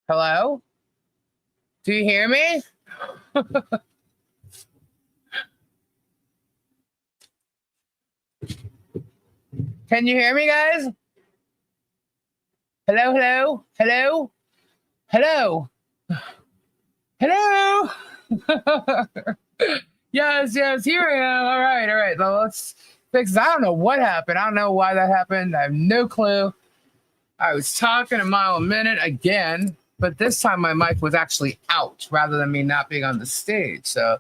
Hello? Do you hear me? Can you hear me, guys? Hello, hello, hello, hello, hello. Yes, yes, here I am. All right, all right. Now let's fix this. I don't know what happened. I don't know why that happened. I have no clue. I was talking a mile a minute again, but this time my mic was actually out rather than me not being on the stage. So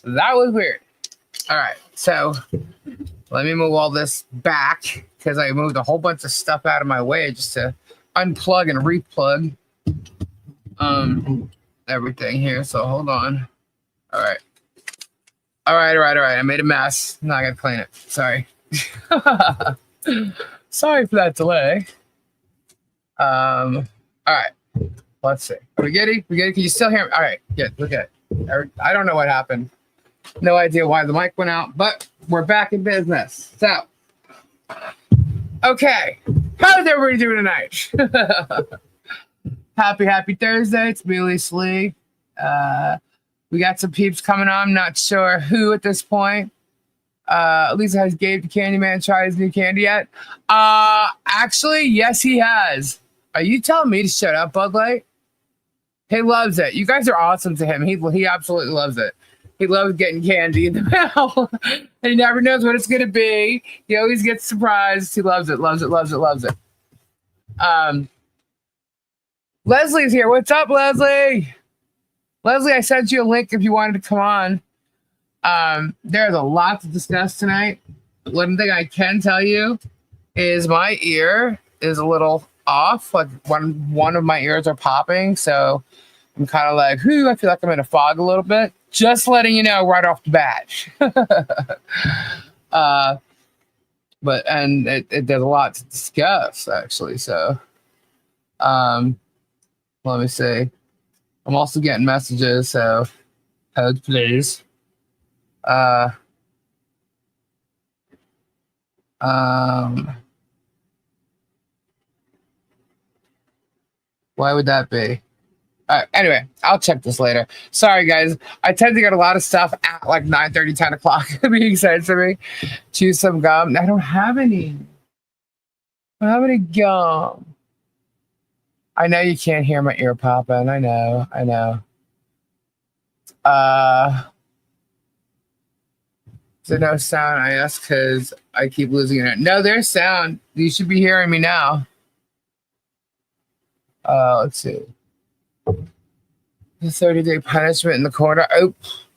that was weird. All right, so let me move all this back because I moved a whole bunch of stuff out of my way just to unplug and replug everything here. So hold on. All right. All right. I made a mess. Now I gotta clean it. Sorry. Sorry for that delay. All right. Let's see. Are we good? We good? Can you still hear me? All right. Good. We're good. I don't know what happened. No idea why the mic went out, but we're back in business. So, okay. How's everybody doing tonight? Happy Thursday. It's Billy Slee. We got some peeps coming on. I'm not sure who at this point. Lisa, has Gabe the Candyman tried his new candy yet? Actually, yes, he has. Are you telling me to shut up, Bud Light? He loves it. You guys are awesome to him. He absolutely loves it. He loves getting candy in the mail. And he never knows what it's going to be. He always gets surprised. He loves it. Leslie's here. What's up, Leslie? Leslie, I sent you a link if you wanted to come on. There's a lot to discuss tonight. One thing I can tell you is my ear is a little off. Like one of my ears are popping. So I'm kind of like, I feel like I'm in a fog a little bit. Just letting you know right off the bat. But there's a lot to discuss actually. So, let me see. I'm also getting messages. So, hold please. Why would that be? Anyway, I'll check this later. Sorry, guys. I tend to get a lot of stuff at like 9:30, 10 o'clock. Being said to me. Choose some gum. I don't have any. I don't have any gum. I know you can't hear my ear popping. I know. Is there no sound? I ask because I keep losing it. No, there's sound. You should be hearing me now. Let's see. The 30-day punishment in the corner.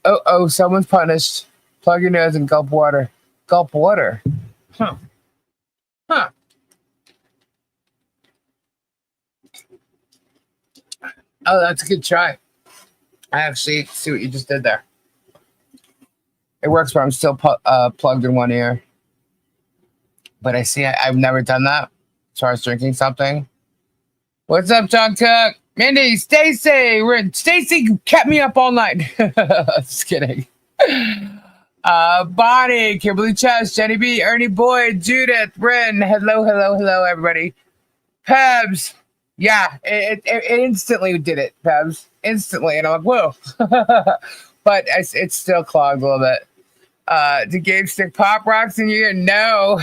Oh, someone's punished. Plug your nose and gulp water. Gulp water? Huh. Oh, that's a good try. I actually see what you just did there. It works where I'm still plugged in one ear. But I see I've never done that as far as drinking something. What's up, John Cook? Mindy, Stacy. Stacy kept me up all night. Just kidding. Bonnie, Kimberly Chess, Jenny B, Ernie Boyd, Judith, Bryn. Hello, everybody. Pebs. Yeah, it instantly did it, Pebs. Instantly. And I'm like, whoa. But it's still clogged a little bit. Did Gabe stick Pop Rocks in your ear? No.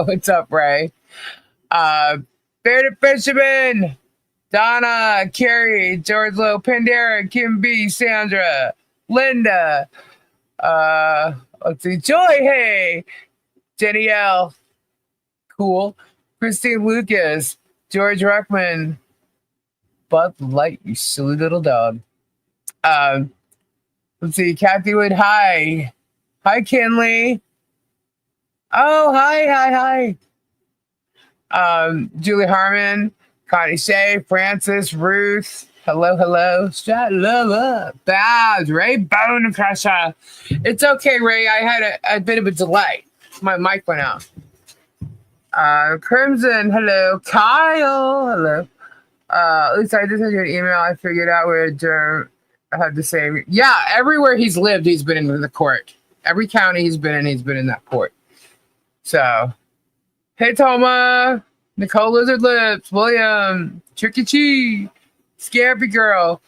What's up, Ray? Bearded Fisherman, Donna, Carrie, George Lowe, Pandera, Kim B, Sandra, Linda, let's see, Joy, hey, Jenny L, cool, Christine Lucas, George Ruckman, Bud Light, you silly little dog. Let's see, Kathy Wood, hi, Kinley. Oh, hi. Julie Harmon, Connie Shea, Francis, Ruth. Hello. Shut love up. Babs, Ray Bone Crusher. It's okay, Ray. I had a bit of a delay. My mic went out. Crimson, hello. Kyle, hello. At least I just had your email. I figured out where Jerm had the same. Yeah, everywhere he's lived, he's been in the court. Every county he's been in that court. So. Hey, Toma, Nicole Lizard Lips, William, Tricky Chi, Scabby girl.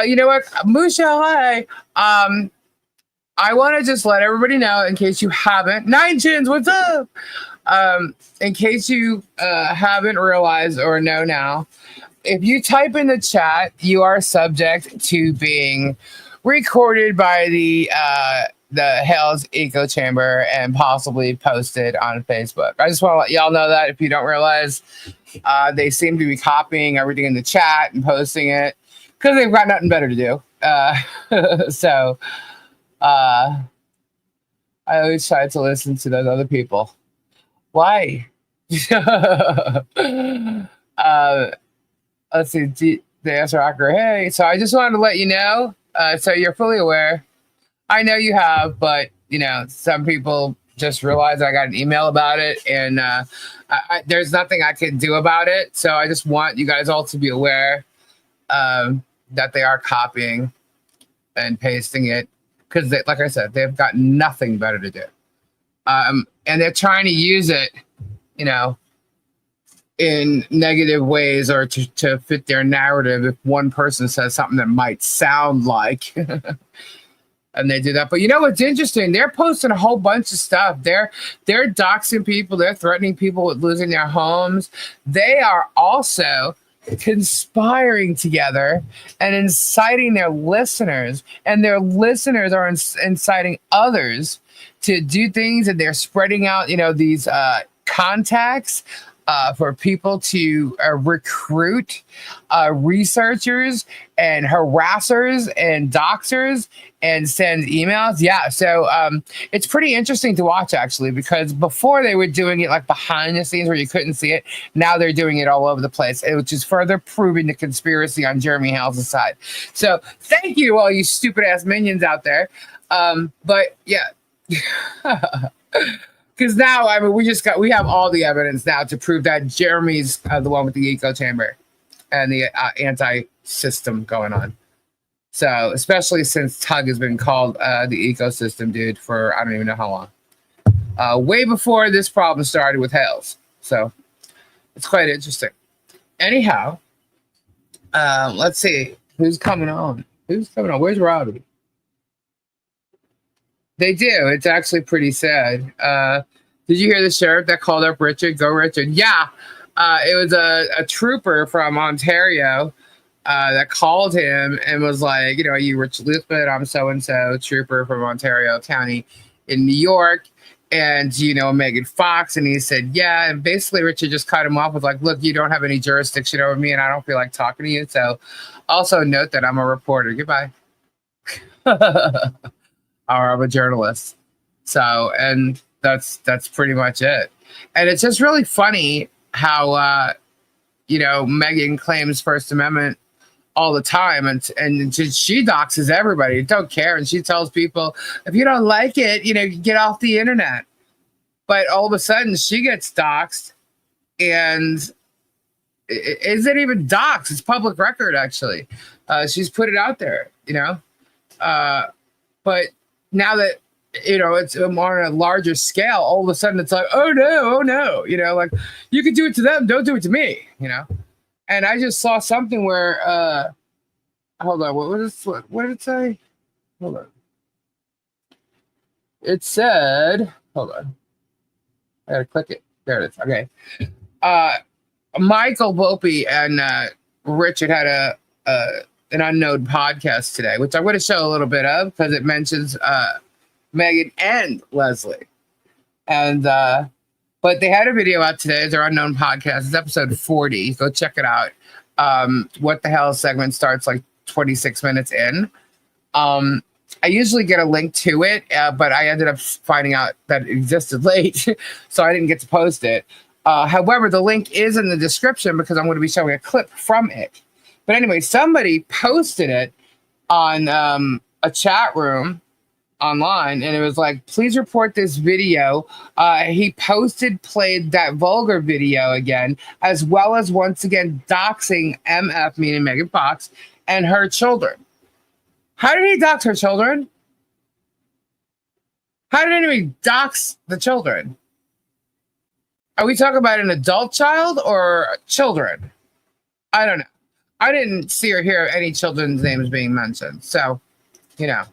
You know what? Musha, hi. I want to just let everybody know, in case you haven't, Nine Chins, what's up? In case you haven't realized or know now, if you type in the chat, you are subject to being recorded by the Hales Echo Chamber and possibly posted on Facebook. I just want to let y'all know that if you don't realize, they seem to be copying everything in the chat and posting it because they've got nothing better to do. So I always try to listen to those other people. Why? Let's see. Dance Rocker. Hey, so I just wanted to let you know, so you're fully aware. I know you have, but some people just realized I got an email about it, and there's nothing I can do about it. So I just want you guys all to be aware that they are copying and pasting it because, like I said, they've got nothing better to do, and they're trying to use it, in negative ways or to fit their narrative. If one person says something that might sound like. And they do that. But you know what's interesting? They're posting a whole bunch of stuff. They're doxing people. They're threatening people with losing their homes. They are also conspiring together and inciting their listeners. And their listeners are inciting others to do things. And they're spreading out, these contacts for people to recruit researchers and harassers and doxers and send emails. Yeah, so it's pretty interesting to watch, actually, because before they were doing it like behind the scenes where you couldn't see it. Now they're doing it all over the place, which is further proving the conspiracy on Jeremy Hales' side. So thank you to all you stupid ass minions out there. But yeah. Because now, we have all the evidence now to prove that Jeremy's the one with the echo chamber and the anti-system going on. So, especially since Tug has been called the ecosystem dude for I don't even know how long. Way before this problem started with Hales. So, it's quite interesting. Anyhow, let's see. Who's coming on? Where's Robbie? They do. It's actually pretty sad. Did you hear the sheriff that called up Richard? Go Richard. Yeah. It was a trooper from Ontario that called him and was like, are you Richard Luthman? I'm so-and-so, trooper from Ontario County in New York. And do you know Megan Fox? And he said, yeah. And basically Richard just cut him off with like, look, you don't have any jurisdiction over me and I don't feel like talking to you. So also note that I'm a reporter. Goodbye. Or I'm a journalist. So, and that's pretty much it. And it's just really funny how, Megan claims First Amendment all the time. And she doxes everybody. Don't care. And she tells people, if you don't like it, get off the internet. But all of a sudden she gets doxed and it isn't even doxed. It's public record, actually. She's put it out there, but now that, it's on a larger scale, all of a sudden it's like, oh no, like you can do it to them, don't do it to me, And I just saw something where, hold on, what did it say? Hold on. It said, hold on. I gotta click it. There it is. Okay. Michael Volpe and Richard had an unknown podcast today, which I'm going to show a little bit of because it mentions Megan and Leslie. And but they had a video out today. It's their unknown podcast. It's episode 40. Go check it out. What the Hell segment starts like 26 minutes in. I usually get a link to it, but I ended up finding out that it existed late, so I didn't get to post it. However, the link is in the description because I'm going to be showing a clip from it. But anyway, somebody posted it on a chat room online, and it was like, please report this video. He played that vulgar video again, as well as once again doxing MF, meaning Megan Fox, and her children. How did he dox her children? How did anybody dox the children? Are we talking about an adult child or children? I don't know. I didn't see or hear any children's names being mentioned. So, you know,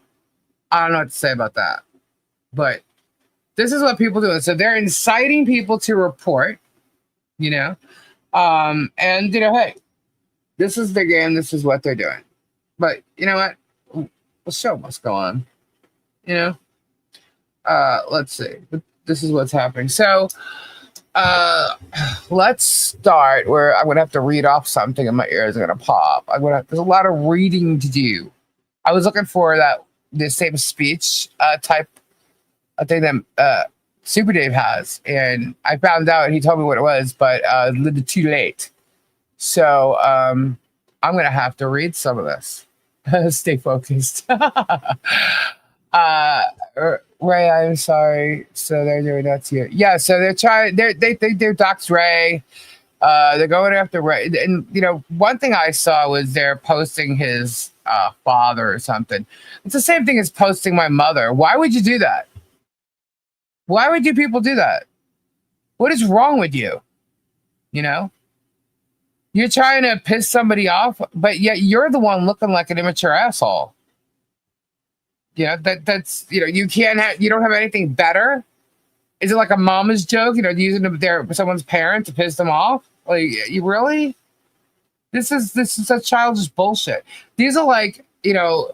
I don't know what to say about that. But this is what people do. So they're inciting people to report, you know, and, you know, hey, this is the game. This is what they're doing. But you know what? The show must go on, you know. Let's see. This is what's happening. So, let's start where I'm gonna have to read off something and my ears are gonna pop. There's a lot of reading to do. I was looking for the same speech type thing that Super Dave has, and I found out and he told me what it was, but a little too late. So I'm gonna have to read some of this. Stay focused. Ray, I'm sorry. So they're doing that to you. Yeah, so they're trying. They're doxed Ray. They're going after Ray. And you know, one thing I saw was they're posting his father or something. It's the same thing as posting my mother. Why would you do that? Why would you people do that? What is wrong with you? You know, you're trying to piss somebody off, but yet you're the one looking like an immature asshole. Yeah, that's you know, you don't have anything better. Is it like a mama's joke? You know, using someone's parent to piss them off? Like, you really? This is such childish bullshit. These are like, you know,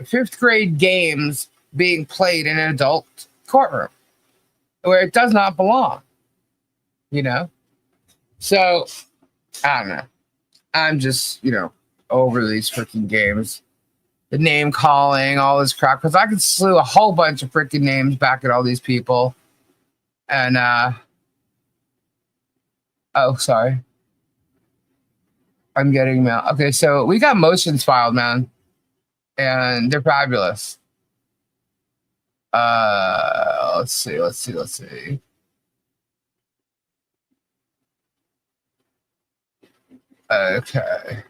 fifth grade games being played in an adult courtroom where it does not belong. You know, so I don't know. I'm just, you know, over these freaking games. The name calling, all this crap. Because I could slew a whole bunch of freaking names back at all these people. And, oh, sorry. I'm getting mail. Okay, so we got motions filed, man. And they're fabulous. Let's see. Okay.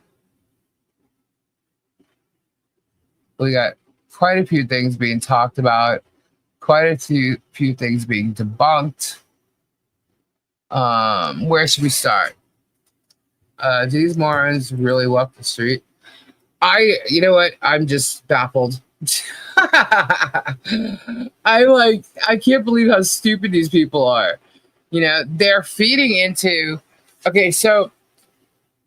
We got quite a few things being talked about, quite a few things being debunked. Where should we start? Do these morons really walk the street? You know what? I'm just baffled. I can't believe how stupid these people are. You know, they're feeding into, okay, so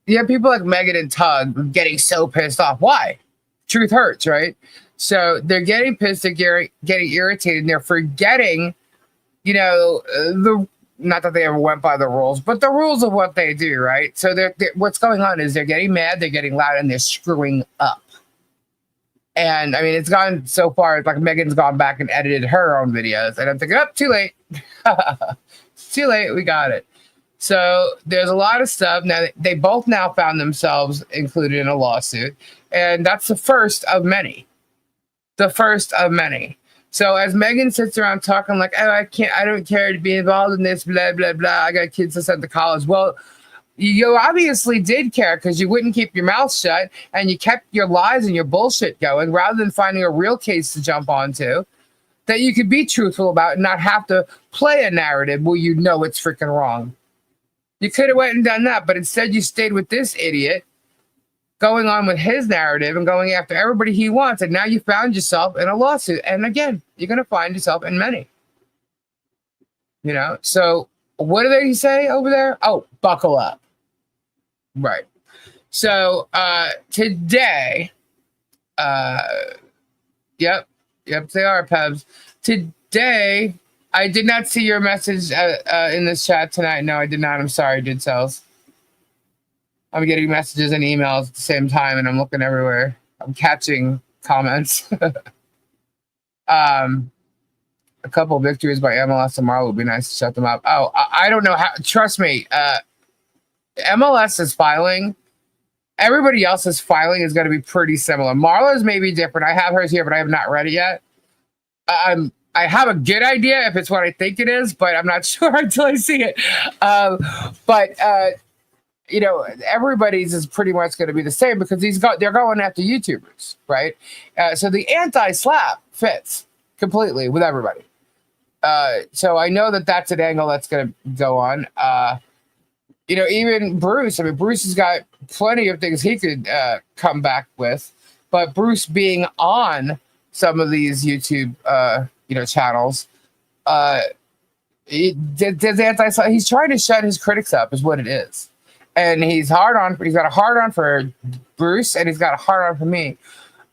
you have people like Megan and Tug getting so pissed off. Why? Truth hurts, right? So they're getting pissed, they're getting irritated, and they're forgetting, you know, not that they ever went by the rules, but the rules of what they do, right? So what's going on is they're getting mad, they're getting loud, and they're screwing up. And I mean, it's gone so far, it's like Megan's gone back and edited her own videos, and I'm thinking, oh, too late. It's too late, we got it. So there's a lot of stuff. Now, they both now found themselves included in a lawsuit, and that's the first of many. The first of many. So as Megan sits around talking like, oh, I don't care to be involved in this, blah, blah, blah. I got kids to send to college. Well, you obviously did care because you wouldn't keep your mouth shut and you kept your lies and your bullshit going rather than finding a real case to jump onto that you could be truthful about and not have to play a narrative where you know it's freaking wrong. You could have went and done that, but instead you stayed with this idiot going on with his narrative and going after everybody he wants. And now you found yourself in a lawsuit. And again, you're going to find yourself in many. You know, so what do they say over there? Oh, buckle up. Right. So today, yep, they are, Pebs. Today, I did not see your message in this chat tonight. No, I did not. I'm sorry, dude cells. I'm getting messages and emails at the same time, and I'm looking everywhere. I'm catching comments. A couple of victories by MLS tomorrow would be nice to shut them up. Oh, I don't know how. Trust me, MLS is filing. Everybody else's filing is going to be pretty similar. Marla's may be different. I have hers here, but I have not read it yet. I have a good idea if it's what I think it is, but I'm not sure until I see it. You know, everybody's is pretty much going to be the same because they're going after YouTubers, right? So the anti-Slapp fits completely with everybody. So I know that that's an angle that's going to go on. even Bruce. I mean, Bruce has got plenty of things he could come back with, but Bruce being on some of these YouTube, channels, he's trying to shut his critics up, is what it is, and he's got a hard on for Bruce, and he's got a hard on for me.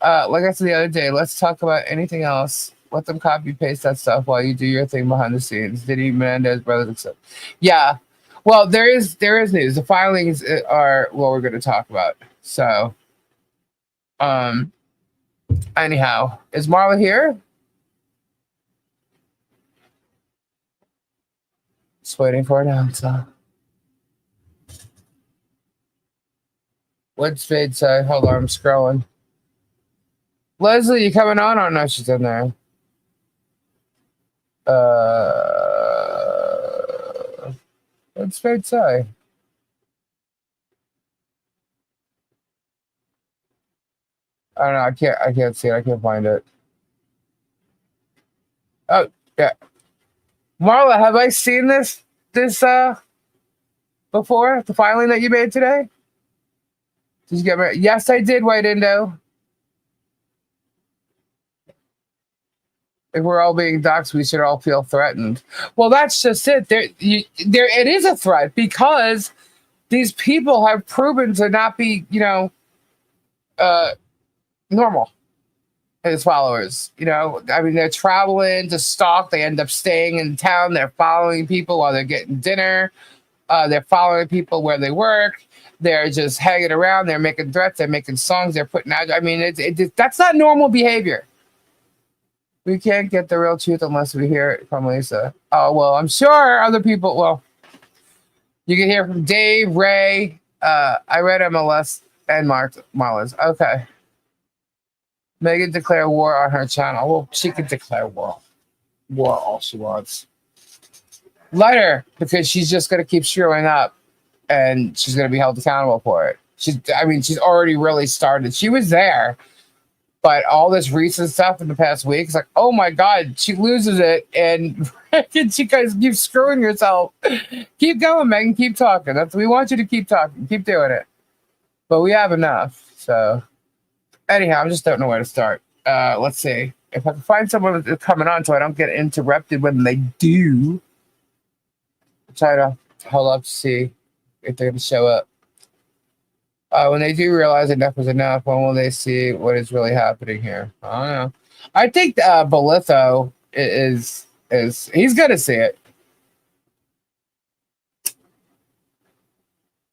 Like I said the other day, let's talk about anything else. Let them copy paste that stuff while you do your thing behind the scenes. Diddy Menendez brothers accept. Yeah. Well, there is news. The filings are what we're going to talk about. So, anyhow, is Marla here? Just waiting for an answer. What's Fade say? Hold on, I'm scrolling. Leslie, you coming on? Oh no, she's in there. What's Fade say? I don't know. I can't see it. I can't find it. Oh yeah, Marla, have I seen this before? The filing that you made today? Did you get married? Yes, I did, White Indo. If we're all being doxxed, we should all feel threatened. Well, that's just it. It is a threat because these people have proven to not be, normal as followers. I mean, they're traveling to stalk. They end up staying in town. They're following people while they're getting dinner. They're following people where they work. They're just hanging around. They're making threats. They're making songs. They're putting out. I mean, that's not normal behavior. We can't get the real truth unless we hear it from Lisa. Oh, well, I'm sure other people, you can hear from Dave, Ray. I read MLS and Marla's. Okay. Megan declare war on her channel. Well, she can declare war all she wants. Let her, because she's just going to keep screwing up and she's going to be held accountable for it. She's already really started. She was there. But all this recent stuff in the past week, it's like, oh my God, she loses it. And she guys keep screwing herself. Keep going, Megan. Keep talking. We want you to keep talking. Keep doing it. But we have enough. So anyhow, I just don't know where to start. Let's see. If I can find someone that's coming on so I don't get interrupted when they do. I'll try to hold up to see if they're going to show up. When they do realize enough is enough, when will they see what is really happening here? I don't know. I think Bolitho is he's going to see it.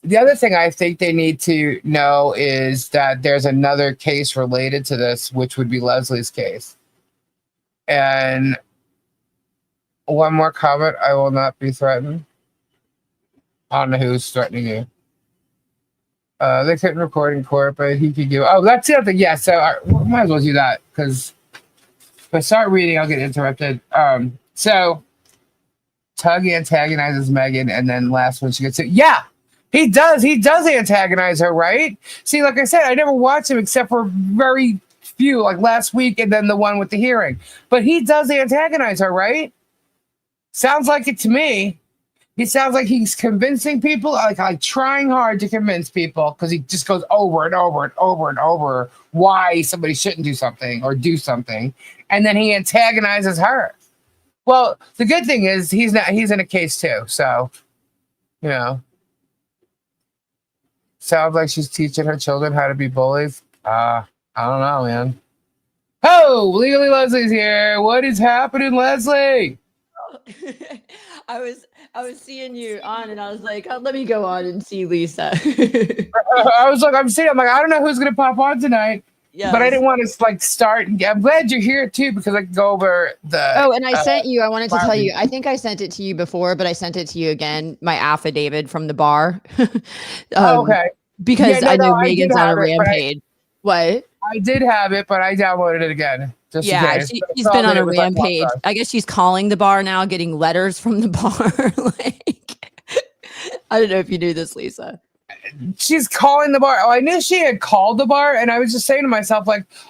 The other thing I think they need to know is that there's another case related to this, which would be Leslie's case. And one more comment, I will not be threatened. I don't know who's threatening you. They couldn't record in court, but he could give. Oh, that's the other thing. Yeah, so we might as well do that because if I start reading, I'll get interrupted. So Tug antagonizes Megan, and then last one she gets it. Yeah, he does. He does antagonize her, right? See, like I said, I never watched him except for very few, like last week, and then the one with the hearing. But he does antagonize her, right? Sounds like it to me. He sounds like he's convincing people, like trying hard to convince people, because he just goes over and over and over and over why somebody shouldn't do something or do something, and then he antagonizes her. Well, the good thing is he's in a case too, so sounds like she's teaching her children how to be bullies. I don't know, man. Oh, Legally Leslie's here. What is happening, Leslie? I was seeing you on, and I was like, oh, let me go on and see Lisa. I was like, I don't know who's gonna pop on tonight. Yes. But I didn't want to start. I'm glad you're here too, because I can go over the. Oh, and I sent you. I wanted to tell you. I think I sent it to you before, but I sent it to you again. My affidavit from the bar. Okay. Because I know Megan's on a rampage. What? I did have it, but I downloaded it again. She's been on a rampage. I guess she's calling the bar now, getting letters from the bar. I don't know if you knew this, Lisa. She's calling the bar. Oh, I knew she had called the bar, and I was just saying to myself,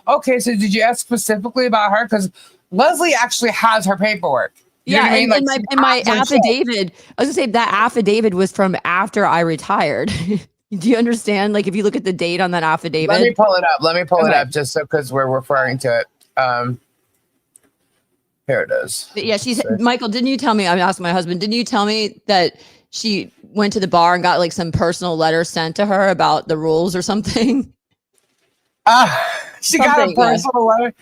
okay, so did you ask specifically about her? Because Leslie actually has her paperwork. You know what I mean? And my affidavit, I was gonna say that affidavit was from after I retired. Do you understand? Like if you look at the date on that affidavit. Let me pull it up just so because we're referring to it. Here it is. Yeah, Michael, didn't you tell me? I'm asking my husband, didn't you tell me that she went to the bar and got like some personal letter sent to her about the rules or something? She got a personal letter.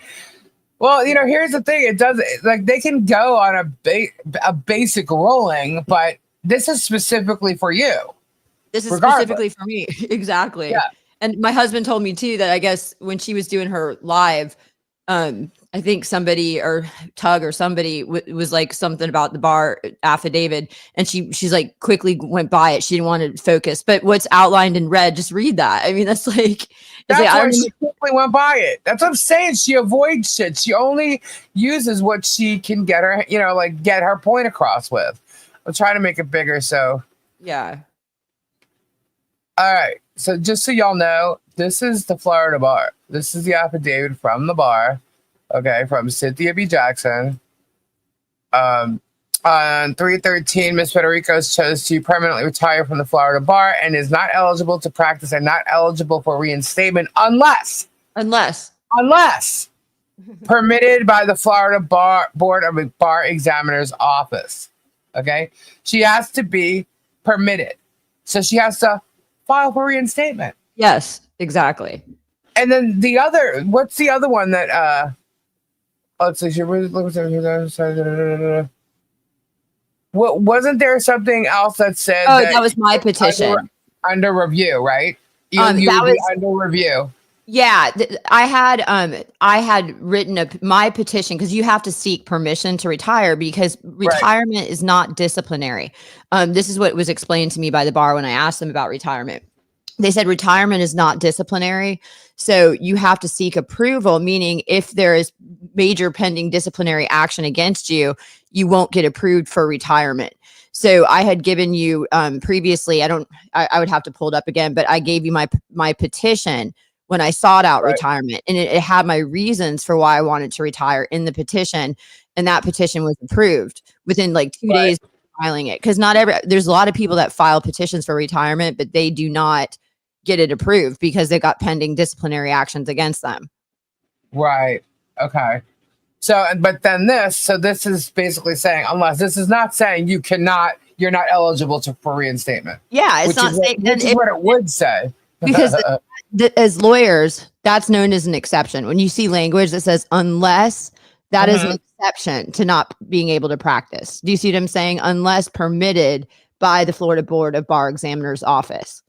Well, here's the thing. It does like they can go on a basic ruling, but this is specifically for you. This is specifically for me. Exactly. Yeah. And my husband told me too that I guess when she was doing her live, I think somebody or Tug or somebody was like something about the bar affidavit, and she's like quickly went by it. She didn't want to focus, but what's outlined in red, just read that. I mean, that's like why she quickly went by it. That's what I'm saying. She avoids shit. She only uses what she can get her, get her point across with. I'll try to make it bigger. So yeah. All right. So just so y'all know, this is the Florida bar. This is the affidavit from the bar. Okay, from Cynthia B. Jackson. On 3/13, Miss Federico's chose to permanently retire from the Florida bar and is not eligible to practice and not eligible for reinstatement unless permitted by the Florida Board of Bar Examiners Office. Okay, she has to be permitted, so she has to file for reinstatement. Yes, exactly. And then what's the other one that let's see, what wasn't there something else that said that was my petition under review, right? You that was under review. Yeah, I had written my petition because you have to seek permission to retire because retirement is not disciplinary. This is what was explained to me by the bar when I asked them about retirement. They said retirement is not disciplinary, so you have to seek approval, meaning if there is major pending disciplinary action against you, you won't get approved for retirement. So I had given you previously, I would have to pull it up again, but I gave you my petition when I sought out retirement, and it had my reasons for why I wanted to retire in the petition, and that petition was approved within like 2 days of filing it. Because there's a lot of people that file petitions for retirement, but they do not get it approved because they've got pending disciplinary actions against them. Right. Okay. So, but then this is basically saying, unless this is not saying you're not eligible for reinstatement. Yeah, it's not saying which is what it would say. Because as lawyers, that's known as an exception. When you see language that says unless, that is an exception to not being able to practice. Do you see what I'm saying? Unless permitted by the Florida Board of Bar Examiners Office.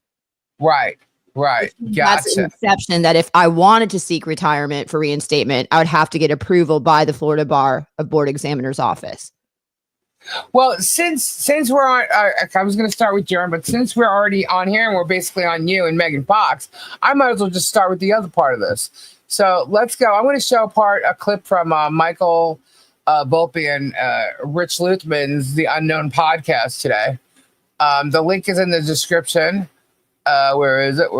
Right. Gotcha. That's an exception that if I wanted to seek retirement for reinstatement, I would have to get approval by the Florida Bar of Board Examiners Office. Well, since we're on, I was going to start with Jaron, but since we're already on here and we're basically on you and Megan Fox, I might as well just start with the other part of this. So let's go. I'm going to show a clip from Michael Volpe and Rich Luthman's The Unknown podcast today. The link is in the description. Where is it?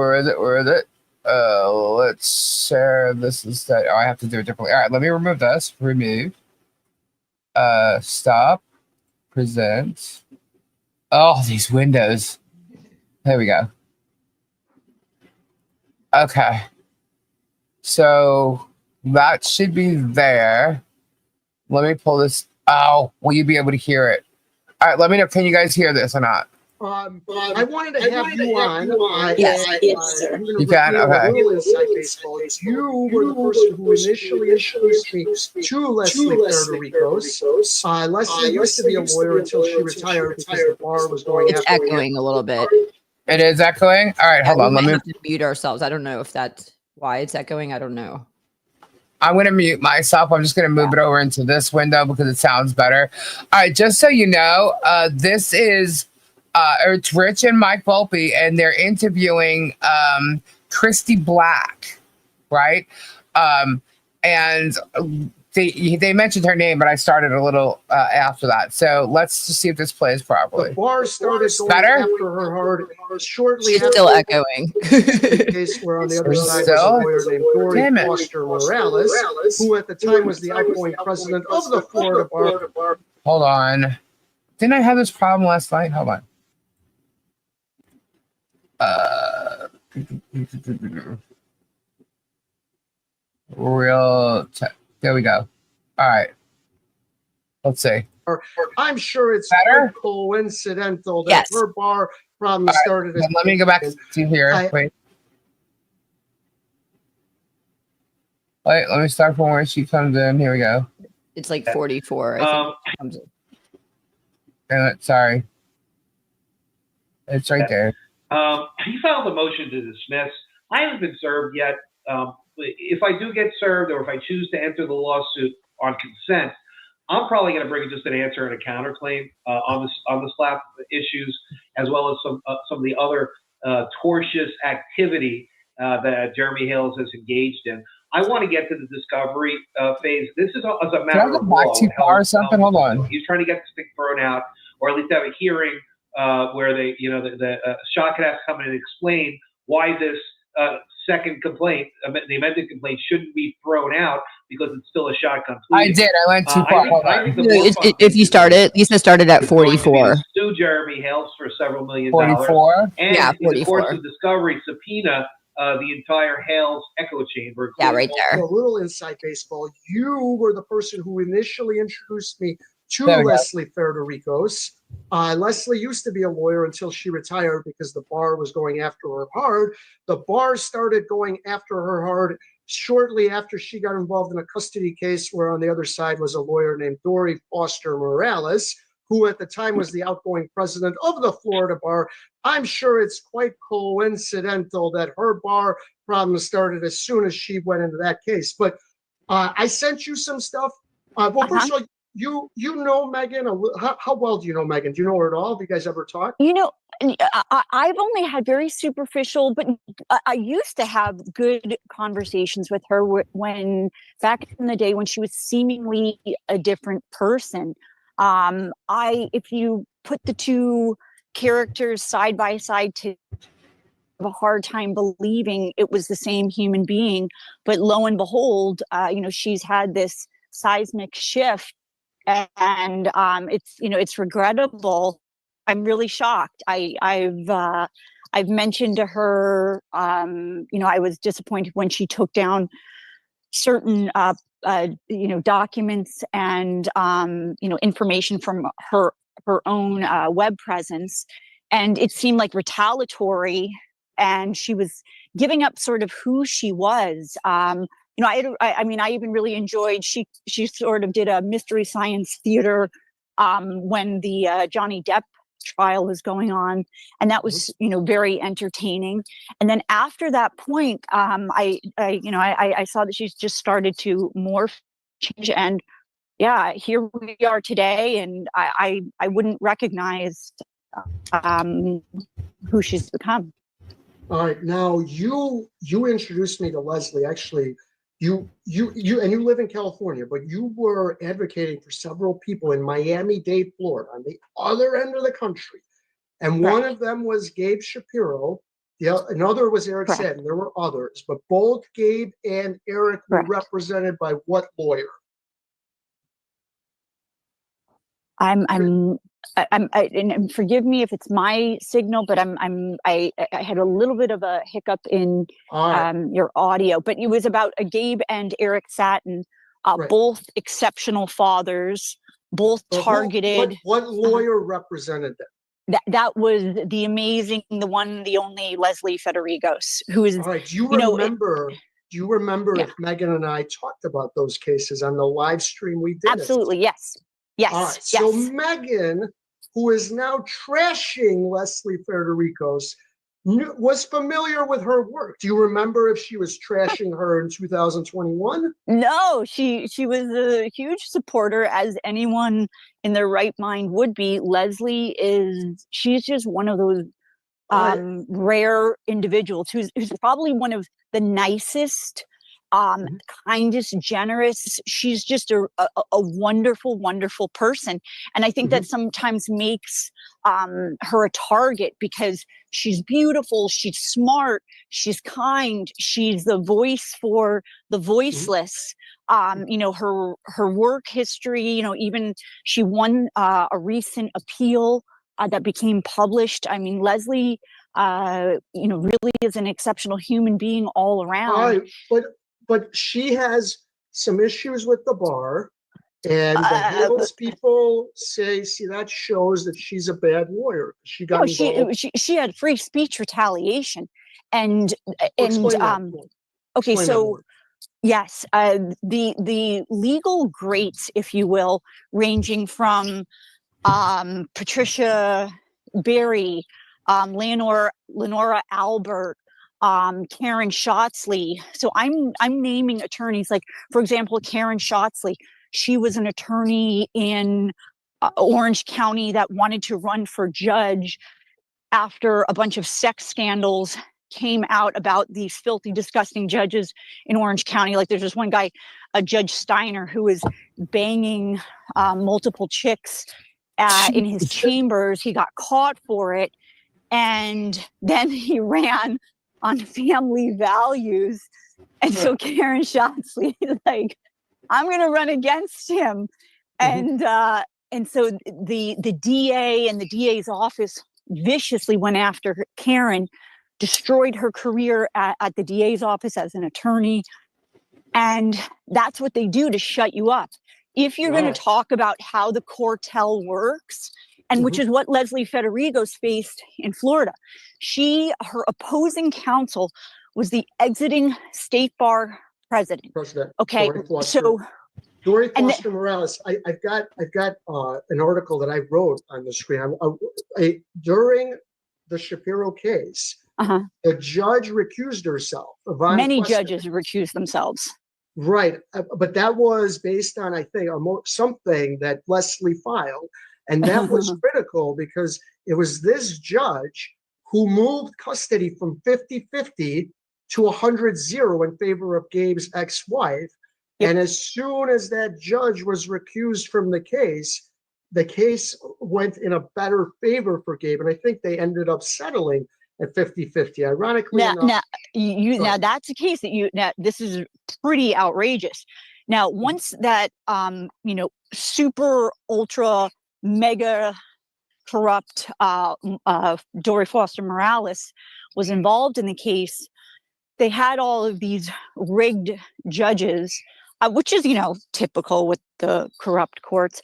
Let's share this instead. I have to do it differently. All right, let me remove this. Remove. Stop. Present. Oh, these windows. There we go. Okay. So that should be there. Let me pull this. Oh, will you be able to hear it? All right, let me know. Can you guys hear this or not? I wanted to have you on. Yes, sir. You can? Okay. You were the person who initially introduced me to Leslie Federico's. Leslie used to be a lawyer until she retired because the bar was going It's echoing a little bit. It is echoing? All right, hold on. Let me have to mute ourselves. I don't know if that's why it's echoing. I don't know. I'm going to mute myself. I'm just going to move it over into this window because it sounds better. All right, just so you know, this is... it's Rich and Mike Volpe, and they're interviewing Christy Black, right? And they mentioned her name, but I started a little after that. So let's just see if this plays properly. The bar started going better? after her hard shortly. She's still echoing. Case where on the other side was a lawyer named Dory Foster Morales, who at the time was the outgoing president of the Florida Bar Hold on. Didn't I have this problem last night? Hold on. There we go. All right. Let's see. I'm sure it's Better? quite coincidental that Yes. her bar problem All right, started. then let me go back to here. Wait, let me start from where she comes in. Here we go. It's like 44. I think. Damn it, sorry. It's right there. He filed a motion to dismiss. I haven't been served yet. If I do get served, or if I choose to enter the lawsuit on consent, I'm probably going to bring just an answer and a counterclaim on the Slapp issues, as well as some of the other tortious activity that Jeremy Hales has engaged in. I want to get to the discovery phase. This is as a matter of law. Too far or something? Hold on. He's trying to get this thing thrown out, or at least have a hearing where they, the Shocket has to come in and explain why this second complaint, the amended complaint, shouldn't be thrown out because it's still a shotgun plea. I did. I went too far. If you started, Lisa started at 44. Sue Jeremy Hales for several $million. 44? And Yeah, in the 44. course of discovery, subpoena the entire Hales echo chamber. Yeah, right there. A little inside baseball. You were the person who initially introduced me to There we go. Leslie Federicos. Leslie used to be a lawyer until she retired because the bar was going after her hard. The bar started going after her hard shortly after she got involved in a custody case where on the other side was a lawyer named Dory Foster Morales, who at the time was the outgoing president of the Florida bar. I'm sure it's quite coincidental that her bar problem started as soon as she went into that case. But I sent you some stuff. First of all, you know Megan. How well do you know Megan? Do you know her at all? Have you guys ever talked? I've only had very superficial, but I used to have good conversations with her when back in the day when she was seemingly a different person. If you put the two characters side by side, to have a hard time believing it was the same human being, but lo and behold, she's had this seismic shift, and it's regrettable. I'm really shocked. I've mentioned to her, I was disappointed when she took down certain documents and information from her own web presence, and it seemed like retaliatory, and she was giving up sort of who she was. I even really enjoyed, she sort of did a mystery science theater when the Johnny Depp trial was going on, and that was very entertaining. And then after that point, I saw that she's just started to morph, change, and here we are today, and I wouldn't recognize who she's become. All right, now you introduced me to Leslie. Actually, you live in California, but you were advocating for several people in Miami-Dade, Florida, on the other end of the country. And one of them was Gabe Shapiro. Another was Eric Satin. There were others, but both Gabe and Eric were represented by what lawyer? And forgive me if it's my signal, but I had a little bit of a hiccup in your audio, but it was about Gabe and Eric Satin, both exceptional fathers, both targeted. What lawyer represented them? That was the amazing, the one, the only Leslie Federicos, who is. All right. Do you remember if Megan and I talked about those cases on the live stream we did? Absolutely, yes. Yes. All right. So Megan, who is now trashing Leslie Federicos, was familiar with her work. Do you remember if she was trashing her in 2021? No, she was a huge supporter, as anyone in their right mind would be. Leslie she's just one of those rare individuals who's probably one of the nicest kindest, generous. She's just a wonderful, wonderful person. And I think that sometimes makes her a target because she's beautiful, she's smart, she's kind, she's the voice for the voiceless. Her work history, even she won a recent appeal that became published. I mean, Leslie, really is an exceptional human being all around. But she has some issues with the bar, and the Hales people say, see, that shows that she's a bad lawyer. She got involved. She had free speech retaliation, and Explain that. Okay, Explain so yes, the legal greats, if you will, ranging from Patricia Berry, Lenora Albert, Karen Shotley. So I'm naming attorneys, like, for example, Karen Shotley. She was an attorney in Orange County that wanted to run for judge after a bunch of sex scandals came out about these filthy, disgusting judges in Orange County. Like, there's this one guy, Judge Steiner, who was banging multiple chicks in his chambers. He got caught for it. And then he ran on family values. And so Karen Shotley is like, I'm going to run against him. And so the DA and the DA's office viciously went after Karen, destroyed her career at the DA's office as an attorney. And that's what they do to shut you up. If you're going to talk about how the cartel works, and which is what Leslie Federigo's faced in Florida. Her opposing counsel was the exiting state bar president. Okay, Dory Foster Morales. I've got an article that I wrote on the screen. During the Shapiro case, the judge recused herself. Many judges recused themselves. Right, but that was based on, I think, something that Leslie filed. And that was critical because it was this judge who moved custody from 50-50 to 100-0 in favor of Gabe's ex-wife. Yep. And as soon as that judge was recused from the case went in a better favor for Gabe. And I think they ended up settling at 50-50. Ironically enough. Now that's a case that this is pretty outrageous. Now, once that, super ultra mega corrupt Dory Foster Morales was involved in the case, they had all of these rigged judges, which is, typical with the corrupt courts.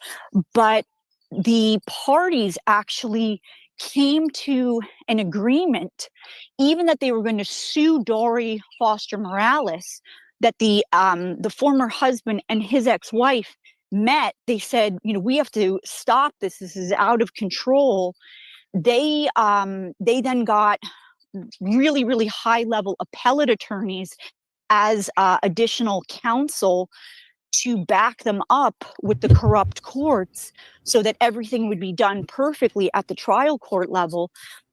But the parties actually came to an agreement, even that they were going to sue Dory Foster Morales, that the former husband and his ex-wife met. They said, we have to stop this. This is out of control. They then got really, really high level appellate attorneys as additional counsel to back them up with the corrupt courts so that everything would be done perfectly at the trial court level.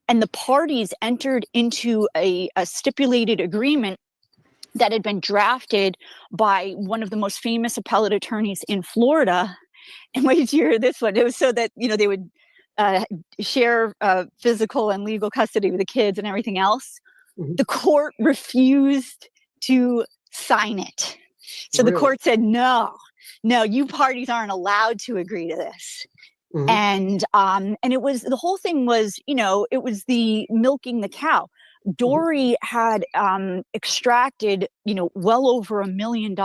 And the parties entered into a stipulated agreement that had been drafted by one of the most famous appellate attorneys in Florida. And wait till you hear this one. It was so that, they would share physical and legal custody with the kids and everything else. The court refused to sign it. So the court said, no, you parties aren't allowed to agree to this. And it was, the whole thing was, it was the milking the cow. Dory had extracted, well over $1 million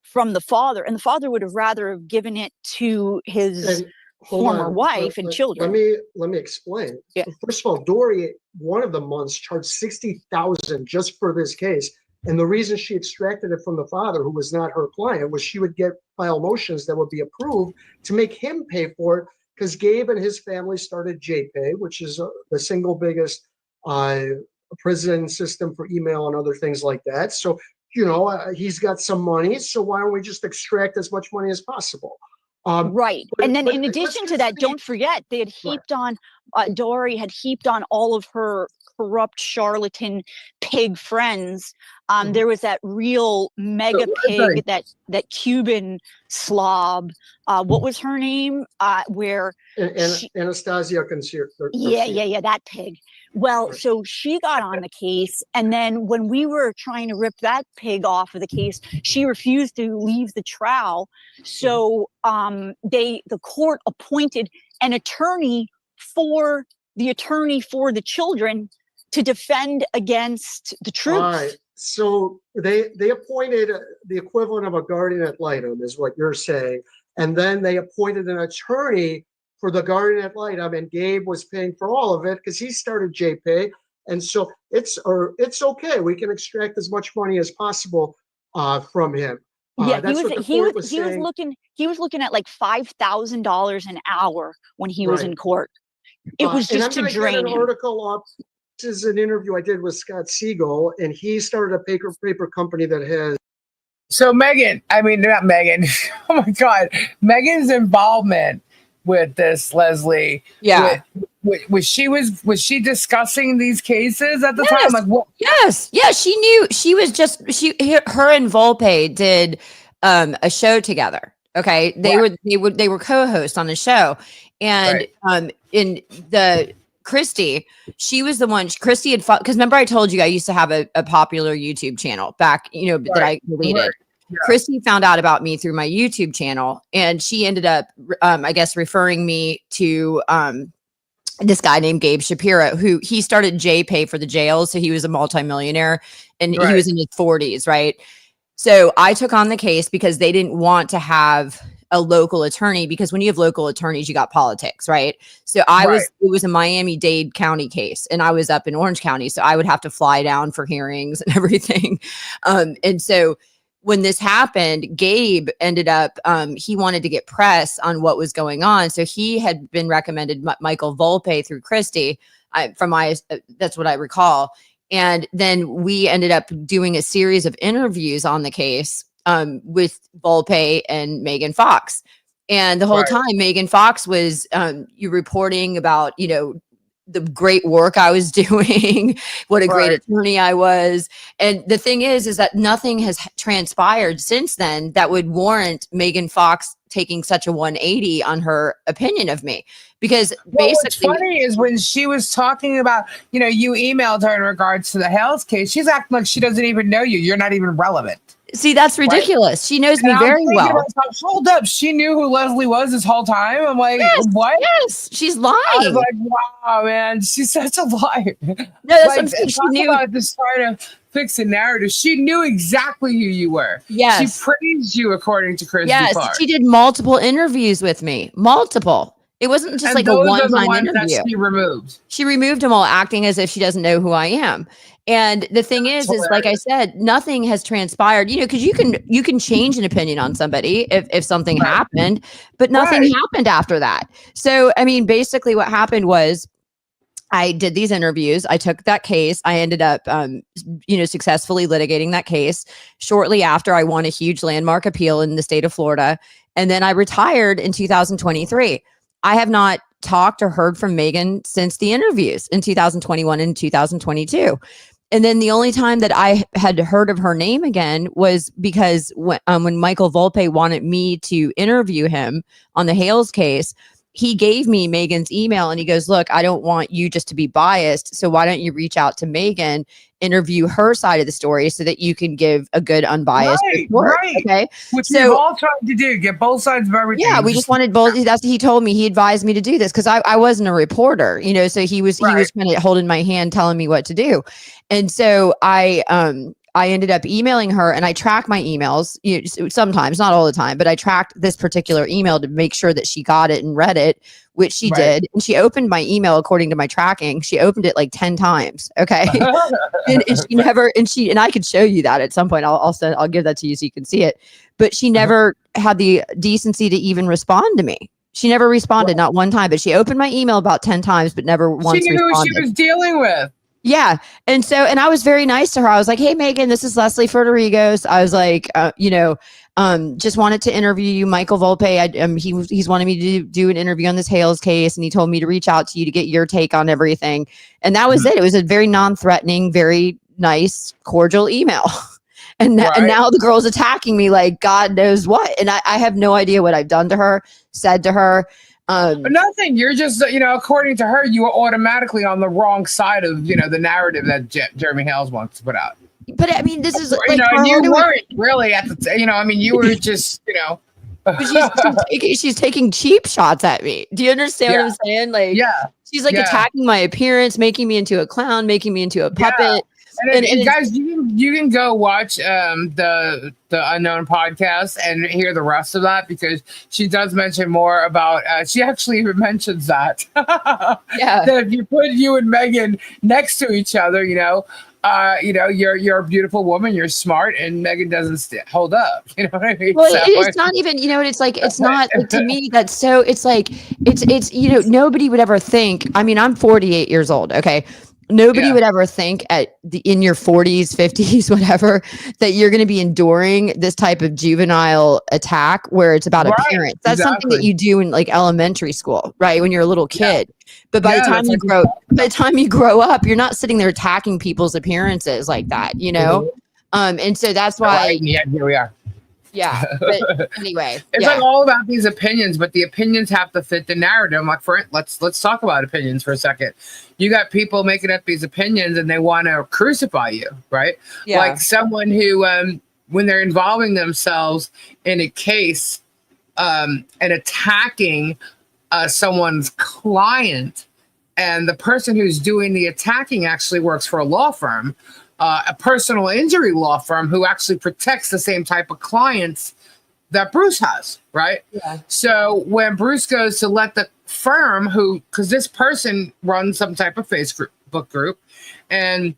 from the father, and the father would have rather have given it to his former wife and children. Let me explain. Yeah. First of all, Dory, one of the months charged $60,000 just for this case. And the reason she extracted it from the father, who was not her client, was she would file motions that would be approved to make him pay for it, because Gabe and his family started JPay, which is the single biggest prison system for email and other things like that. So, he's got some money. So why don't we just extract as much money as possible? Right. And then in addition to that, don't forget, they had heaped on, Dory had heaped on all of her corrupt charlatan pig friends, there was that real mega pig, that Cuban slob. What was her name? Where Anastasia yeah, that pig. Well, so she got on the case, and then when we were trying to rip that pig off of the case, she refused to leave the trial. So the court appointed an attorney for the children to defend against the truth. All right. So they appointed the equivalent of a guardian ad litem, is what you're saying, and then they appointed an attorney for the guardian ad litem, and Gabe was paying for all of it because he started JPay, and so it's okay. We can extract as much money as possible from him. Yeah, that's what the court was he saying. was looking at like $5,000 an hour when he was in court. It was just to drain an article up. This is an interview I did with Scott Siegel, and he started a paper company that has. So not Megan. Oh my God, Megan's involvement with this, Leslie. Yeah. Was she discussing these cases at the time? Like what? Yes. Yeah. She knew. Her and Volpe did a show together. Okay. They were co-hosts on the show. And in the Christy, she was the one. Christy had fought, because remember I told you I used to have a popular YouTube channel back, that I deleted. Right. Yeah. Christy found out about me through my YouTube channel, and she ended up, I guess, referring me to this guy named Gabe Shapiro, who he started JPay for the jails. So he was a multimillionaire, and he was in his 40s, right? So I took on the case because they didn't want to have a local attorney, because when you have local attorneys, you got politics, right? So it was a Miami-Dade County case, and I was up in Orange County, so I would have to fly down for hearings and everything. And so when this happened, Gabe ended up, he wanted to get press on what was going on. So he had been recommended Michael Volpe through Christy, that's what I recall. And then we ended up doing a series of interviews on the case with Volpe and Megan Fox. And the whole time, Megan Fox was reporting about, the great work I was doing, what a great attorney I was. And the thing is that nothing has transpired since then that would warrant Megan Fox taking such a 180 on her opinion of me. Because basically, what's funny is when she was talking about, you emailed her in regards to the Hales case, she's acting like she doesn't even know you. You're not even relevant. See, that's ridiculous. Right? She knows me very well. Myself, hold up. She knew who Leslie was this whole time. I'm like, what? Yes, she's lying. I was like, wow, man, she's such a liar. No, that's what I'm saying. She knew about this trying to fix a narrative. She knew exactly who you were. Yes. She praised you according to Chris. Yes, she did multiple interviews with me. Multiple. It wasn't just like a one-time interview. That she removed. She removed them all, acting as if she doesn't know who I am. And the thing is like I said, nothing has transpired, because you can change an opinion on somebody if something happened, but nothing happened after that. So, basically what happened was I did these interviews. I took that case. I ended up, successfully litigating that case. Shortly after, I won a huge landmark appeal in the state of Florida. And then I retired in 2023. I have not talked or heard from Megan since the interviews in 2021 and 2022. And then the only time that I had heard of her name again was because when Michael Volpe wanted me to interview him on the Hales case, he gave me Megan's email and he goes, look, I don't want you just to be biased. So why don't you reach out to Megan, interview her side of the story so that you can give a good unbiased report. Okay. Which we've all tried to do, get both sides of everything. Yeah. We just wanted both. That's what he told me. He advised me to do this because I wasn't a reporter, so he was kind of holding my hand, telling me what to do. And so I ended up emailing her, and I track my emails, sometimes, not all the time, but I tracked this particular email to make sure that she got it and read it, which she did. And she opened my email according to my tracking. She opened it like 10 times. Okay. and she never, and I could show you that at some point. I'll give that to you so you can see it. But she never had the decency to even respond to me. She never responded, not one time, but she opened my email about 10 times, but never once responded. She knew who she was dealing with. Yeah. And I was very nice to her. I was like, hey, Megan, this is Leslie Ferdorigos. I was like, Just wanted to interview you, Michael Volpe. He's wanted me to do an interview on this Hales case, and he told me to reach out to you to get your take on everything. And that was it. It was a very non-threatening, very nice, cordial email. And now the girl's attacking me like God knows what. And I have no idea what I've done to her, said to her. But nothing. You're just, according to her, you were automatically on the wrong side of, the narrative that Jeremy Hales wants to put out. But I mean, this is like, and you weren't really at the, you were just, she's taking cheap shots at me. Do you understand what I'm saying? Like, she's like attacking my appearance, making me into a clown, making me into a puppet. And guys, you can go watch the Unknown podcast and hear the rest of that, because she does mention more about. She actually even mentions that. That if you put you and Megan next to each other, you're a beautiful woman, you're smart, and Megan doesn't hold up. You know what I mean? Well, it's not even. It's like it's not like, to me. That's so. It's like it's nobody would ever think. I mean, I'm 48 years old. Okay. Nobody would ever think in your 40s, 50s, whatever, that you're going to be enduring this type of juvenile attack where it's about appearance. That's something that you do in like elementary school, right? When you're a little kid. But by the time you grow up, you're not sitting there attacking people's appearances like that, And so that's why. Here we are. Yeah. But anyway, it's like all about these opinions, but the opinions have to fit the narrative. I'm like, let's talk about opinions for a second. You got people making up these opinions and they want to crucify you, right? Yeah. Like someone who, when they're involving themselves in a case and attacking someone's client, and the person who's doing the attacking actually works for a law firm, a personal injury law firm who actually protects the same type of clients that Bruce has, right? Yeah. So when Bruce goes to let the firm because this person runs some type of Facebook group, and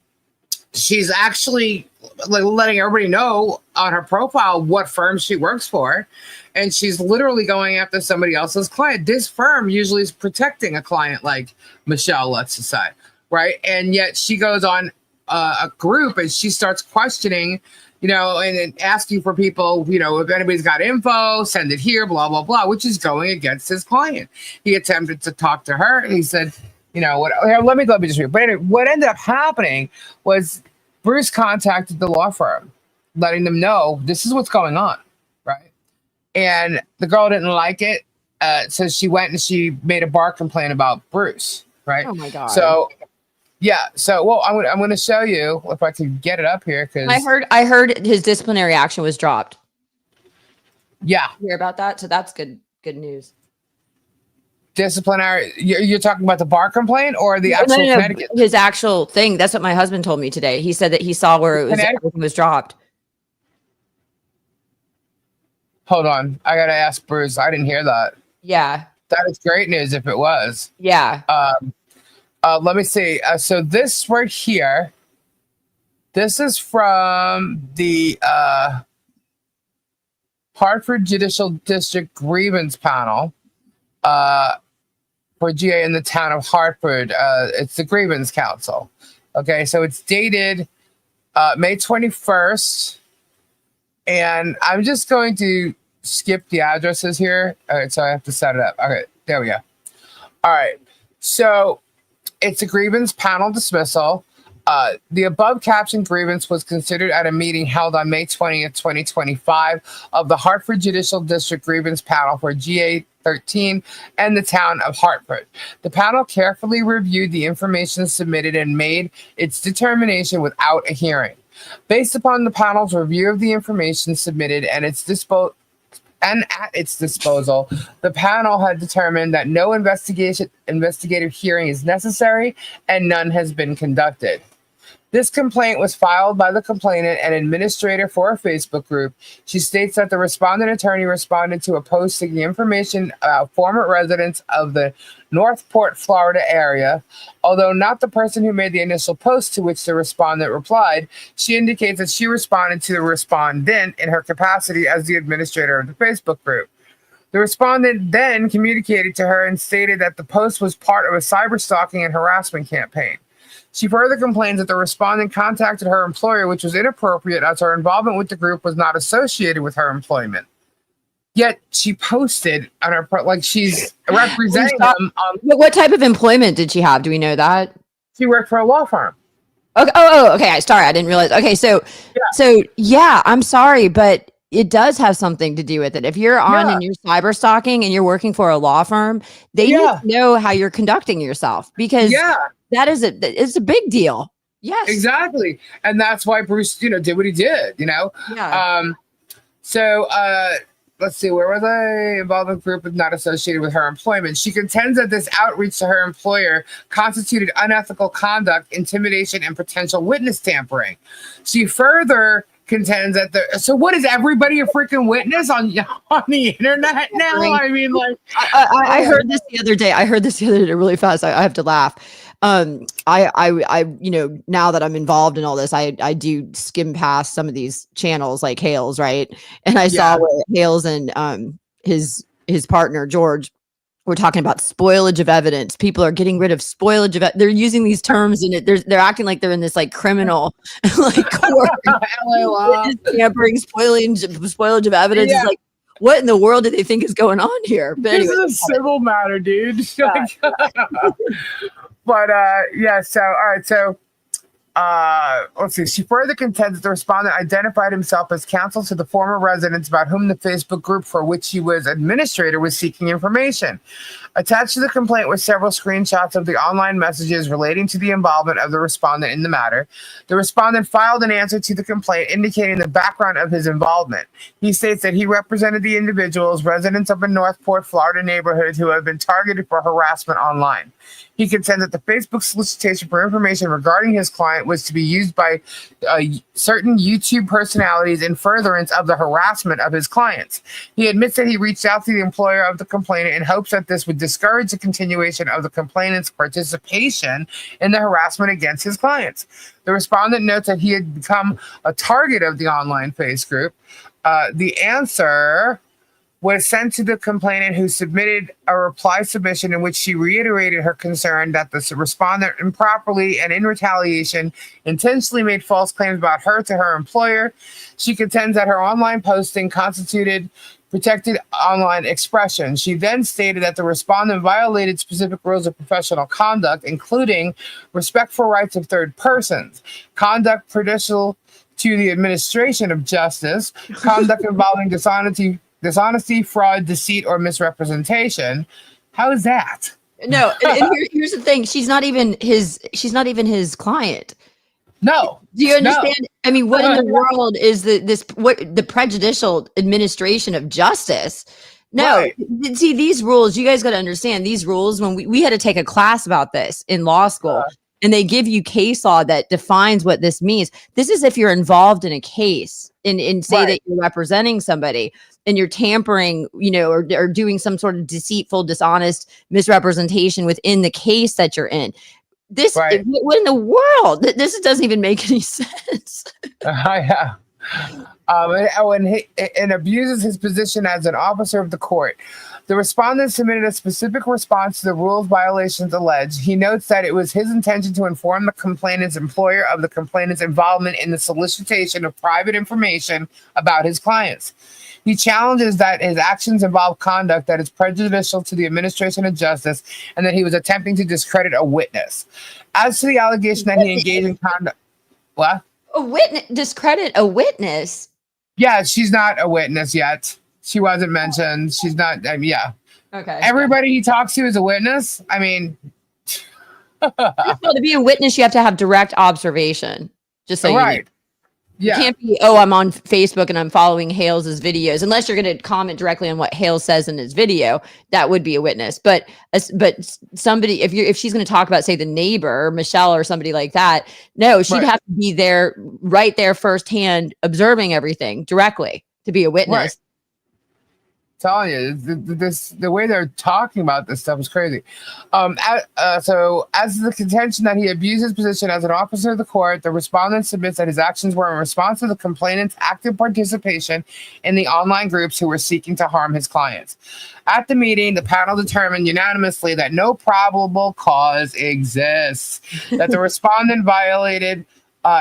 she's actually letting everybody know on her profile what firm she works for, and she's literally going after somebody else's client. This firm usually is protecting a client like Michelle, let's decide, right? And yet she goes on a group and she starts questioning, and asking for people, if anybody's got info, send it here, blah, blah, blah, which is going against his client. He attempted to talk to her and he said, what, here, let me just read. But anyway, what ended up happening was Bruce contacted the law firm, letting them know this is what's going on, right? And the girl didn't like it. So she went and she made a bar complaint about Bruce, right? Oh my God. So well, I'm going to show you if I can get it up here, because I heard his disciplinary action was dropped. Yeah, you hear about that? So that's good news. Disciplinary. You're talking about the bar complaint or the actual Connecticut? His actual thing. That's what my husband told me today. He said that he saw where everything was dropped. Hold on, I gotta ask Bruce. I didn't hear that. Yeah, that is great news if it was. Yeah. Let me see. So this right here, this is from the Hartford Judicial District Grievance Panel for GA in the town of Hartford. It's the Grievance Council. Okay, so it's dated May 21st. And I'm just going to skip the addresses here. All right, so I have to set it up. Okay, there we go. All right, so it's a grievance panel dismissal. The above captioned grievance was considered at a meeting held on May 20th, 2025 of the Hartford Judicial District Grievance Panel for GA 13 and the town of Hartford. The panel carefully reviewed the information submitted and made its determination without a hearing. Based upon the panel's review of the information submitted and at its disposal, the panel had determined that no investigative hearing is necessary and none has been conducted. This complaint was filed by the complainant and administrator for a Facebook group. She states that the respondent attorney responded to a post seeking information about former residents of the Northport, Florida area. Although not the person who made the initial post to which the respondent replied, she indicates that she responded to the respondent in her capacity as the administrator of the Facebook group. The respondent then communicated to her and stated that the post was part of a cyber stalking and harassment campaign. She further complains that the respondent contacted her employer, which was inappropriate as her involvement with the group was not associated with her employment. Yet she posted on her, like she's representing them. What type of employment did she have? Do we know that? She worked for a law firm. Okay. Okay. Sorry, I didn't realize. Okay, so I'm sorry, but it does have something to do with it. If you're on and you're cyber stalking and you're working for a law firm, they need to know how you're conducting yourself, because it's a big deal. Yes, exactly, and that's why Bruce, did what he did. Let's see, where was I? Involved in a group not associated with her employment. She contends that this outreach to her employer constituted unethical conduct, intimidation, and potential witness tampering. She further contends that so what, is everybody a freaking witness on the internet now? I mean, like, I heard this the other day. Really fast. I have to laugh. Now that I'm involved in all this, I do skim past some of these channels like Hales, right? And I saw where Hales and his partner George were talking about spoilage of evidence. People are getting rid of spoilage of they're using these terms in it. They're acting like they're in this like criminal like court. LA law. Tampering, spoilage of evidence. It's like, what in the world do they think is going on here? But this is a civil matter, dude. But let's see. She further contends that the respondent identified himself as counsel to the former residents about whom the Facebook group for which he was administrator was seeking information. Attached to the complaint were several screenshots of the online messages relating to the involvement of the respondent in the matter. The respondent filed an answer to the complaint indicating the background of his involvement. He states that he represented the individuals, residents of a Northport, Florida neighborhood who have been targeted for harassment online. He contends that the Facebook solicitation for information regarding his client was to be used by certain YouTube personalities in furtherance of the harassment of his clients. He admits that he reached out to the employer of the complainant in hopes that this would discourage the continuation of the complainant's participation in the harassment against his clients. The respondent notes that he had become a target of the online face group. The answer was sent to the complainant, who submitted a reply submission in which she reiterated her concern that the respondent improperly and in retaliation intentionally made false claims about her to her employer. She contends that her online posting constituted protected online expression. She then stated that the respondent violated specific rules of professional conduct, including respect for rights of third persons, conduct prejudicial to the administration of justice, conduct involving dishonesty, fraud, deceit, or misrepresentation. How is that? No, and here's the thing: she's not even his client. No. Do you understand? No. I mean, what in the world is the prejudicial administration of justice? No. Right. See, these rules, you guys got to understand these rules. When we had to take a class about this in law school, and they give you case law that defines what this means. This is if you're involved in a case and say that you're representing somebody and you're tampering, or doing some sort of deceitful, dishonest misrepresentation within the case that you're in. This, what in the world? This doesn't even make any sense. And abuses his position as an officer of the court. The respondent submitted a specific response to the rules violations alleged. He notes that it was his intention to inform the complainant's employer of the complainant's involvement in the solicitation of private information about his clients. He challenges that his actions involve conduct that is prejudicial to the administration of justice and that he was attempting to discredit a witness. As to the allegation that he engaged in conduct... What? A witness? Discredit a witness? Yeah, she's not a witness yet. She wasn't mentioned. She's not... yeah. Okay. Everybody he talks to is a witness. I mean... to be a witness, you have to have direct observation. Just so you know. Yeah. You can't be, I'm on Facebook and I'm following Hales's videos, unless you're going to comment directly on what Hales says in his video. That would be a witness. But somebody, if she's going to talk about, say, the neighbor, Michelle, or somebody like that, no, she'd have to be there, right there, firsthand, observing everything directly to be a witness. telling you, the way they're talking about this stuff is crazy. So as the contention that he abused his position as an officer of the court, the respondent submits that his actions were in response to the complainant's active participation in the online groups who were seeking to harm his clients. At the meeting, the panel determined unanimously that no probable cause exists, that the respondent violated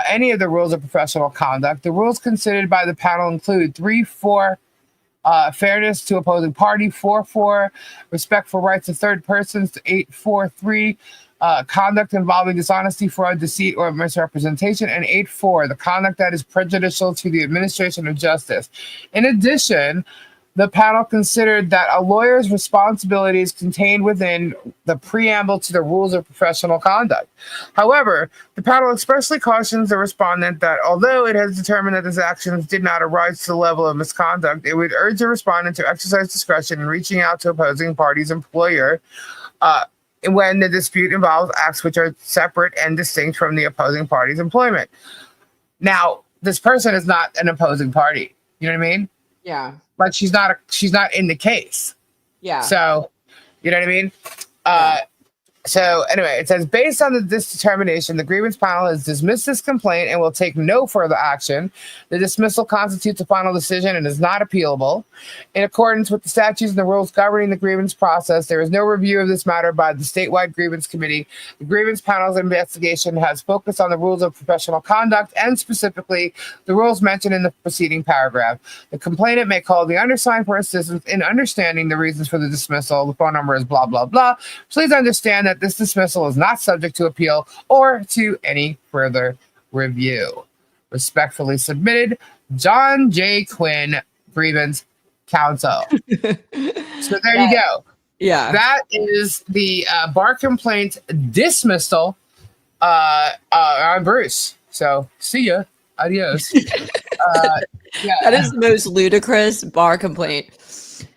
any of the rules of professional conduct. The rules considered by the panel include 3-4 fairness to opposing party, 4-4 respect for rights of third persons, 8-4-3 conduct involving dishonesty, fraud, deceit, or misrepresentation, and 8-4 the conduct that is prejudicial to the administration of justice. In addition, the panel considered that a lawyer's responsibilities contained within the preamble to the rules of professional conduct. However, the panel expressly cautions the respondent that although it has determined that his actions did not arise to the level of misconduct, it would urge the respondent to exercise discretion in reaching out to opposing party's employer when the dispute involves acts which are separate and distinct from the opposing party's employment. Now, this person is not an opposing party. You know what I mean? Yeah. Like she's not in the case. Yeah. So, you know what I mean? So anyway, it says, based on this determination, the grievance panel has dismissed this complaint and will take no further action. The dismissal constitutes a final decision and is not appealable. In accordance with the statutes and the rules governing the grievance process, there is no review of this matter by the statewide grievance committee. The grievance panel's investigation has focused on the rules of professional conduct and specifically the rules mentioned in the preceding paragraph. The complainant may call the undersigned for assistance in understanding the reasons for the dismissal. The phone number is blah, blah, blah. Please understand that this dismissal is not subject to appeal or to any further review. Respectfully submitted, John J. Quinn, Grievance Counsel. So there you go. Yeah. That is the bar complaint dismissal on Bruce. So see ya. Adios. Yeah. That is the most ludicrous bar complaint.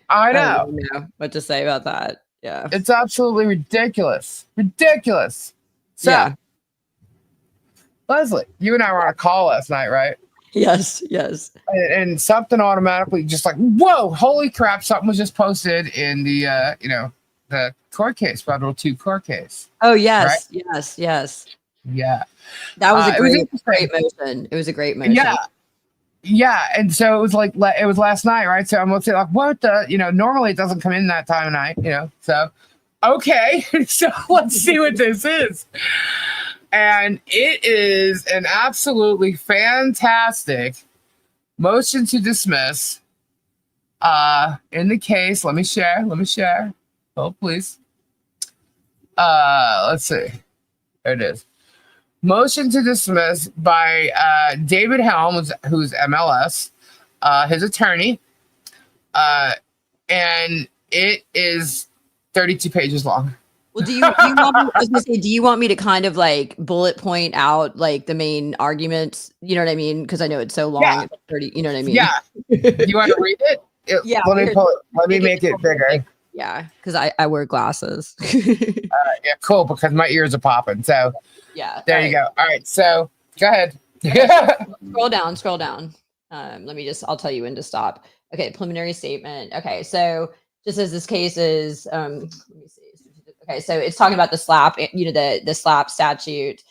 I know. I don't know what to say about that. Yeah. It's absolutely ridiculous. Ridiculous. So, Yeah. Leslie, you and I were on a call last night, right? Yes. Yes. And something automatically just like, whoa, holy crap, something was just posted in the, the court case, Federal 2 court case. Oh, yes. Right? Yes. Yes. Yeah. That was a great interesting. motion. It was a great motion. Yeah. Yeah. And so it was like, it was last night, right? So I'm going to say like, what the, normally it doesn't come in that time of night, so, okay. So let's see what this is. And it is an absolutely fantastic motion to dismiss in the case. Let me share. Oh, please. Let's see. There it is. Motion to dismiss by David Helms, who's MLS, his attorney. And it is 32 pages long. Well, do you want me, I was gonna say, do you want me to kind of like bullet point out like the main arguments? You know what I mean? Because I know it's so long. Yeah. It's 30, you know what I mean? Yeah. You want to read it? Yeah. Let me pull it. Let me make it bigger. Yeah, because I wear glasses. Yeah, cool, because my ears are popping. So Yeah. there you go. All right. So go ahead. Scroll down. I'll tell you when to stop. Okay, preliminary statement. Okay, so just as this case is, let me see. Okay, so it's talking about the Slapp, the Slapp statute.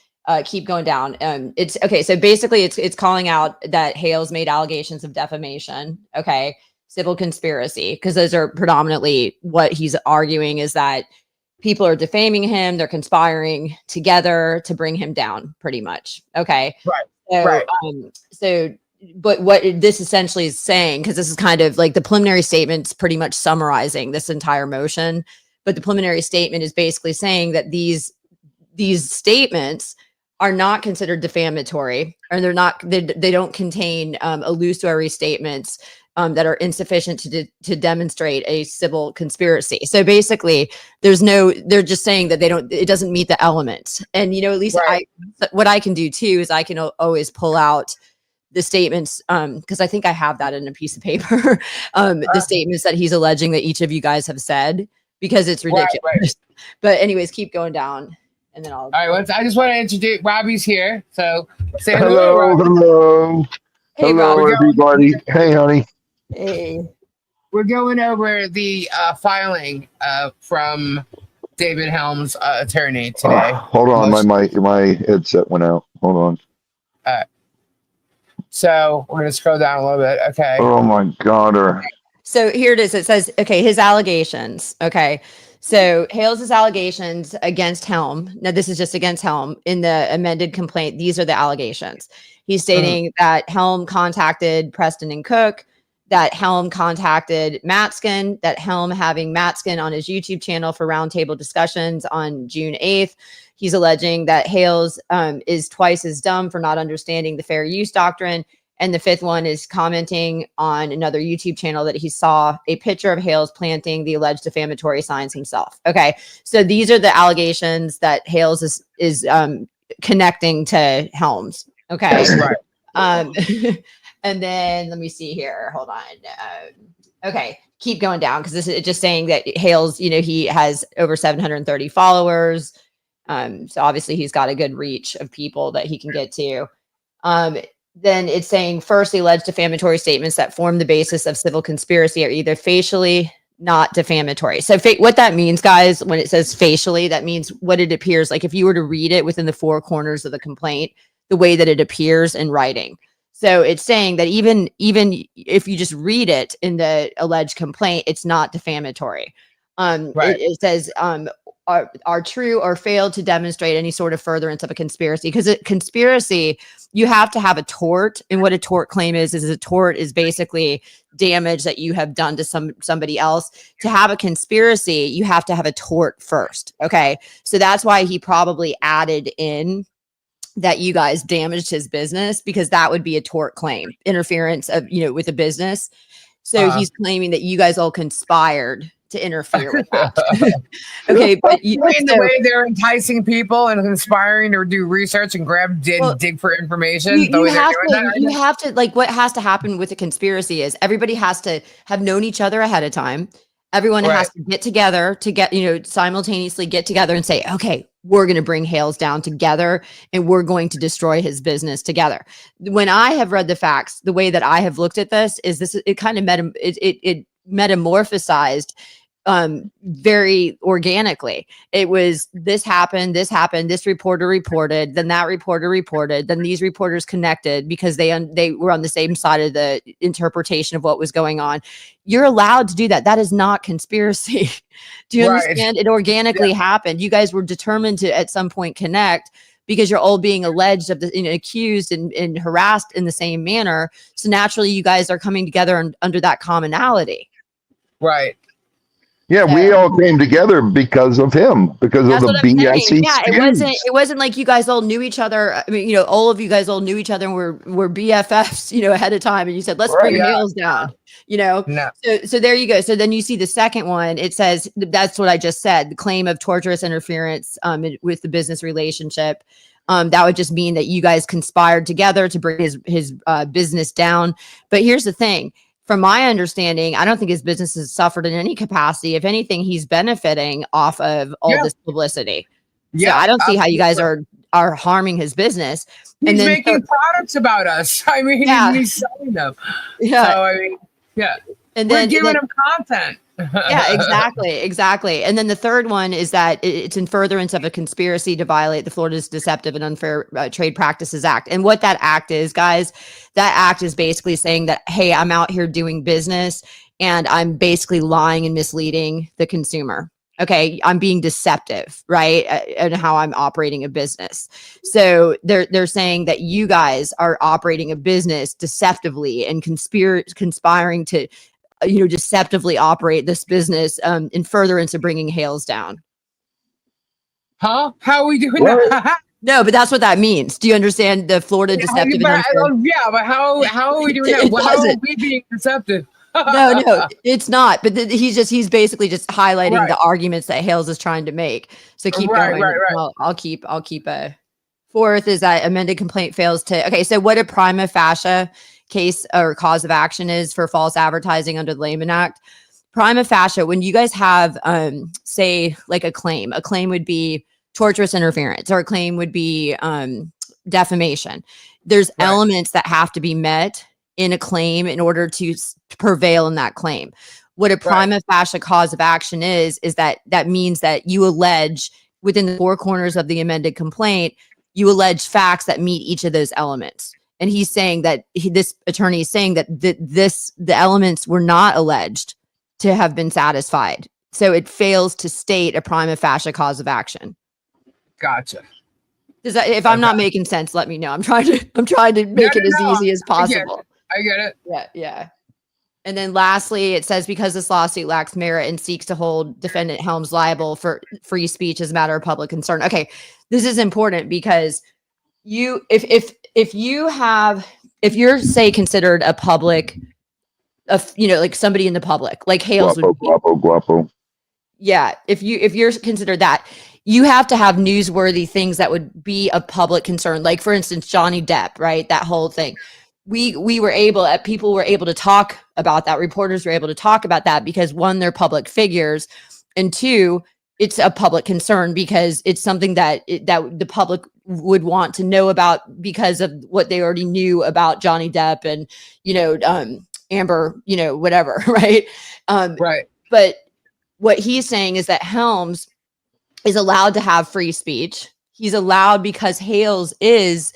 Keep going down. It's okay. So basically, it's calling out that Hales made allegations of defamation. Okay, civil conspiracy, because those are predominantly what he's arguing is that people are defaming him. They're conspiring together to bring him down, pretty much. Okay, Right. So, Right. But what this essentially is saying, because this is kind of like the preliminary statement's pretty much summarizing this entire motion. But the preliminary statement is basically saying that these statements are not considered defamatory, or they don't contain illusory statements that are insufficient to demonstrate a civil conspiracy. So basically, they're just saying that it doesn't meet the elements. And at least Right. what I can do too is I can always pull out the statements, because I think I have that in a piece of paper. The statements that he's alleging that each of you guys have said, because it's ridiculous. Right. But anyways, keep going down, and then I'll. All right. I just want to introduce Robbie's here. So say Hello, Robbie. hello. Hey, Hello, Rob. everybody. Hey, honey. Hey. we're going over the filing from David Helm's attorney today. Hold on, my headset went out. Hold on. So we're gonna scroll down a little bit. Okay. Oh my God. So here it is. It says, okay, his allegations. Okay. So Hales' allegations against Helm. Now, this is just against Helm in the amended complaint. These are the allegations. He's stating that Helm contacted Preston and Cook, that Helm contacted Matskin, that Helm having Matskin on his YouTube channel for roundtable discussions on June 8th. He's alleging that Hales is twice as dumb for not understanding the fair use doctrine. And the fifth one is commenting on another YouTube channel that he saw a picture of Hales planting the alleged defamatory signs himself. Okay. So these are the allegations that Hales is connecting to Helms. Okay. Right. And then let me see here. Hold on. Okay. Keep going down because this is just saying that Hales, he has over 730 followers. So obviously he's got a good reach of people that he can get to. Then it's saying first, the alleged defamatory statements that form the basis of civil conspiracy are either facially not defamatory. So what that means, guys, when it says facially, that means what it appears like if you were to read it within the four corners of the complaint, the way that it appears in writing. So it's saying that even if you just read it in the alleged complaint, it's not defamatory. Right. It says are true or failed to demonstrate any sort of furtherance of a conspiracy, because a conspiracy, you have to have a tort. And what a tort claim is a tort is basically damage that you have done to somebody else. To have a conspiracy, you have to have a tort first. Okay. So that's why he probably added in that you guys damaged his business, because that would be a tort claim, interference of, with a business. So he's claiming that you guys all conspired to interfere with that. Okay, but the way they're enticing people and conspiring to do research and dig for information. You have to like, what has to happen with a conspiracy is everybody has to have known each other ahead of time. Everyone has to get together simultaneously get together and say, okay, we're going to bring Hales down together and we're going to destroy his business together. When I have read the facts, the way that I have looked at this is it kind of metamorphosized very organically. It was this happened, this reporter reported, then that reporter reported, then these reporters connected because they were on the same side of the interpretation of what was going on. You're allowed to do that. That is not conspiracy. Do you understand? It organically happened. You guys were determined to at some point connect because you're all being alleged of accused and harassed in the same manner. So naturally you guys are coming together under that commonality. Right. Yeah, we all came together because of him, because of the BS. Yeah, it wasn't like you guys all knew each other. I mean, all of you guys all knew each other and were BFFs, ahead of time. And you said, let's bring Hales down, No. So there you go. So then you see the second one. It says, that's what I just said, the claim of torturous interference with the business relationship. That would just mean that you guys conspired together to bring his business down. But here's the thing. From my understanding, I don't think his business has suffered in any capacity. If anything, he's benefiting off of all this publicity. Yeah, so I don't see how you guys are harming his business. He's making products about us. I mean, he's selling them. Yeah. So, I mean, yeah. And we're giving him content. Yeah, exactly. And then the third one is that it's in furtherance of a conspiracy to violate the Florida's Deceptive and Unfair Trade Practices Act. And what that act is, guys, that act is basically saying that, hey, I'm out here doing business and I'm basically lying and misleading the consumer. Okay, I'm being deceptive, right? And how I'm operating a business. So they're saying that you guys are operating a business deceptively and conspiring to deceptively operate this business in furtherance of bringing Hales down. Huh? How are we doing that? No, but that's what that means. Do you understand the Florida deceptive and unfair? But how are we doing that? How are we being deceptive? No, it's not. But he's basically just highlighting the arguments that Hales is trying to make. So keep going. Right. Well, I'll keep a fourth is that amended complaint fails to. Okay, so what a prima facie case or cause of action is for false advertising under the Layman Act. Prima facie, when you guys have say like a claim would be torturous interference, or a claim would be defamation. There's elements that have to be met in a claim in order to prevail in that claim. what a prima facie cause of action is that means that you allege within the four corners of the amended complaint, you allege facts that meet each of those elements. And he's saying that this attorney is saying that the elements were not alleged to have been satisfied. So it fails to state a prima facie cause of action. Gotcha. Does that, if I'm not making sense, let me know. I'm trying to make it as easy as possible. I get it. Yeah. And then lastly, it says because this lawsuit lacks merit and seeks to hold defendant Helms liable for free speech as a matter of public concern. Okay, this is important because if you're say considered a public, like somebody in the public, like Hales would be. Guapo. Yeah, if you're considered that, you have to have newsworthy things that would be of public concern. Like for instance, Johnny Depp, right? That whole thing. People were able to talk about that. Reporters were able to talk about that because one, they're public figures, and two, it's a public concern because it's something that the public would want to know about because of what they already knew about Johnny Depp and, Amber, whatever. Right. Right. But what he's saying is that Helms is allowed to have free speech. He's allowed because Hales is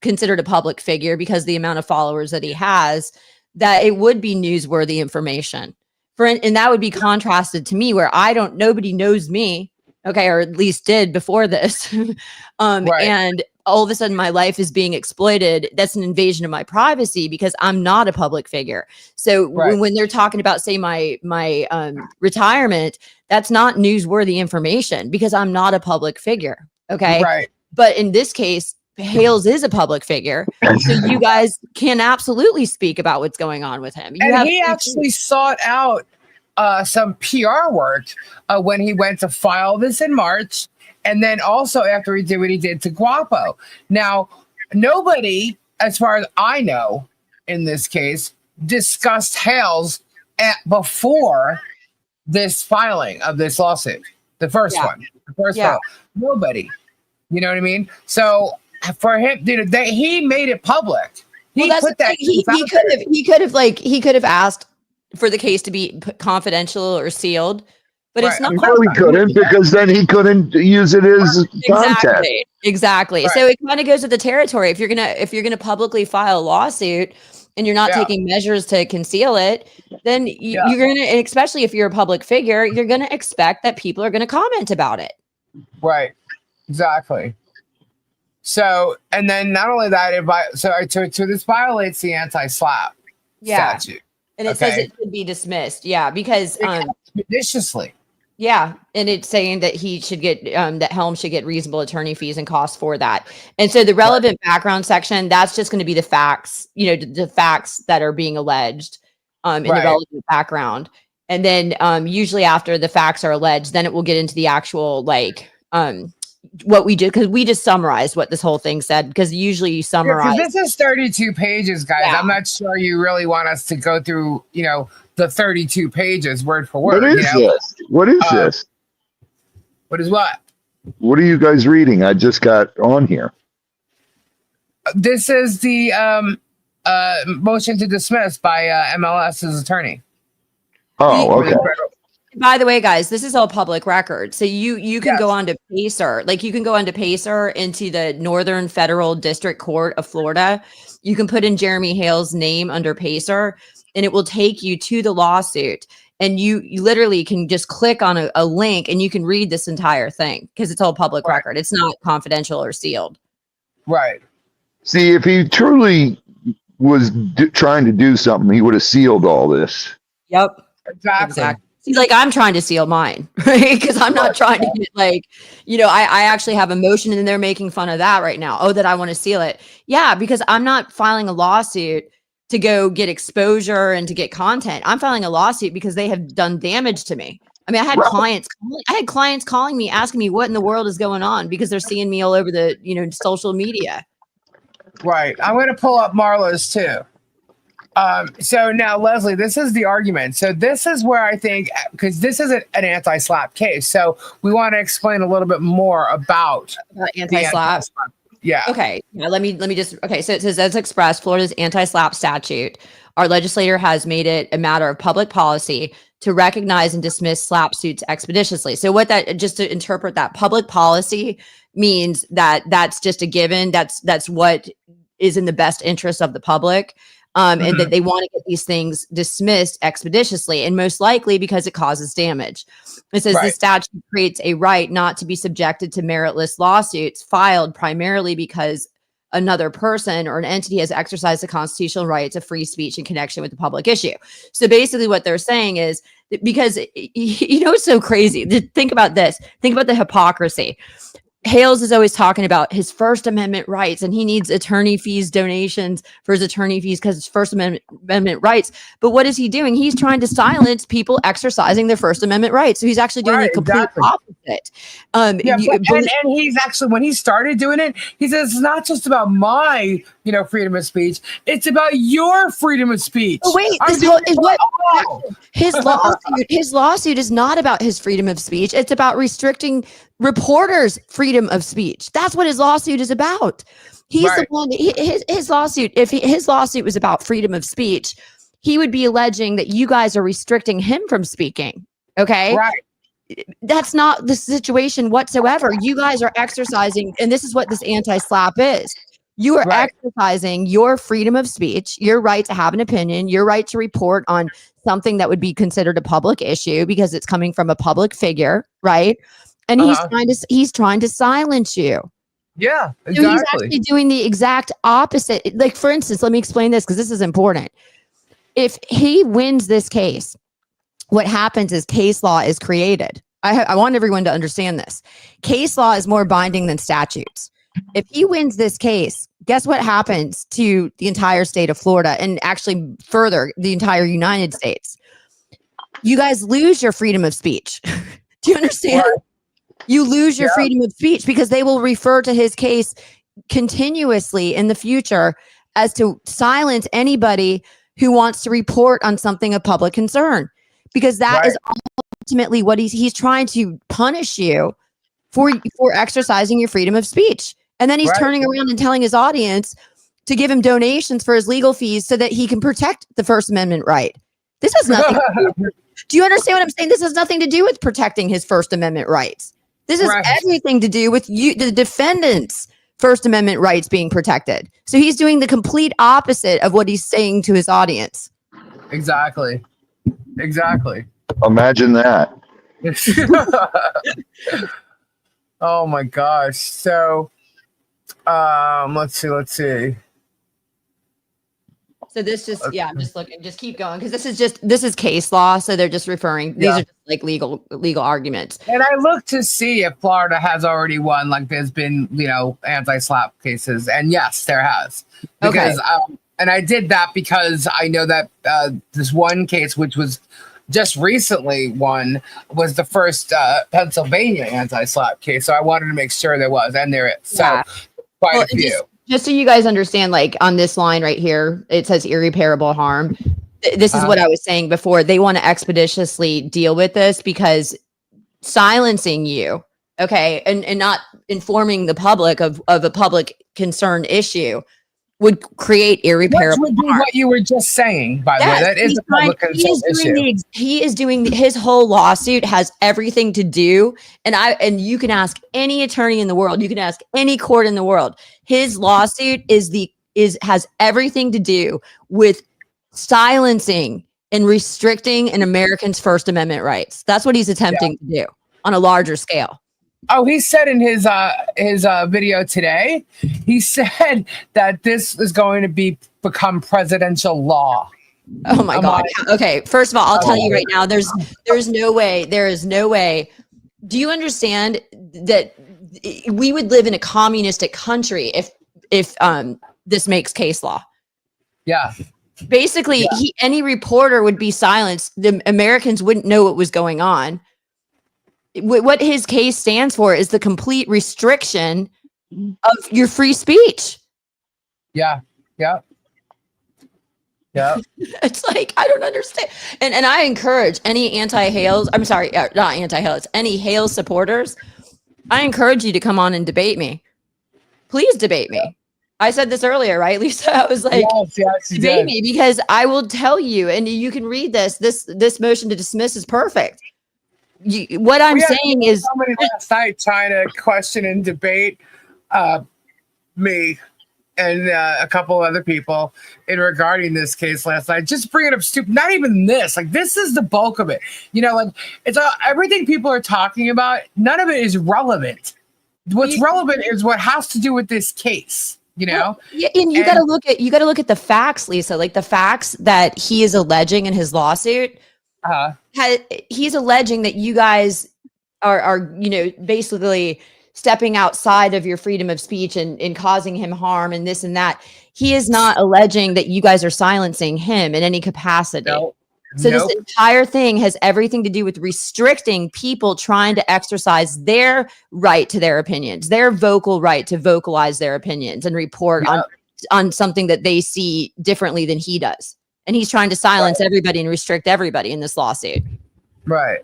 considered a public figure because the amount of followers that he has, that it would be newsworthy information. And that would be contrasted to me where nobody knows me. Okay. Or at least did before this. And all of a sudden my life is being exploited. That's an invasion of my privacy because I'm not a public figure. So when they're talking about, say, my retirement, that's not newsworthy information because I'm not a public figure. Okay. Right. But in this case, Hales is a public figure. So you guys can absolutely speak about what's going on with him. He actually sought out some PR work when he went to file this in March. And then also after he did what he did to Guapo. Now, nobody, as far as I know, in this case, discussed Hales before this filing of this lawsuit. The first one. File. Nobody. You know what I mean? So for him, he made it public. He could have asked for the case to be confidential or sealed, but it's not. No, he couldn't because then he couldn't use it as content. Exactly. So it kind of goes with the territory. If you're gonna publicly file a lawsuit and you're not taking measures to conceal it, then you're gonna, and especially if you're a public figure, you're gonna expect that people are gonna comment about it. Right. Exactly. So, and then not only that, this violates the anti-Slapp statute. And it says it could be dismissed. Yeah, because expeditiously. Yeah, and it's saying that he should get that Helms should get reasonable attorney fees and costs for that. And so the relevant background section, that's just going to be the facts, the facts that are being alleged in the relevant background. And then usually after the facts are alleged, then it will get into the actual what we did, because we just summarized what this whole thing said, because usually you summarize. This is 32 pages, guys. I'm not sure you really want us to go through, the 32 pages word for word. What is this? What is this? What is what? What are you guys reading? I just got on here. This is the motion to dismiss by MLS's attorney. Oh, okay. By the way, guys, this is all public record. So you can go on to Pacer. Like you can go on to Pacer into the Northern Federal District Court of Florida. You can put in Jeremy Hale's name under Pacer and it will take you to the lawsuit. And you literally can just click on a link and you can read this entire thing because it's all public record. It's not confidential or sealed. Right. See, if he truly was trying to do something, he would have sealed all this. Yep. Exactly. See, like I'm trying to seal mine, right? Because I'm not trying to get I actually have a motion and they're making fun of that right now. Oh, that I want to seal it. Yeah, because I'm not filing a lawsuit to go get exposure and to get content. I'm filing a lawsuit because they have done damage to me. I mean, I had clients calling me, asking me what in the world is going on because they're seeing me all over the, social media. Right. I'm going to pull up Marlo's too. So now, Leslie, this is the argument. So this is where I think, because this is an anti-Slapp case. So we want to explain a little bit more about anti-Slapp. Yeah. Okay. Yeah, let me just okay. So it says, as expressed, Florida's anti-SLAPP statute, our legislator has made it a matter of public policy to recognize and dismiss SLAPP suits expeditiously. So what that, just to interpret that, public policy means that that's just a given. That's what is in the best interest of the public. And that they want to get these things dismissed expeditiously, and most likely because it causes damage. It says the statute creates a right not to be subjected to meritless lawsuits filed primarily because another person or an entity has exercised the constitutional right to free speech in connection with the public issue. So basically what they're saying is that because, it's so crazy. Think about this. Think about the hypocrisy. Hales is always talking about his First Amendment rights, and he needs attorney fees, donations for his attorney fees because it's First Amendment rights. But what is he doing? He's trying to silence people exercising their First Amendment rights. So he's actually doing the complete opposite. And he's actually, when he started doing it, he says it's not just about my, freedom of speech. It's about your freedom of speech. Oh, wait, his lawsuit is not about his freedom of speech. It's about restricting reporters' freedom of speech. That's what his lawsuit is about. He's the one. His lawsuit. If his lawsuit was about freedom of speech, he would be alleging that you guys are restricting him from speaking. Okay, right. That's not the situation whatsoever. You guys are exercising, and this is what this anti-SLAPP is. You are exercising your freedom of speech, your right to have an opinion, your right to report on something that would be considered a public issue because it's coming from a public figure, right? And he's trying to silence you. Yeah, exactly. So he's actually doing the exact opposite. Like, for instance, let me explain this because this is important. If he wins this case, what happens is case law is created. I want everyone to understand this. Case law is more binding than statutes. If he wins this case, guess what happens to the entire state of Florida, and actually further, the entire United States? You guys lose your freedom of speech. Do you understand? Right. You lose your freedom of speech because they will refer to his case continuously in the future as to silence anybody who wants to report on something of public concern, because that is ultimately what he's trying to punish you for exercising your freedom of speech. And then he's turning around and telling his audience to give him donations for his legal fees so that he can protect the First Amendment right. This has nothing to do. Do you understand what I'm saying? This has nothing to do with protecting his First Amendment rights. This has everything to do with you, the defendant's First Amendment rights being protected. So he's doing the complete opposite of what he's saying to his audience. Exactly. Imagine that. Oh my gosh. So, let's see. So this just, I'm just looking, just keep going. Cause this is case law. So they're just referring, these are just like legal arguments. And I look to see if Florida has already won, like there's been, anti-SLAPP cases. And yes, there has. Because, and I did that because I know that this one case, which was just recently won, was the first Pennsylvania anti-SLAPP case. So I wanted to make sure there was, and there is. So quite a few. Just so you guys understand, like on this line right here, it says irreparable harm. This is what I was saying before. They want to expeditiously deal with this because silencing you, and not informing the public of a public concern issue would create irreparable harm. What you were just saying, by the way. That is a public concern issue. He is doing his whole lawsuit has everything to do, and you can ask any attorney in the world, you can ask any court in the world. His lawsuit has everything to do with silencing and restricting an American's First Amendment rights. That's what he's attempting to do on a larger scale. Oh, he said in his video today, he said that this is going to become presidential law. Oh my God. Okay. First of all, I'll tell you right now, there is no way. Do you understand that we would live in a communistic country if this makes case law? Yeah. Basically, any reporter would be silenced. The Americans wouldn't know what was going on. What his case stands for is the complete restriction of your free speech. Yeah. It's like, I don't understand. And I encourage any anti-Hales, I'm sorry, not anti-Hales, any Hales supporters, I encourage you to come on and debate me. please debate me. I said this earlier, right, Lisa? I was like, yes, you debate did. me, because I will tell you, and you can read this. This motion to dismiss is perfect. What I'm saying is, somebody last night trying to question and debate me and a couple other people in regarding this case last night. Just bringing up stupid. Not even this. Like, this is the bulk of it. You know, like, it's everything people are talking about. None of it is relevant. What's relevant is what has to do with this case. You know, and you got to look at the facts, Lisa. Like, the facts that he is alleging in his lawsuit. He's alleging that you guys are basically stepping outside of your freedom of speech and causing him harm and this and that. He is not alleging that you guys are silencing him in any capacity. This entire thing has everything to do with restricting people trying to exercise their right to their opinions, their vocal right to vocalize their opinions and report on something that they see differently than he does. And he's trying to silence everybody and restrict everybody in this lawsuit. Right.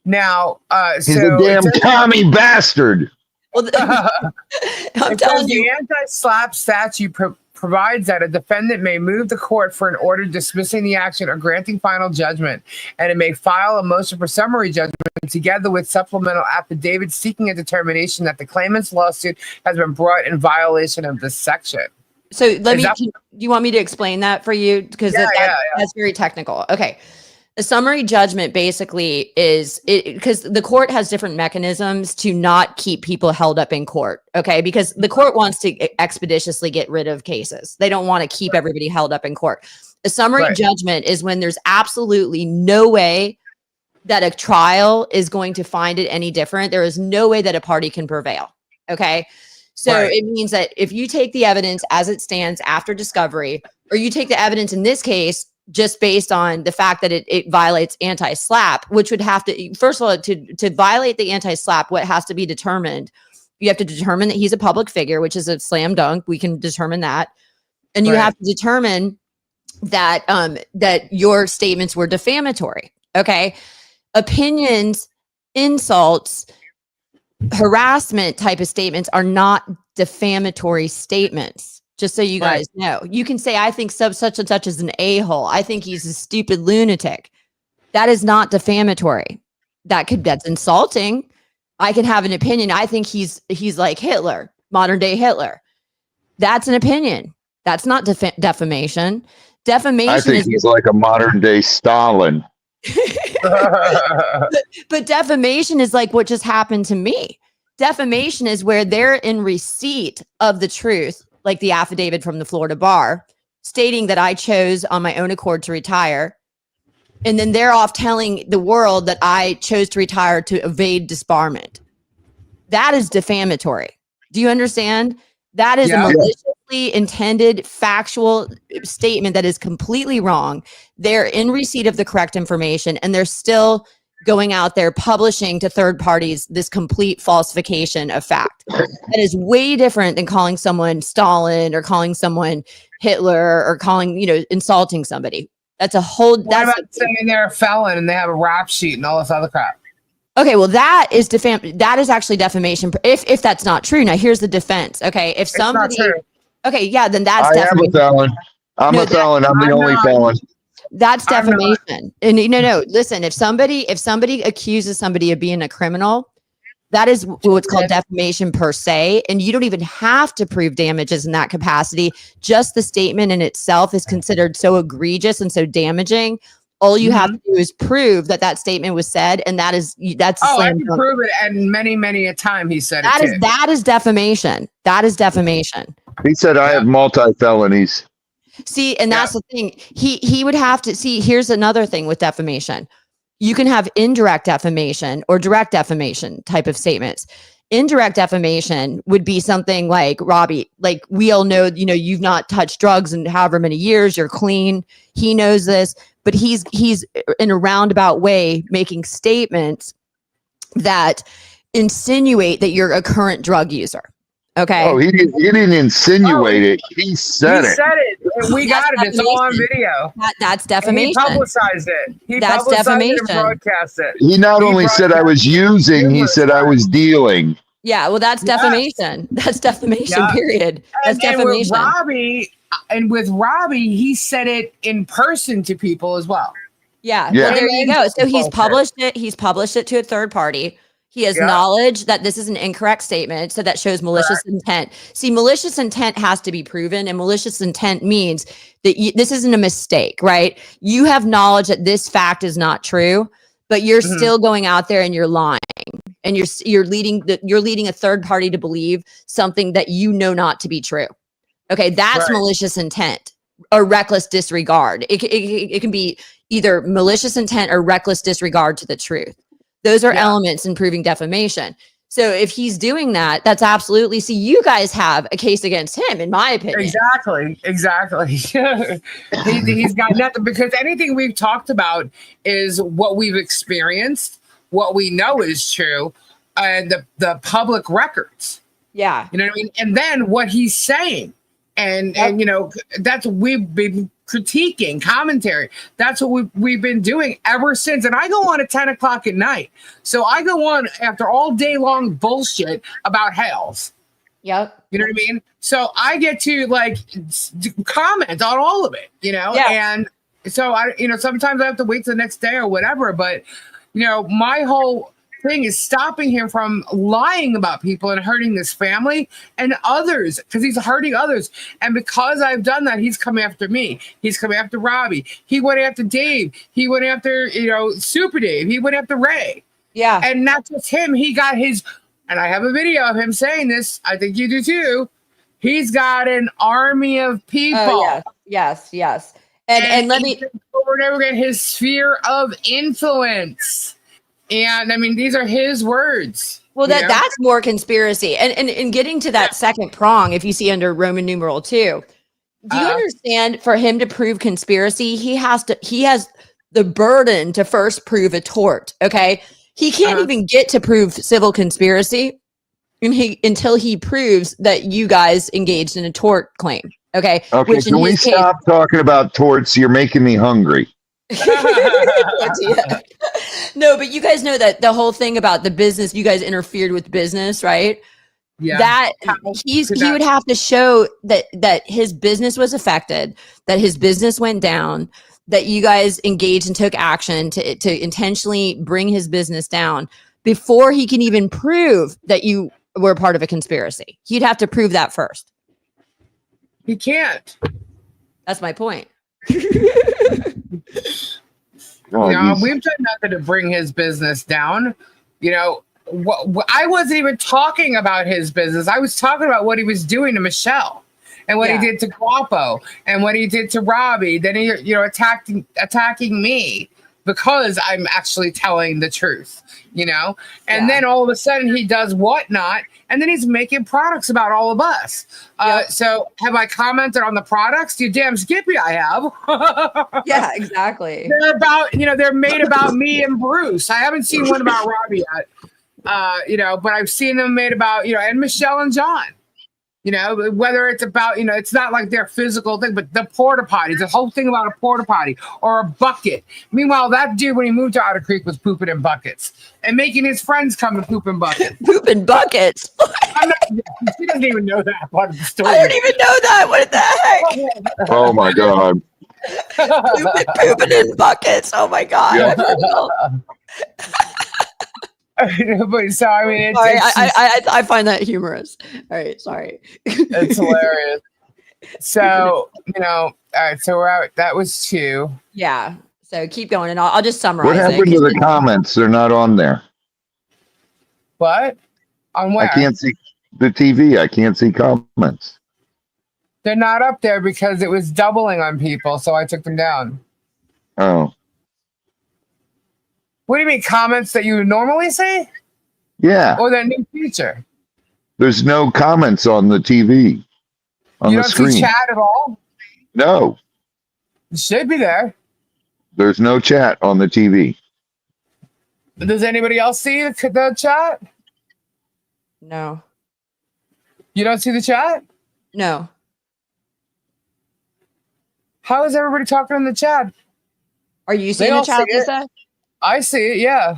Now, he's a damn commie bastard. Well, I'm telling you, the anti-Slapp statute provides that a defendant may move the court for an order dismissing the action or granting final judgment, and it may file a motion for summary judgment together with supplemental affidavit seeking a determination that the claimant's lawsuit has been brought in violation of this section. So do you want me to explain that for you? Because that's very technical. Okay. A summary judgment basically is because the court has different mechanisms to not keep people held up in court. Okay. Because the court wants to expeditiously get rid of cases. They don't want to keep everybody held up in court. A summary judgment is when there's absolutely no way that a trial is going to find it any different. There is no way that a party can prevail. Okay. So it means that if you take the evidence as it stands after discovery, or you take the evidence in this case just based on the fact that it violates anti-Slapp, which would have to, first of all, to violate the anti-Slapp, what has to be determined, you have to determine that he's a public figure, which is a slam dunk. We can determine that. And you have to determine that that your statements were defamatory. Okay. Opinions, insults, harassment type of statements are not defamatory statements. Just so you guys know, you can say, I think such and such is an a-hole. I think he's a stupid lunatic. That is not defamatory. That's insulting. I can have an opinion. I think he's like Hitler, modern day Hitler. That's an opinion. That's not defamation. Defamation I think he's like a modern day Stalin. But defamation is like what just happened to me. Defamation is where they're in receipt of the truth, like the affidavit from the Florida bar stating that I chose on my own accord to retire. And then they're off telling the world that I chose to retire to evade disbarment. That is defamatory. Do you understand? That is a maliciously intended factual statement that is completely wrong. They're in receipt of the correct information, and they're still going out there publishing to third parties this complete falsification of fact. That is way different than calling someone Stalin or calling someone Hitler or calling, insulting somebody. That's a whole. What about saying they're a felon and they have a rap sheet and all this other crap? Okay, well, that is that is actually defamation. If that's not true, now here's the defense. Okay, if somebody, then that's defamation. I am a felon. I'm a felon. I'm the only felon. That's defamation. And no, listen, if somebody accuses somebody of being a criminal, that is what's called defamation per se. And you don't even have to prove damages in that capacity. Just the statement in itself is considered so egregious and so damaging. All you have to do is prove that statement was said, and that's I can prove it, and many a time he said that is defamation. That is defamation. He said I have multi-felonies. See, and that's the thing. He would have to see. Here's another thing with defamation. You can have indirect defamation or direct defamation type of statements. Indirect defamation would be something like, Robbie, like we all know, you've not touched drugs in however many years, you're clean. He knows this, but he's in a roundabout way making statements that insinuate that you're a current drug user. Okay. Oh, he didn't insinuate it. He said it. He said it. And we got it. It's all on video. That's defamation. And he publicized it. That's defamation. It and broadcast it. He not only said I was using, he said I was dealing. Yeah, well, that's Yeah. defamation. That's defamation, Yeah. period. That's And defamation. with Robbie, he said it in person to people as well. Yeah, Yeah. well, there you go. So he's Bullshit. published it. He's published it to a third party. He has Yeah. knowledge that this is an incorrect statement. So that shows malicious intent. See, malicious intent has to be proven, and malicious intent means that this isn't a mistake, right? You have knowledge that this fact is not true, but you're Mhm. still going out there and you're lying, and you're leading a third party to believe something that you know not to be true. Okay, that's Right. malicious intent or reckless disregard. It can be either malicious intent or reckless disregard to the truth. Those are elements in proving defamation. So if he's doing that, that's absolutely, see, you guys have a case against him, in my opinion. Exactly. He's got nothing, because anything we've talked about is what we've experienced, what we know is true, and the public records. Yeah. You know what I mean? And then what he's saying. And you know, that's what we've been critiquing, commentary. That's what we've been doing ever since. And I go on at 10 o'clock at night. So I go on after all day long bullshit about Hales. Yep. You know what I mean? So I get to like comment on all of it, you know? Yeah. And so sometimes I have to wait till the next day or whatever. But, you know, my whole thing is stopping him from lying about people and hurting this family and others, because he's hurting others. And because I've done that, he's come after me. He's come after Robbie. He went after Dave. He went after, Super Dave. He went after Ray. Yeah. And not just him. He got his, and I have a video of him saying this. I think you do too. He's got an army of people. Oh, yes. And let me over and over again, his sphere of influence. And I mean, these are his words. Well, that's more conspiracy. And getting to that second prong, if you see under Roman numeral 2, do you understand, for him to prove conspiracy, he has the burden to first prove a tort. Okay. He can't even get to prove civil conspiracy until he proves that you guys engaged in a tort claim. Okay. Okay. Can we stop talking about torts? You're making me hungry. No, but you guys know that the whole thing about the business, you guys interfered with business, right? Yeah. That he would have to show that his business was affected, that his business went down, that you guys engaged and took action to intentionally bring his business down before he can even prove that you were part of a conspiracy. He'd have to prove that first. He can't. That's my point. We've done nothing to bring his business down. I wasn't even talking about his business. I was talking about what he was doing to Michelle and what he did to Guapo and what he did to Robbie. Then he, attacking me because I'm actually telling the truth, and then all of a sudden he does whatnot. And then he's making products about all of us. So have I commented on the products? You damn skippy, I have. Yeah, exactly. They're about, they're made about me and Bruce. I haven't seen one about Robbie yet. But I've seen them made about, and Michelle and John. Whether it's about, it's not like their physical thing, but the porta potties, the whole thing about a porta potty or a bucket. Meanwhile, that dude, when he moved to Otter Creek, was pooping in buckets and making his friends come and poop in buckets. Poop in buckets? She doesn't even know that part of the story. I don't even know that. What the heck? Oh my God. Pooping in buckets. Oh my God. Yeah. But so I mean, I find that humorous. All right, sorry. It's hilarious. So all right. So we're out. That was 2. Yeah. So keep going, and I'll just summarize. What happened to the comments? They're not on there. What? On where? I can't see the TV. I can't see comments. They're not up there because it was doubling on people, so I took them down. Oh. What do you mean, comments that you would normally say? Yeah. Or that new feature? There's no comments on the TV. On the screen. See chat at all? No. It should be there. There's no chat on the TV. Does anybody else see the chat? No. You don't see the chat? No. How is everybody talking in the chat? Are you seeing the chat, Lisa? I see it, yeah.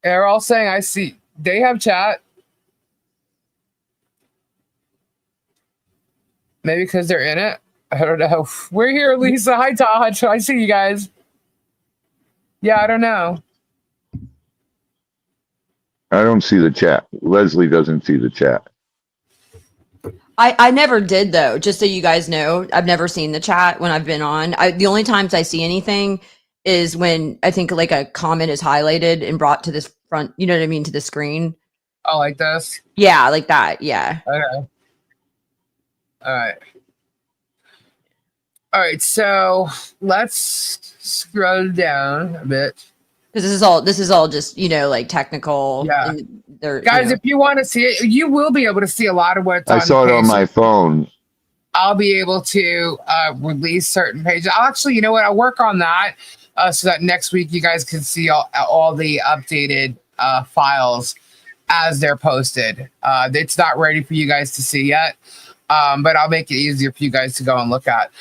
They're all saying I see. They have chat. Maybe because they're in it. I don't know. We're here, Lisa. Hi, Taj. I see you guys. Yeah, I don't know. I don't see the chat. Leslie doesn't see the chat. I never did though, just so you guys know. I've never seen the chat when I've been on. The only times I see anything is when I think like a comment is highlighted and brought to this front, you know what I mean, to the screen. Oh, like this? Yeah, like that. Yeah. Okay. All right. All right, so let's scroll down a bit. Because this is all just, you know, like technical. Yeah. And they're, Guys, you know. if you want to see it, you will be able to see a lot of what's on I saw it on pages. my phone. I'll be able to release certain pages. I'll actually, you know what? I'll work on that so that next week you guys can see all the updated files as they're posted. It's not ready for you guys to see yet, but I'll make it easier for you guys to go and look at.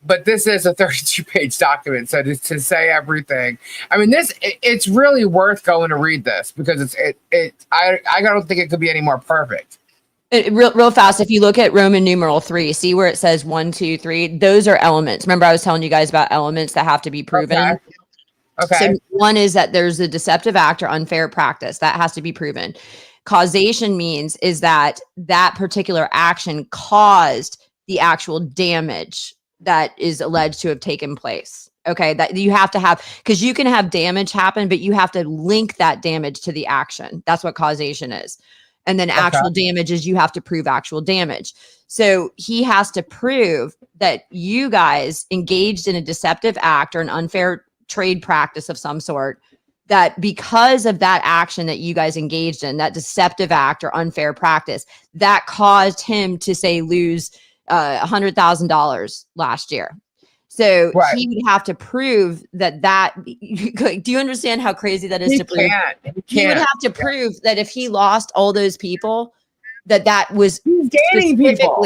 But this is a 32-page document, so just to say everything. I mean, it's really worth going to read this because I don't think it could be any more perfect. Real fast, if you look at Roman numeral 3, see where it says 1, 2, 3. Those are elements. Remember, I was telling you guys about elements that have to be proven. Okay. So one is that there's a deceptive act or unfair practice that has to be proven. Causation means is that particular action caused the actual damage that is alleged to have taken place. Okay, that you have to have, because you can have damage happen, but you have to link that damage to the action. That's what causation is. And then actual damage is you have to prove actual damage. So he has to prove that you guys engaged in a deceptive act or an unfair trade practice of some sort, that because of that action that you guys engaged in, that deceptive act or unfair practice, that caused him to say lose $100,000 last year. So he would have to prove that. Do you understand how crazy that is to prove? He would have to prove that if he lost all those people, that was he's gaining people.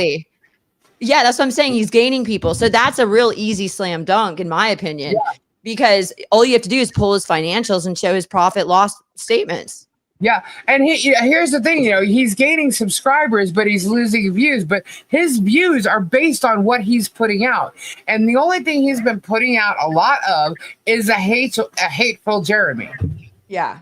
Yeah, that's what I'm saying. He's gaining people. So that's a real easy slam dunk, in my opinion, because all you have to do is pull his financials and show his profit loss statements. Yeah, and here's the thing, he's gaining subscribers, but he's losing views. But his views are based on what he's putting out, and the only thing he's been putting out a lot of is a hateful Jeremy. Yeah,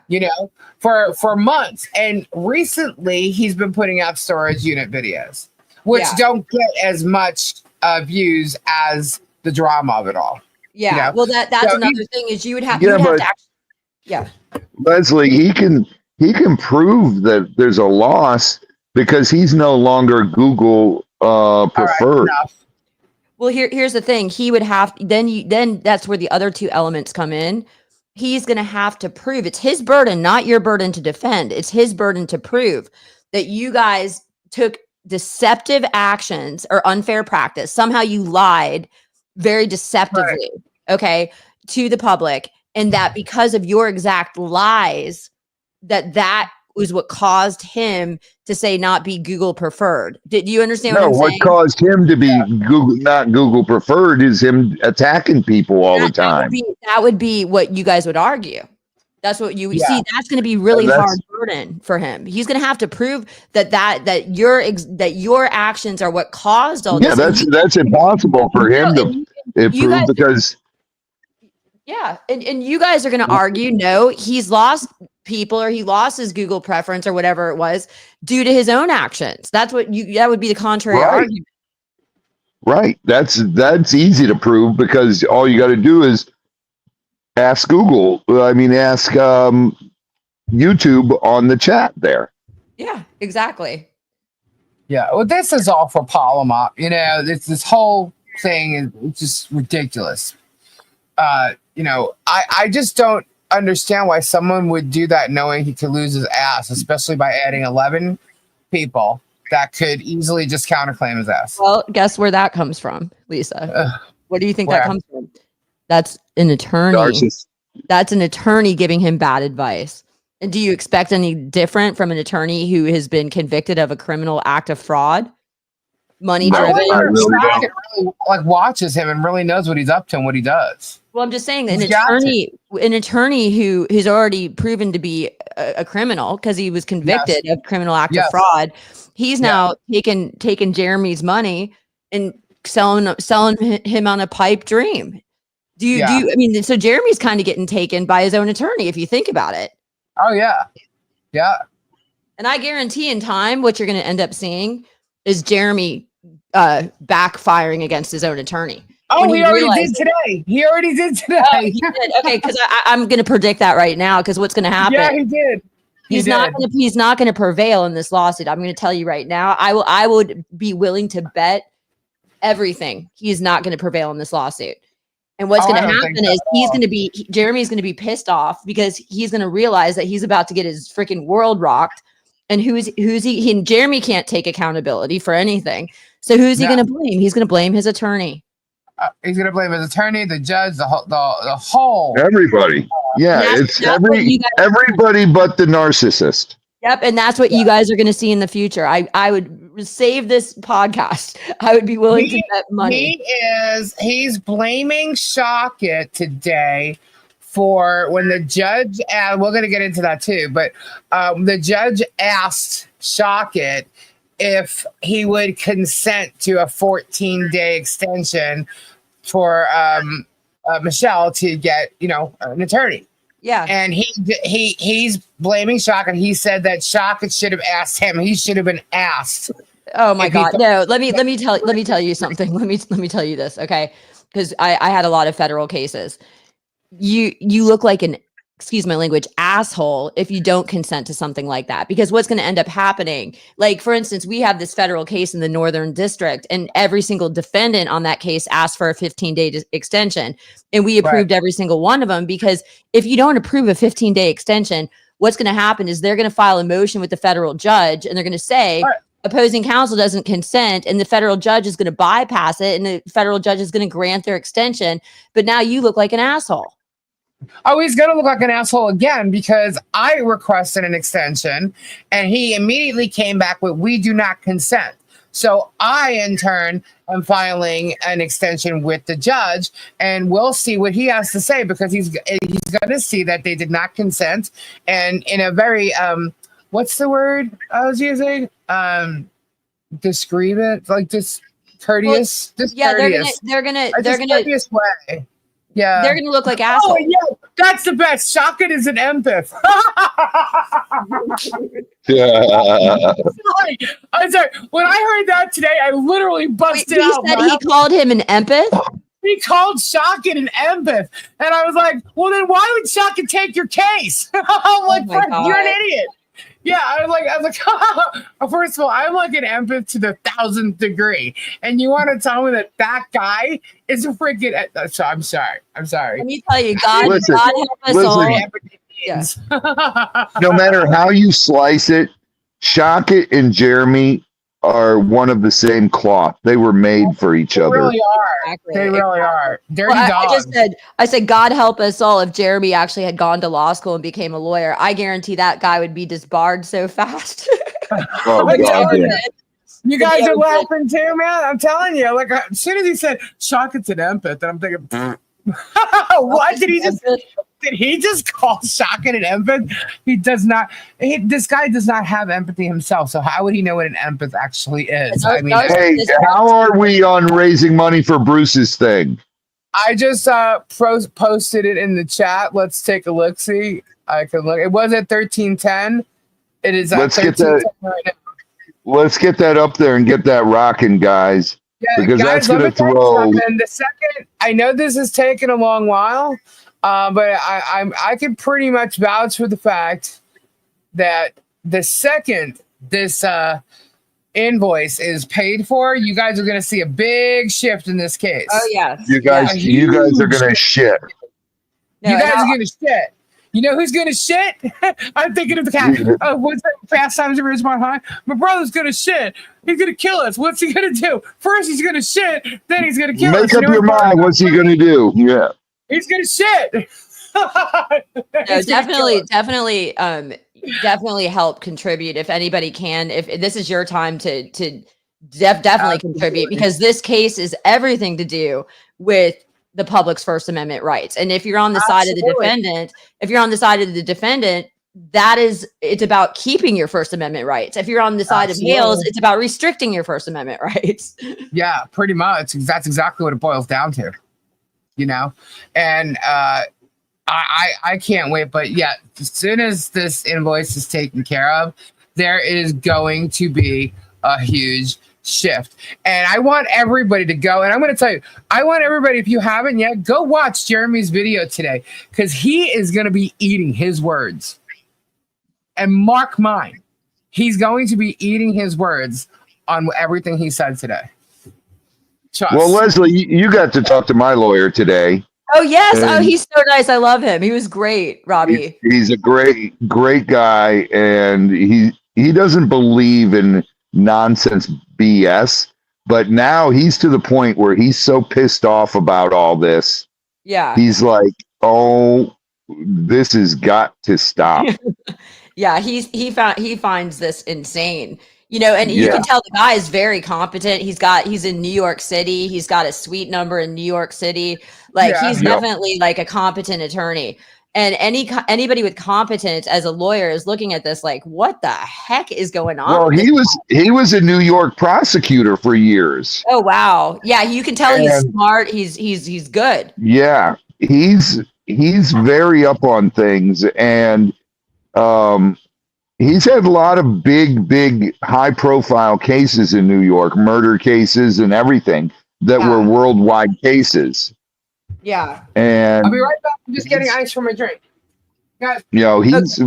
for months, and recently he's been putting out storage unit videos, which don't get as much views as the drama of it all. Yeah, well, that's another thing is you would have to actually, Leslie, he can prove that there's a loss because he's no longer Google preferred. Right, well, here's the thing. He would have then that's where the other two elements come in. He's going to have to prove it's his burden, not your burden to defend. It's his burden to prove that you guys took deceptive actions or unfair practice. Somehow you lied very deceptively, to the public, and that because of your exact lies, that was what caused him to say not be Google preferred. Did you understand what I'm saying? What caused him to be not Google preferred is him attacking people all the time. That would be what you guys would argue. That's what you see. That's going to be really hard burden for him. He's going to have to prove that your actions are what caused all this. Yeah, that's impossible for him to prove because. Yeah, and you guys are going to argue, no, he's lost people or he lost his Google preference or whatever it was due to his own actions. That would be the contrary argument. Right. That's easy to prove because all you got to do is ask Google. Ask YouTube on the chat there. Yeah, exactly. Yeah. Well, this is all for Polymop. This whole thing is just ridiculous. I just don't understand why someone would do that knowing he could lose his ass, especially by adding 11 people that could easily just counterclaim his ass. Well, guess where that comes from, Lisa? Where do you think that comes from? That's an attorney. Narcissist. That's an attorney giving him bad advice. And do you expect any different from an attorney who has been convicted of a criminal act of fraud? money No, I driven. wonder I if really Shocket really like watches him and really knows what he's up to and what he does. Well, I'm just saying that He's got an attorney who is already proven to be a criminal because he was convicted of criminal act of fraud. He's now taking Jeremy's money and selling him on a pipe dream. Do you? I mean, so Jeremy's kind of getting taken by his own attorney if you think about it. Oh yeah. And I guarantee in time, what you're going to end up seeing is Jeremy backfiring against his own attorney. Oh, he already did today. He already did today. Oh, he did. Okay, because I'm going to predict that right now. Because what's going to happen? Yeah, he did. He's not going to prevail in this lawsuit. I'm going to tell you right now. I would be willing to bet everything he's not going to prevail in this lawsuit. And what's going to happen is Jeremy's going to be pissed off because he's going to realize that he's about to get his freaking world rocked. And who's he? And Jeremy can't take accountability for anything. So who's he going to blame? He's going to blame his attorney. He's going to blame his attorney, the judge, the whole. Everybody. Yeah, it's everybody but the narcissist. Yep, and that's what you guys are going to see in the future. I would save this podcast. I would be willing to bet money. He's blaming Shocket today for when the judge, we're going to get into that too, but the judge asked Shocket if he would consent to a 14-day extension for Michelle to get, an attorney. Yeah. And he's blaming Shocket. He said that Shocket should have asked him. He should have been asked. Oh my God. No, let me tell you something. Let me tell you this. Okay. Because I had a lot of federal cases. You look like an, excuse my language, asshole if you don't consent to something like that. Because what's going to end up happening, like for instance, we have this federal case in the Northern District and every single defendant on that case asked for a 15-day extension. And we approved every single one of them, because if you don't approve a 15-day extension, what's going to happen is they're going to file a motion with the federal judge and they're going to say, opposing counsel doesn't consent, and the federal judge is going to bypass it, and the federal judge is going to grant their extension. But now you look like an asshole. Oh, he's going to look like an asshole again because I requested an extension and he immediately came back with, we do not consent. So I, in turn, am filing an extension with the judge, and we'll see what he has to say, because he's going to see that they did not consent. And in a very, what's the word I was using? Discreet, like discourteous. They're gonna discourteous way. Yeah, they're gonna look like assholes. Oh yeah, that's the best. Shocket is an empath. I'm sorry. When I heard that today, I literally busted out. He said he called him an empath. He called Shocket an empath, and I was like, "Well, then why would Shocket take your case?" I'm like, "You're an idiot." Yeah, I was like, first of all, I'm like an empath to the 1000th degree, and you want to tell me that guy is a freaking? So I'm sorry. Let me tell you, God help us all. Yeah. No matter how you slice it, Shocket and Jeremy are one of the same cloth. They were made for each other. Really are. Exactly. They really are. Dirty dogs. I said, God help us all. If Jeremy actually had gone to law school and became a lawyer, I guarantee that guy would be disbarred so fast. Oh, God, yeah. You guys are laughing too, man. I'm telling you. Like, as soon as he said Shocket's an empath, and I'm thinking, what did he just? Did he just call Shocket an empath? He does not. This guy does not have empathy himself. So how would he know what an empath actually is? I mean, hey, how are we on raising money for Bruce's thing? I just posted it in the chat. Let's take a look. See, I can look. It was at 1310. It is at 1310 right now. Let's get that up there and get that rocking, guys. Yeah, because guys, that's going to throw. And the second, I know this has taken a long while. But I can pretty much vouch for the fact that the second this invoice is paid for, you guys are going to see a big shift in this case. Oh yeah, you guys are going to shit. You guys are going to shit. You know who's going to shit? I'm thinking of the cat. What's that? Fast Times at Ridgemont High. My brother's going to shit. He's going to kill us. What's he going to do? First he's going to shit, then he's going to kill us. Make up your mind. What's he going to do? Yeah. He's gonna shit. No, definitely help contribute if anybody can. If this is your time to definitely contribute, because this case is everything to do with the public's First Amendment rights. And if you're on the side of the defendant, it's about keeping your First Amendment rights. If you're on the side of Hales, it's about restricting your First Amendment rights. Yeah, pretty much. That's exactly what it boils down to, and I can't wait. But yeah, as soon as this invoice is taken care of, there is going to be a huge shift. And I want everybody to go. And I'm going to tell you, I want everybody, if you haven't yet, go watch Jeremy's video today, because he is going to be eating his words. And mark mine, he's going to be eating his words on everything he said today. Trust. Well, Leslie, you got to talk to my lawyer today. Oh, yes. He's so nice. I love him. He was great, Robbie. He's a great guy. And he doesn't believe in nonsense BS. But now he's to the point where he's so pissed off about all this. Yeah. He's like, oh, this has got to stop. Yeah, he finds this insane, and you can tell the guy is very competent. He's in New York City. He's got a suite number in New York City. He's definitely like a competent attorney. And anybody with competence as a lawyer is looking at this like, what the heck is going on? Well, he was a New York prosecutor for years. Oh wow, yeah, you can tell he's smart. He's good. Yeah, he's very up on things, and he's had a lot of big high profile cases in New York, murder cases and everything that were worldwide cases. Yeah. And I'll be right back. I'm just getting ice for my drink. Guys. He's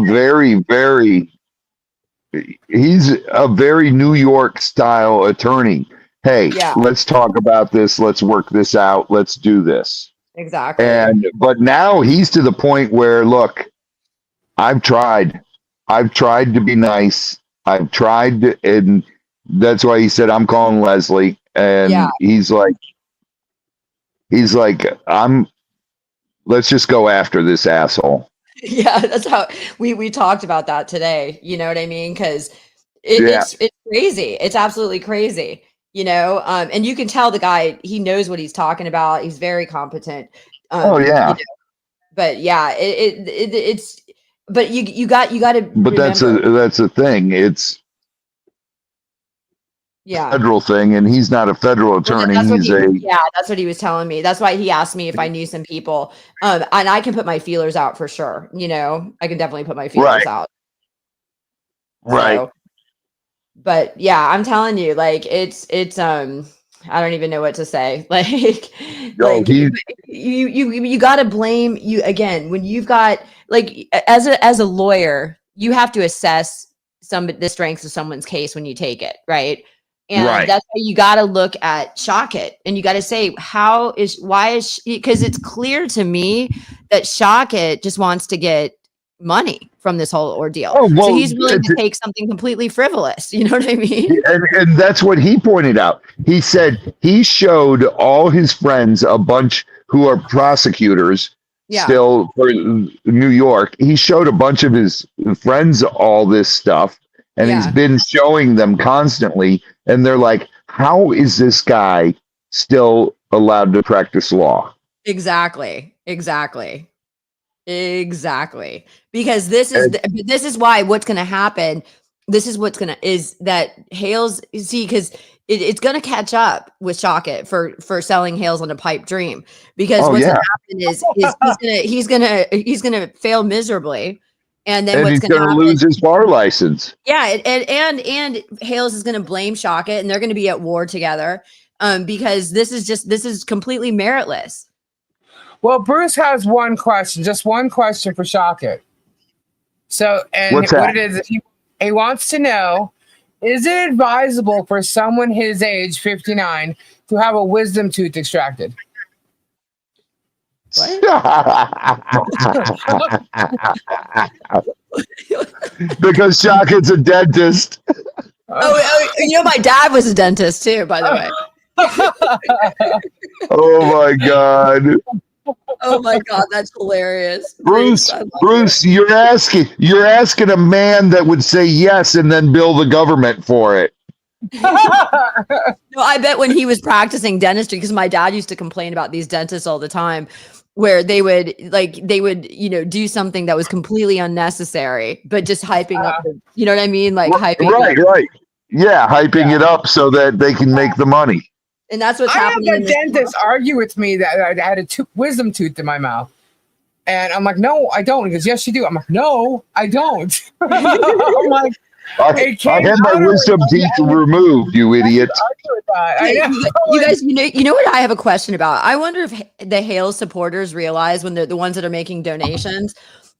he's a very New York style attorney. Hey, let's talk about this. Let's work this out. Let's do this. Exactly. But now he's to the point where, look, I've tried to be nice. And that's why he said, I'm calling Leslie. And he's like, let's just go after this asshole. Yeah, that's how we talked about that today. You know what I mean? Because it's crazy. It's absolutely crazy. And you can tell the guy, he knows what he's talking about. He's very competent. But yeah, it's. But you got to. But that's a thing. It's federal thing, and he's not a federal attorney. That's what he was telling me. That's why he asked me if I knew some people, and I can put my feelers out for sure. I can definitely put my feelers out. Right. So, but yeah, I'm telling you, it's I don't even know what to say. You got to blame you again when you've got as a lawyer, you have to assess the strengths of someone's case when you take it, right? And that's why you got to look at Shocket, and you got to say, why is she? Because it's clear to me that Shocket just wants to get money from this whole ordeal. So he's willing to take something completely frivolous. You know what I mean? And that's what he pointed out. He said he showed all his friends, a bunch who are prosecutors still for New York. He showed a bunch of his friends all this stuff, and he's been showing them constantly. And they're like, how is this guy still allowed to practice law? Exactly. Because this is why what's going to happen. This is is that Hales, because it's going to catch up with Shocket for selling Hales on a pipe dream, because what's going to happen is he's going to fail miserably. And then what's going to lose his bar license. Yeah. And Hales is going to blame Shocket, and they're going to be at war together. Because this is completely meritless. Well, Bruce has just one question for Shocket. So, and what it is, he wants to know, is it advisable for someone his age, 59, to have a wisdom tooth extracted? Because Shocket's a dentist. My dad was a dentist too, by the way. Oh my God. Oh my God, that's hilarious. Bruce, you're asking a man that would say yes and then bill the government for it. No, I bet when he was practicing dentistry, because my dad used to complain about these dentists all the time, where they would do something that was completely unnecessary, but just hyping up, you know what I mean? Like hyping Right, up. right. Yeah, hyping it up so that they can make the money. And that's what's I had happening. a dentist argue with me that I had a wisdom tooth in my mouth. And I'm like, no, I don't. He goes, yes, you do. I'm like, no, I don't. I'm like, I had my wisdom teeth removed, you idiot. You guys, you know what I have a question about? I wonder if the Hales supporters realize, when they're the ones that are making donations,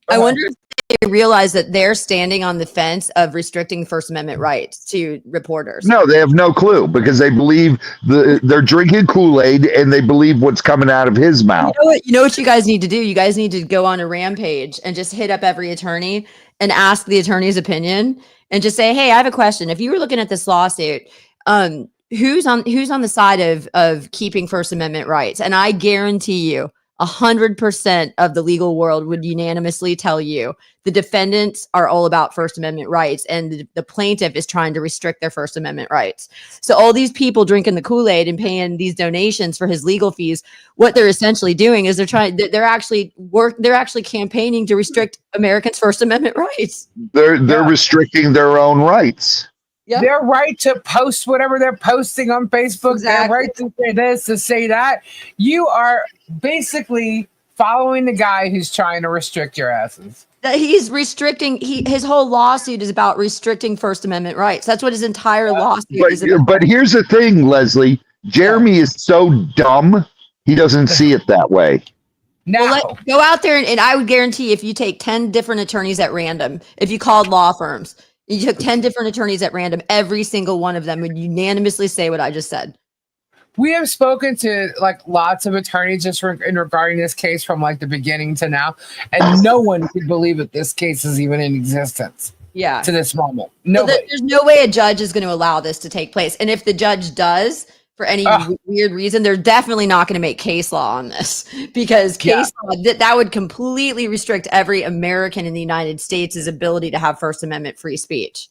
I wonder if they realize that they're standing on the fence of restricting First Amendment rights to reporters. No, they have no clue, because they believe they're drinking Kool-Aid and they believe what's coming out of his mouth. You know what you guys need to do? You guys need to go on a rampage and just hit up every attorney and ask the attorney's opinion, and just say, hey, I have a question. If you were looking at this lawsuit, who's on the side of keeping First Amendment rights? And I guarantee you 100% of the legal world would unanimously tell you the defendants are all about First Amendment rights, and the plaintiff is trying to restrict their First Amendment rights. So all these people drinking the Kool-Aid and paying these donations for his legal fees, what they're essentially doing is they're actually campaigning to restrict Americans' First Amendment rights. They're restricting their own rights. Yep. Their right to post whatever they're posting on Facebook, exactly. Their right to say this, to say that. You are basically following the guy who's trying to restrict your asses. He's restricting, his whole lawsuit is about restricting First Amendment rights. That's what his entire lawsuit is about. But here's the thing, Leslie. Jeremy is so dumb, he doesn't see it that way. No. Well, go out there and I would guarantee, if you take 10 different attorneys at random, if you called law firms, you took 10 different attorneys at random, every single one of them would unanimously say what I just said. We have spoken to lots of attorneys just in regarding this case from the beginning to now, and no one could believe that this case is even in existence. Yeah. To this moment. No. There's no way a judge is going to allow this to take place. And if the judge does, for any weird reason, they're definitely not going to make case law on this, because case law, that would completely restrict every American in the United States' ability to have First Amendment free speech.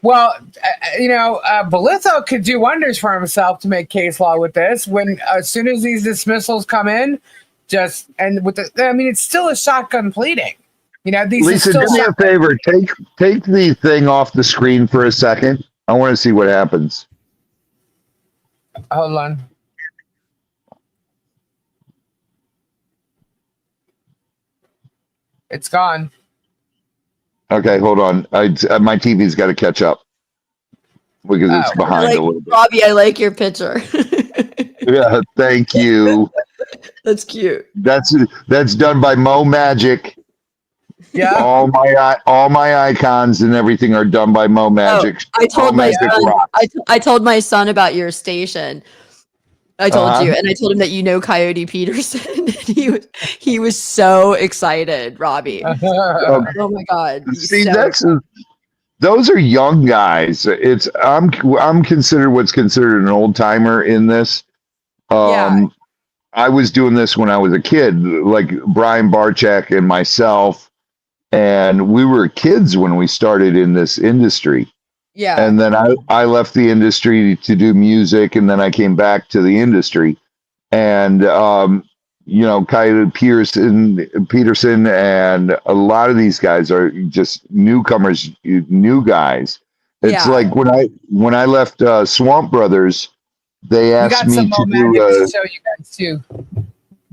Well, Bolitho could do wonders for himself to make case law with this. When as soon as these dismissals come in, it's still a shotgun pleading. Lisa, do me a favor. Take the thing off the screen for a second. I want to see what happens. Hold on. It's gone. Okay, hold on. My TV's got to catch up because it's behind a little bit. Robbie, I like your picture. Yeah, thank you. That's cute. That's done by MoMagic. Yeah. All my icons and everything are done by MoMagic. I told my son about your station. I told you, and I told him that Coyote Peterson. he was so excited, Robbie. Oh my God! See, those are young guys. I'm considered what's considered an old timer in this. I was doing this when I was a kid, like Brian Barczak and myself, and we were kids when we started in this industry. Yeah. And then I left the industry to do music, and then I came back to the industry. And Coyote Peterson and a lot of these guys are just newcomers, new guys. It's like when I left Swamp Brothers, they asked me to do show you guys too.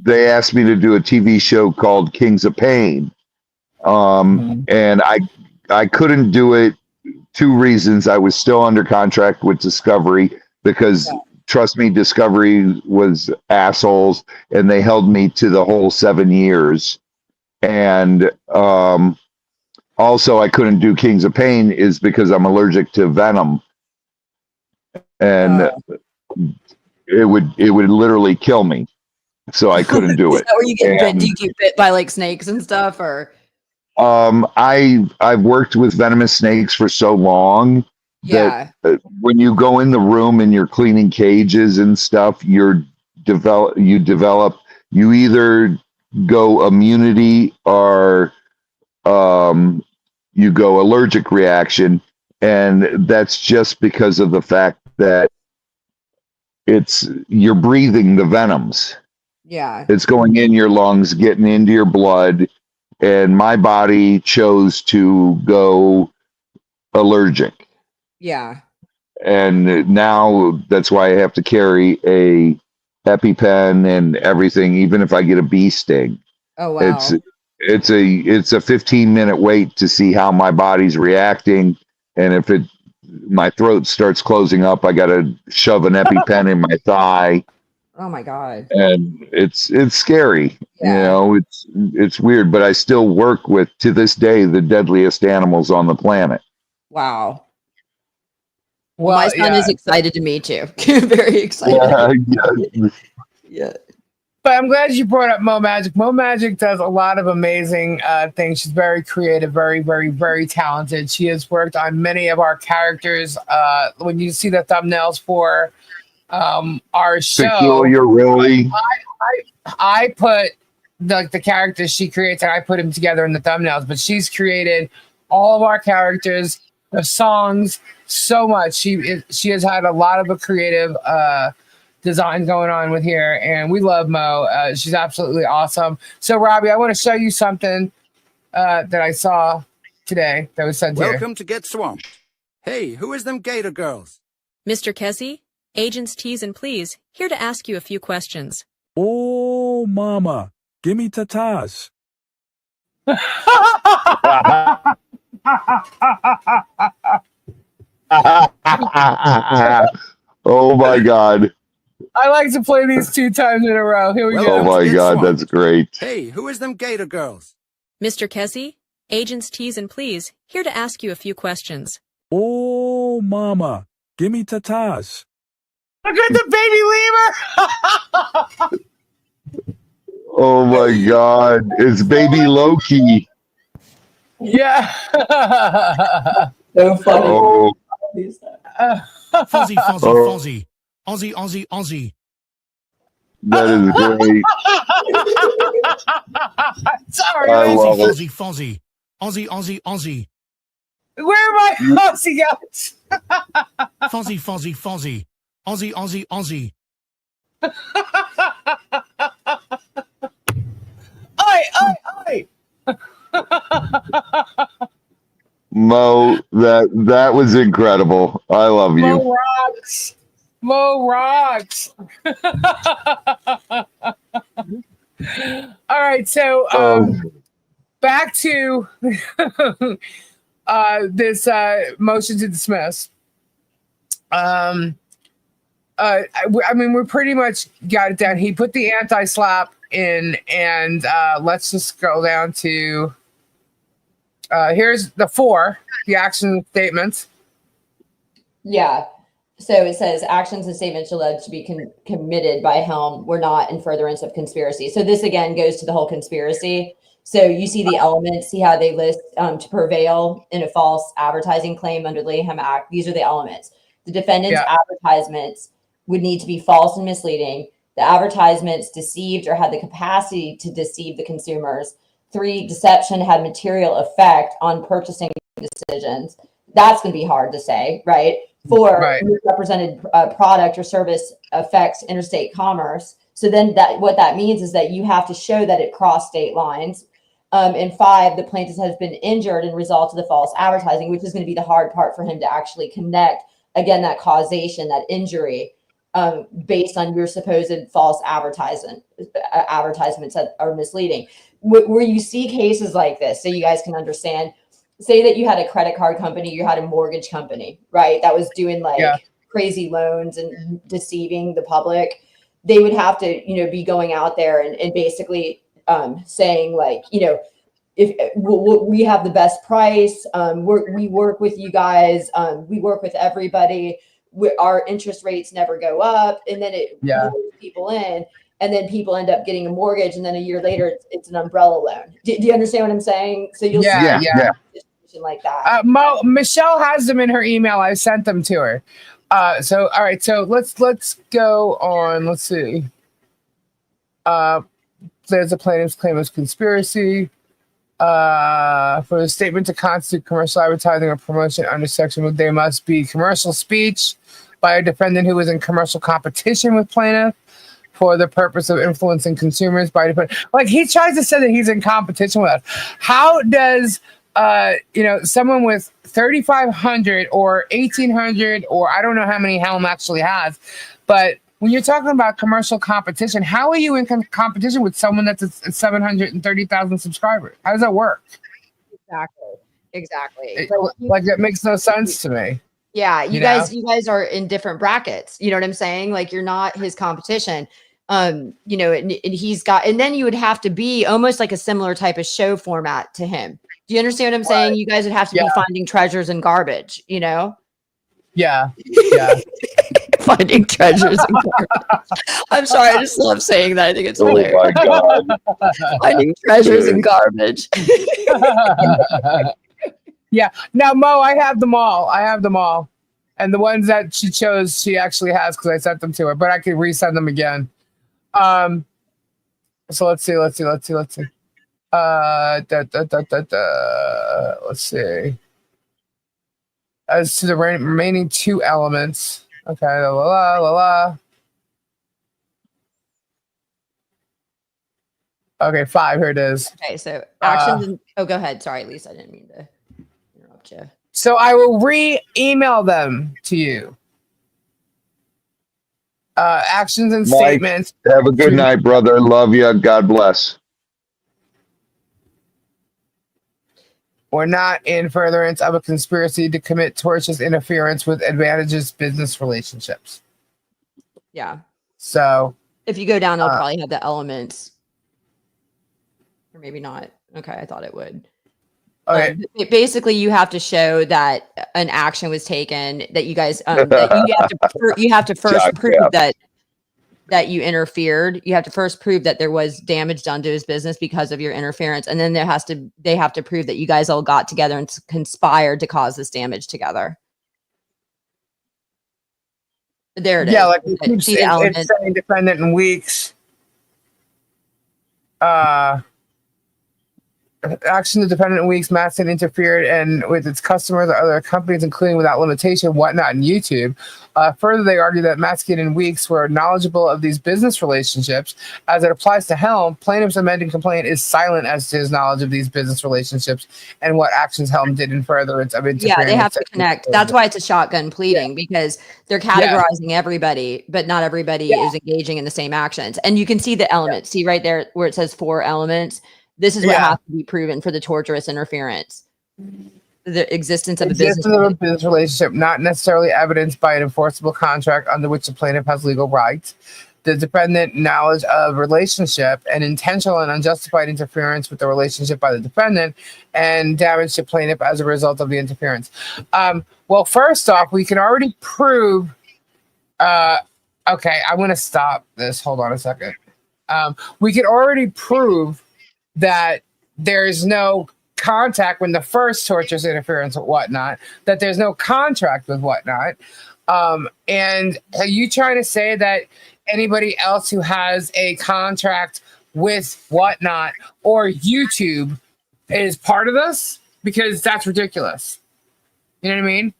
They asked me to do a TV show called Kings of Pain. And I couldn't do it. 2 reasons. I was still under contract with Discovery because, trust me, Discovery was assholes, and they held me to the whole 7 years. And also, I couldn't do Kings of Pain is because I'm allergic to venom, and it would literally kill me. So I couldn't do it. Is that where you get bit? Do you get bit by snakes and stuff, or? I've worked with venomous snakes for so long that when you go in the room and you're cleaning cages and stuff, you either go immunity or you go allergic reaction, And that's just because of the fact that you're breathing the venoms. Yeah. It's going in your lungs, getting into your blood, and my body chose to go allergic. Yeah. And now that's why I have to carry a EpiPen and everything, even if I get a bee sting. Oh wow. It's a 15-minute wait to see how my body's reacting, and if my throat starts closing up, I got to shove an EpiPen in my thigh. Oh my God. And it's scary. Yeah. It's weird, but I still work with, to this day, the deadliest animals on the planet. Wow. Well, My son is excited to meet you. Very excited. Yeah. But I'm glad you brought up MoMagic. MoMagic does a lot of amazing things. She's very creative, very, very, very talented. She has worked on many of our characters. When you see the thumbnails for our show, Peculiar, really. I put the characters she creates, and I put them together in the thumbnails. But she's created all of our characters, the songs, so much. She has had a lot of a creative design going on with here, and we love Mo. She's absolutely awesome. So, Robbie, I want to show you something that I saw today that was sent here. Welcome to Get Swamped. Hey, who is them gator girls? Mr. Kessie, agents T's and Please, here to ask you a few questions. Oh, mama, give me tatas. Oh my God. I like to play these 2 times in a row. Here we Oh go. my God, that's great. Hey, who is them gator girls? Mr. Kessie, agents T's and Please, here to ask you a few questions. Oh, mama, give me tatas. Look at the baby lemur. Oh my God, it's baby Loki. Yeah. So funny. Oh, Fuzzy, fuzzy, Oh. fuzzy. Aussie, Aussie, Aussie. that is great. Sorry. I man. love it. Fuzzy, fuzzy. Aussie, Aussie, Aussie. Where are my Aussie goats? Fuzzy, fuzzy, fuzzy. Aussie, Aussie, Aussie. Oi, oi, oi. Mo, that was incredible. I love you. Mo rocks. Mo rocks. All right, so back to this motion to dismiss. I mean, we pretty much got it down. He put the anti-slap in, and let's just go down to here's the 4, the action statements. Yeah. So it says actions and statements alleged to be committed by Helm were not in furtherance of conspiracy. So this again goes to the whole conspiracy. So you see the elements, see how they list to prevail in a false advertising claim under the Layham Act. These are the elements. The defendant's advertisements would need to be false and misleading. The advertisements deceived or had the capacity to deceive the consumers. 3, deception had material effect on purchasing decisions. That's going to be hard to say, right? 4, misrepresented product or service affects interstate commerce. So then what that means is that you have to show that it crossed state lines. And 5, the plaintiff has been injured in result of the false advertising, which is going to be the hard part for him to actually connect, again, that causation, that injury, based on your supposed false advertisements that are misleading. Where you see cases like this, so you guys can understand, say that you had a credit card company, you had a mortgage company, right? That was doing crazy loans and deceiving the public. They would have to, be going out there and basically saying if we have the best price, we work with you guys, we work with everybody, our interest rates never go up, and then it lures people in, and then people end up getting a mortgage, and then a year later it's an umbrella loan. Do you understand what I'm saying? So you'll see a situation like that. Michelle has them in her email. I sent them to her. So all right, so let's go on. Let's see. There's a plaintiff's claim of conspiracy. For the statement to constitute commercial advertising or promotion under section, they must be commercial speech by a defendant who is in commercial competition with plaintiff for the purpose of influencing consumers by defendant. Like, he tries to say that he's in competition with us. How does someone with 3,500 or 1,800 or I don't know how many Helm actually has, but when you're talking about commercial competition, how are you in competition with someone that's at 730,000 subscribers? How does that work? Exactly. Like, that makes no sense to me. Yeah, you guys are in different brackets. You know what I'm saying? Like, you're not his competition. And he's got, and then you would have to be almost like a similar type of show format to him. Do you understand what I'm saying? You guys would have to be finding treasures in garbage, Yeah. Finding treasures in garbage. I'm sorry, I just love saying that. I think it's hilarious. Oh my God. Finding treasures in garbage. Yeah. Now, Mo, I have them all. And the ones that she chose, she actually has because I sent them to her, but I could resend them again. So let's see. Let's see. As to the remaining two elements. Okay. Okay, 5. Here it is. Okay, so actions. Go ahead. Sorry, Lisa, I didn't mean to interrupt you. So I will re-email them to you. Actions and Mike, statements. Have a good night, brother. Love you. God bless. Or not in furtherance of a conspiracy to commit tortious interference with advantageous business relationships. Yeah. So if you go down, they'll probably have the elements. Or maybe not. Okay, I thought it would. Okay. Basically, you have to show that an action was taken. That you guys, that you have to first prove that you interfered. You have to first prove that there was damage done to his business because of your interference, and then they have to prove that you guys all got together and conspired to cause this damage together. There it is. Yeah, like it's saying defendant in weeks. Action the defendant in weeks, Matson interfered and with its customers or other companies, including without limitation, whatnot, and YouTube. Further, they argue that Matson and Weeks were knowledgeable of these business relationships. As it applies to Helm, plaintiff's amended complaint is silent as to his knowledge of these business relationships and what actions Helm did in furtherance of interference. Yeah, they have to connect. That's why it's a shotgun pleading, because they're categorizing everybody, but not everybody is engaging in the same actions. And you can see the elements. See right there where it says 4 elements. This is what has to be proven for the torturous interference. The existence of a business relationship, not necessarily evidenced by an enforceable contract under which the plaintiff has legal rights. The defendant knowledge of relationship and intentional and unjustified interference with the relationship by the defendant and damage to plaintiff as a result of the interference. Well, first off, we can already prove. Okay, I'm going to stop this. Hold on a second. We can already prove that there's no contact when the first torturous interference with whatnot, that there's no contract with whatnot. And are you trying to say that anybody else who has a contract with whatnot or YouTube is part of this? Because that's ridiculous. You know what I mean?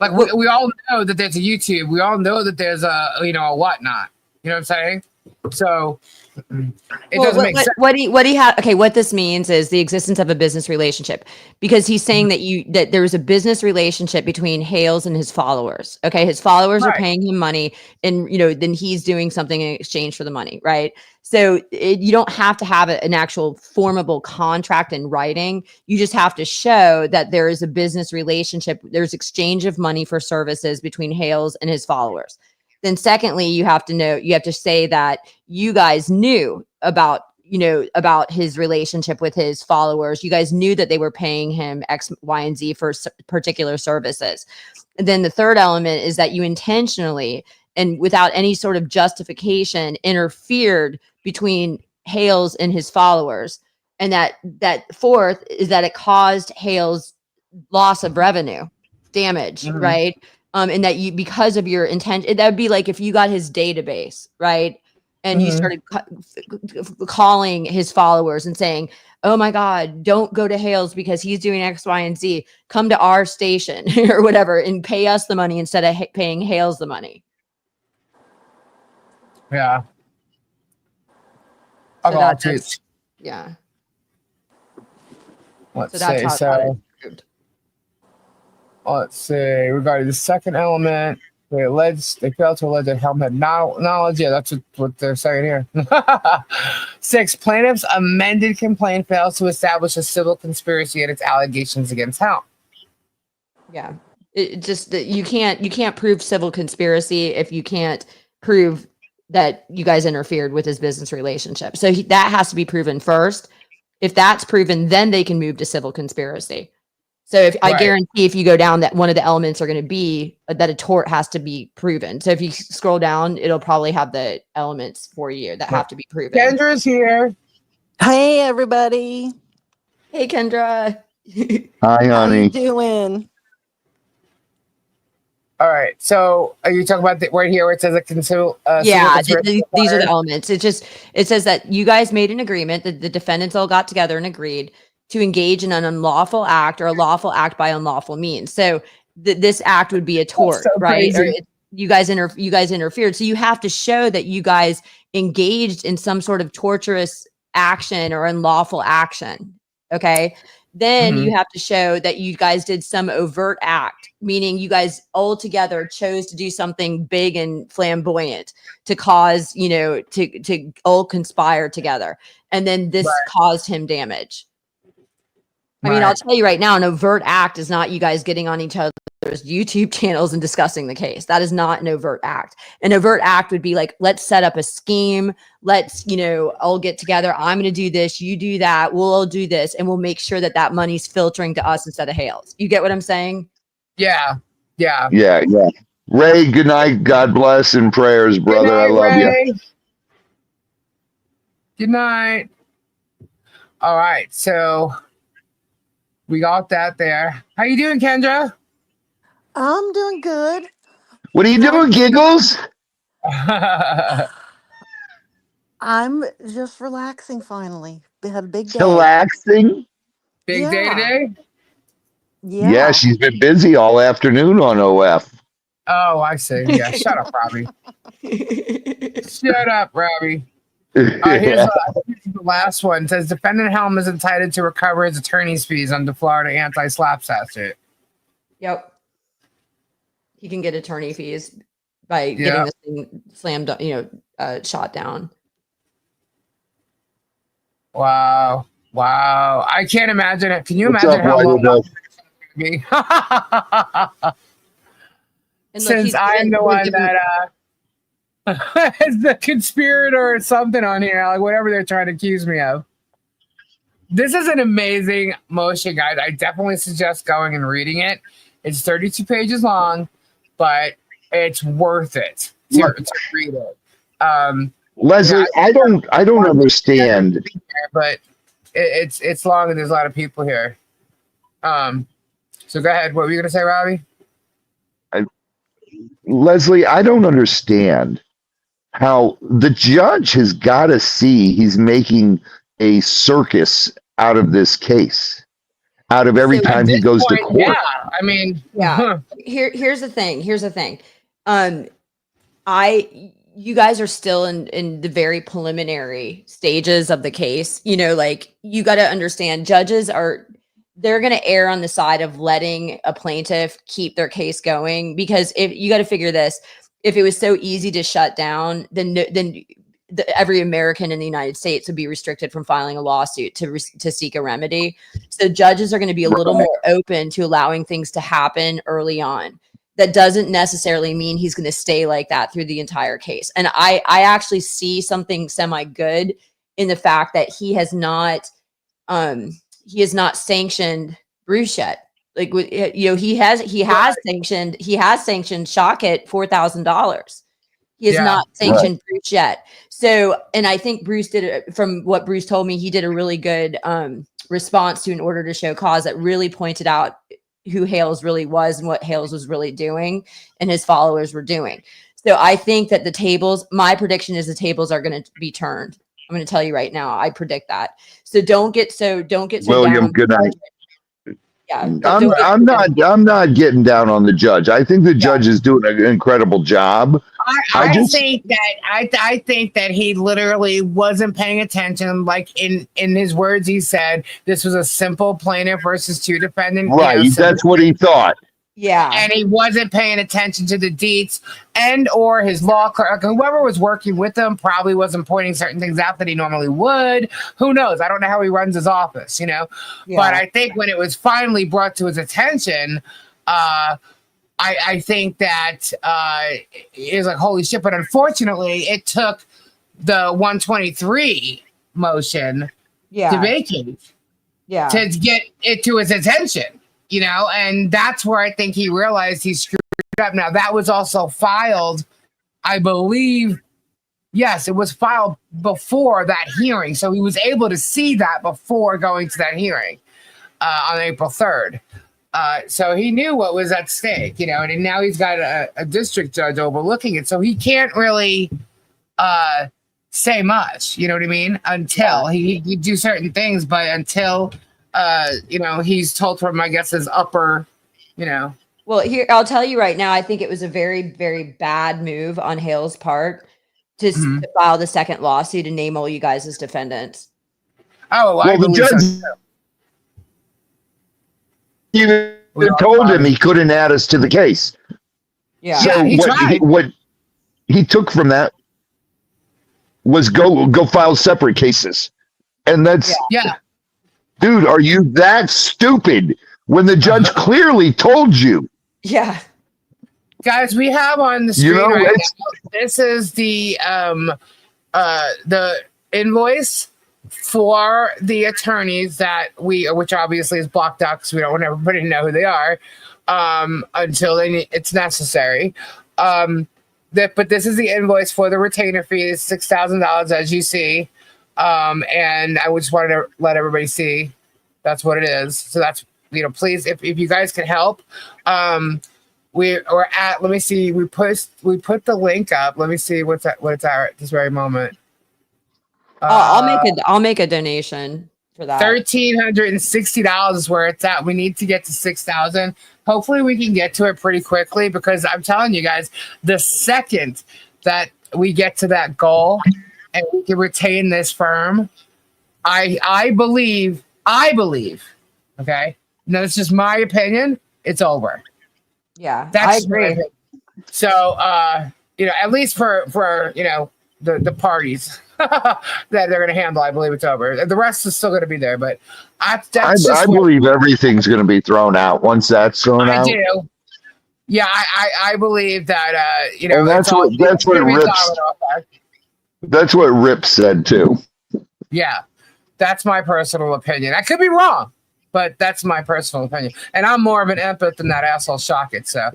Like we all know that there's a YouTube. We all know that there's a whatnot. You know what I'm saying? So it doesn't make sense. What this means is the existence of a business relationship, because he's saying that there was a business relationship between Hales and his followers. Okay, his followers are paying him money, and then he's doing something in exchange for the money, right? So you don't have to have an actual formable contract in writing. You just have to show that there is a business relationship. There's exchange of money for services between Hales and his followers. Then secondly, you have to say that you guys knew about his relationship with his followers. You guys knew that they were paying him X, Y, and Z for particular services. And then the third element is that you intentionally and without any sort of justification interfered between Hales and his followers. And that fourth is that it caused Hales loss of revenue, damage, right? And that because of your intent, that would be like if you got his database, right? and you started calling his followers and saying, oh my God, don't go to Hales because he's doing X, Y, and Z. Come to our station or whatever and pay us the money instead of paying Hales the money. Yeah. So Okay, yeah. Let's So that's see. how So let's see. Regarding the second element, they failed to allege that Helm had knowledge. Yeah, that's what they're saying here. 6, plaintiff's amended complaint fails to establish a civil conspiracy and its allegations against Helm. Yeah, it just that you can't prove civil conspiracy if you can't prove that you guys interfered with his business relationship. So that has to be proven first. If that's proven, then they can move to civil conspiracy. So I guarantee if you go down that one of the elements are going to be that a tort has to be proven. So if you scroll down, it'll probably have the elements for you that have to be proven. Kendra's here. Hey, everybody. Hey, Kendra. Hi, How you honey. doing? All right. So are you talking about right here where it says these are the elements. It says that you guys made an agreement that the defendants all got together and agreed to engage in an unlawful act or a lawful act by unlawful means. So this act would be a tort, right? Or you guys interfered. So you have to show that you guys engaged in some sort of torturous action or unlawful action. Okay. Then you have to show that you guys did some overt act, meaning you guys all together chose to do something big and flamboyant to cause, to all conspire together. And then this caused him damage. I mean, I'll tell you right now, an overt act is not you guys getting on each other's YouTube channels and discussing the case. That is not an overt act. An overt act would be like, let's set up a scheme. Let's, all get together. I'm going to do this. You do that. We'll all do this. And we'll make sure that money's filtering to us instead of Hales. You get what I'm saying? Yeah. Yeah. Yeah. Yeah. Ray, good night. God bless and prayers, brother. Night, I love Ray. you. Good night. All right. So we got that there. How you doing, Kendra? I'm doing good. What are you doing, Giggles? I'm just relaxing finally. We had a big day. Relaxing? Big day today? Yeah. She's been busy all afternoon on OF. Oh, I see. Yeah, shut up, Robbie. Shut up, Robbie. Here's the last one. It says defendant Helm is entitled to recover his attorney's fees under Florida anti-Slapp statute. Yep. He can get attorney fees by getting this thing slammed, shot down. Wow. I can't imagine it. Can you imagine how long that's going to be? Since I'm the one that is the conspirator or something on here, like whatever they're trying to accuse me of. This is an amazing motion, guys. I definitely suggest going and reading it. It's 32 pages long, but it's worth it to read it. Leslie, I don't understand. But it's long and there's a lot of people here. So go ahead. What were you going to say, Robbie? Leslie, I don't understand how the judge has got to see he's making a circus out of this case, out of every time he goes to court. Yeah, I mean, Here's the thing. You guys are still in the very preliminary stages of the case. You got to understand, judges they're going to err on the side of letting a plaintiff keep their case going, because if you got to figure this, if it was so easy to shut down, then every American in the United States would be restricted from filing a lawsuit to seek a remedy. So judges are going to be a little more open to allowing things to happen early on. That doesn't necessarily mean he's going to stay like that through the entire case. And I actually see something semi-good in the fact that he has not sanctioned Bruce yet. Like, he has sanctioned Shocket $4,000. He has not sanctioned Bruce yet. So, and I think Bruce from what Bruce told me, he did a really good response to an order to show cause that really pointed out who Hales really was and what Hales was really doing and his followers were doing. So I think that my prediction is the tables are going to be turned. I'm going to tell you right now. I predict that. So don't get so William, down. good night. Yeah, I'm not getting down on the judge. I think the judge is doing an incredible job. I think that he literally wasn't paying attention. Like in his words, he said this was a simple plaintiff versus two defendant. Right, that's what he thought. Yeah, and he wasn't paying attention to the deets, and or his law clerk, whoever was working with him, probably wasn't pointing certain things out that he normally would. Who knows? I don't know how he runs his office, Yeah. But I think when it was finally brought to his attention, I think that it was like, holy shit. But unfortunately, it took the 123 motion to vacate to get it to his attention, and that's where I think he realized he screwed up. Now, that was also filed, I believe. Yes, it was filed before that hearing. So he was able to see that before going to that hearing on April 3rd. So he knew what was at stake, and now he's got a district judge overlooking it. So he can't really say much, you know what I mean? Until he do certain things, but until, he's told from, I guess, his upper, Well, here, I'll tell you right now, I think it was a very, very bad move on Hales' part to file the second lawsuit and name all you guys as defendants. Oh, well, the judge even told him he couldn't add us to the case. Yeah. So what he took from that was go file separate cases. And that's dude, are you that stupid when the judge clearly told you? Yeah. Guys, we have on the screen right now, this is the invoice for the attorneys that which obviously is blocked out because we don't want everybody to know who they are until it's necessary. But this is the invoice for the retainer fee. It's $6,000, as you see. And I just wanted to let everybody see that's what it is. So that's, please, if you guys can help, we're at, let me see, we put the link up. Let me see what it's at this very moment. I'll make a donation for that. $1,360 is where it's at. We need to get to 6,000. Hopefully we can get to it pretty quickly, because I'm telling you guys, the second that we get to that goal and we can retain this firm, I believe, okay, now it's just my opinion, it's over. Yeah, I agree. So, at least for the parties that they're going to handle, I believe it's over. The rest is still going to be there, but I believe everything's going to be thrown out once that's thrown out. I do. Yeah, I believe that, and that's what Rip said too. Yeah, that's my personal opinion. I could be wrong, but that's my personal opinion. And I'm more of an empath than that asshole Shocket. So,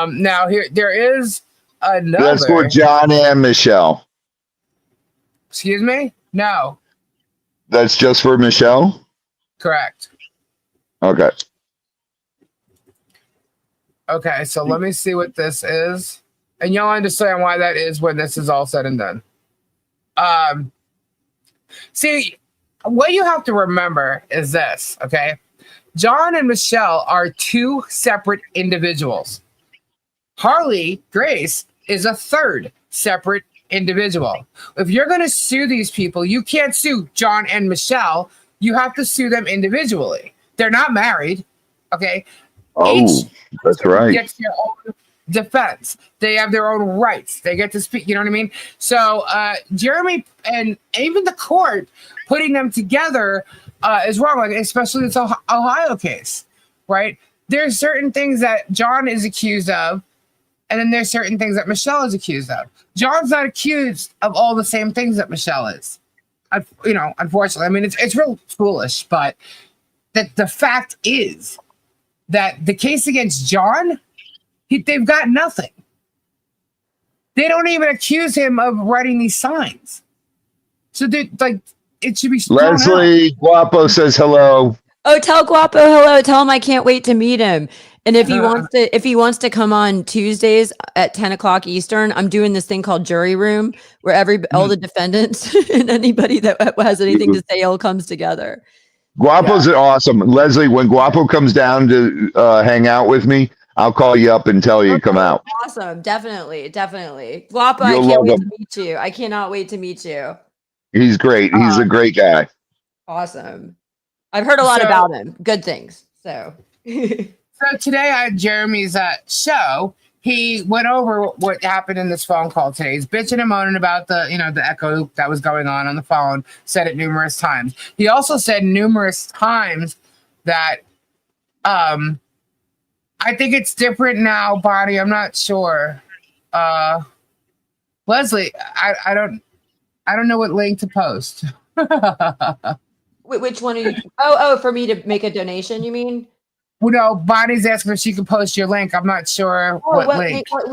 now there is another. That's for John and Michelle. Excuse me? No. That's just for Michelle? Correct. Okay. Okay, so let me see what this is. And you'll understand why that is when this is all said and done. See, what you have to remember is this, okay? John and Michelle are two separate individuals. Harley Grace is a third separate individual. If you're going to sue these people, you can't sue John and Michelle. You have to sue them individually. They're not married, okay? Oh, that's right. Gets their own defense. They have their own rights. They get to speak. You know what I mean? So Jeremy and even the court putting them together is wrong. Like, especially this Ohio case, right? There's certain things that John is accused of, and then there's certain things that Michelle is accused of. John's not accused of all the same things that Michelle is. Unfortunately, I mean, it's real foolish, but the fact is that the case against John, they've got nothing. They don't even accuse him of writing these signs. So it should be. Leslie Guapo says hello. Oh, tell Guapo hello. Tell him I can't wait to meet him. And if he wants to come on Tuesdays at 10 o'clock Eastern, I'm doing this thing called jury room where all the defendants and anybody that has anything to say all comes together. Guapo's awesome. Leslie, when Guapo comes down to hang out with me, I'll call you up and tell you to come out. Awesome. Definitely. Guapo, I can't wait to meet you. I cannot wait to meet you. He's great. He's a great guy. Awesome. I've heard a lot about him. Good things. So today at Jeremy's show, he went over what happened in this phone call today. He's bitching and moaning about the echo that was going on the phone, said it numerous times. He also said numerous times that I think it's different now, Bonnie. I'm not sure. Leslie, I don't know what link to post. Which one are you? Oh, for me to make a donation, you mean? Well, no, Bonnie's asking if she can post your link. I'm not sure what link. What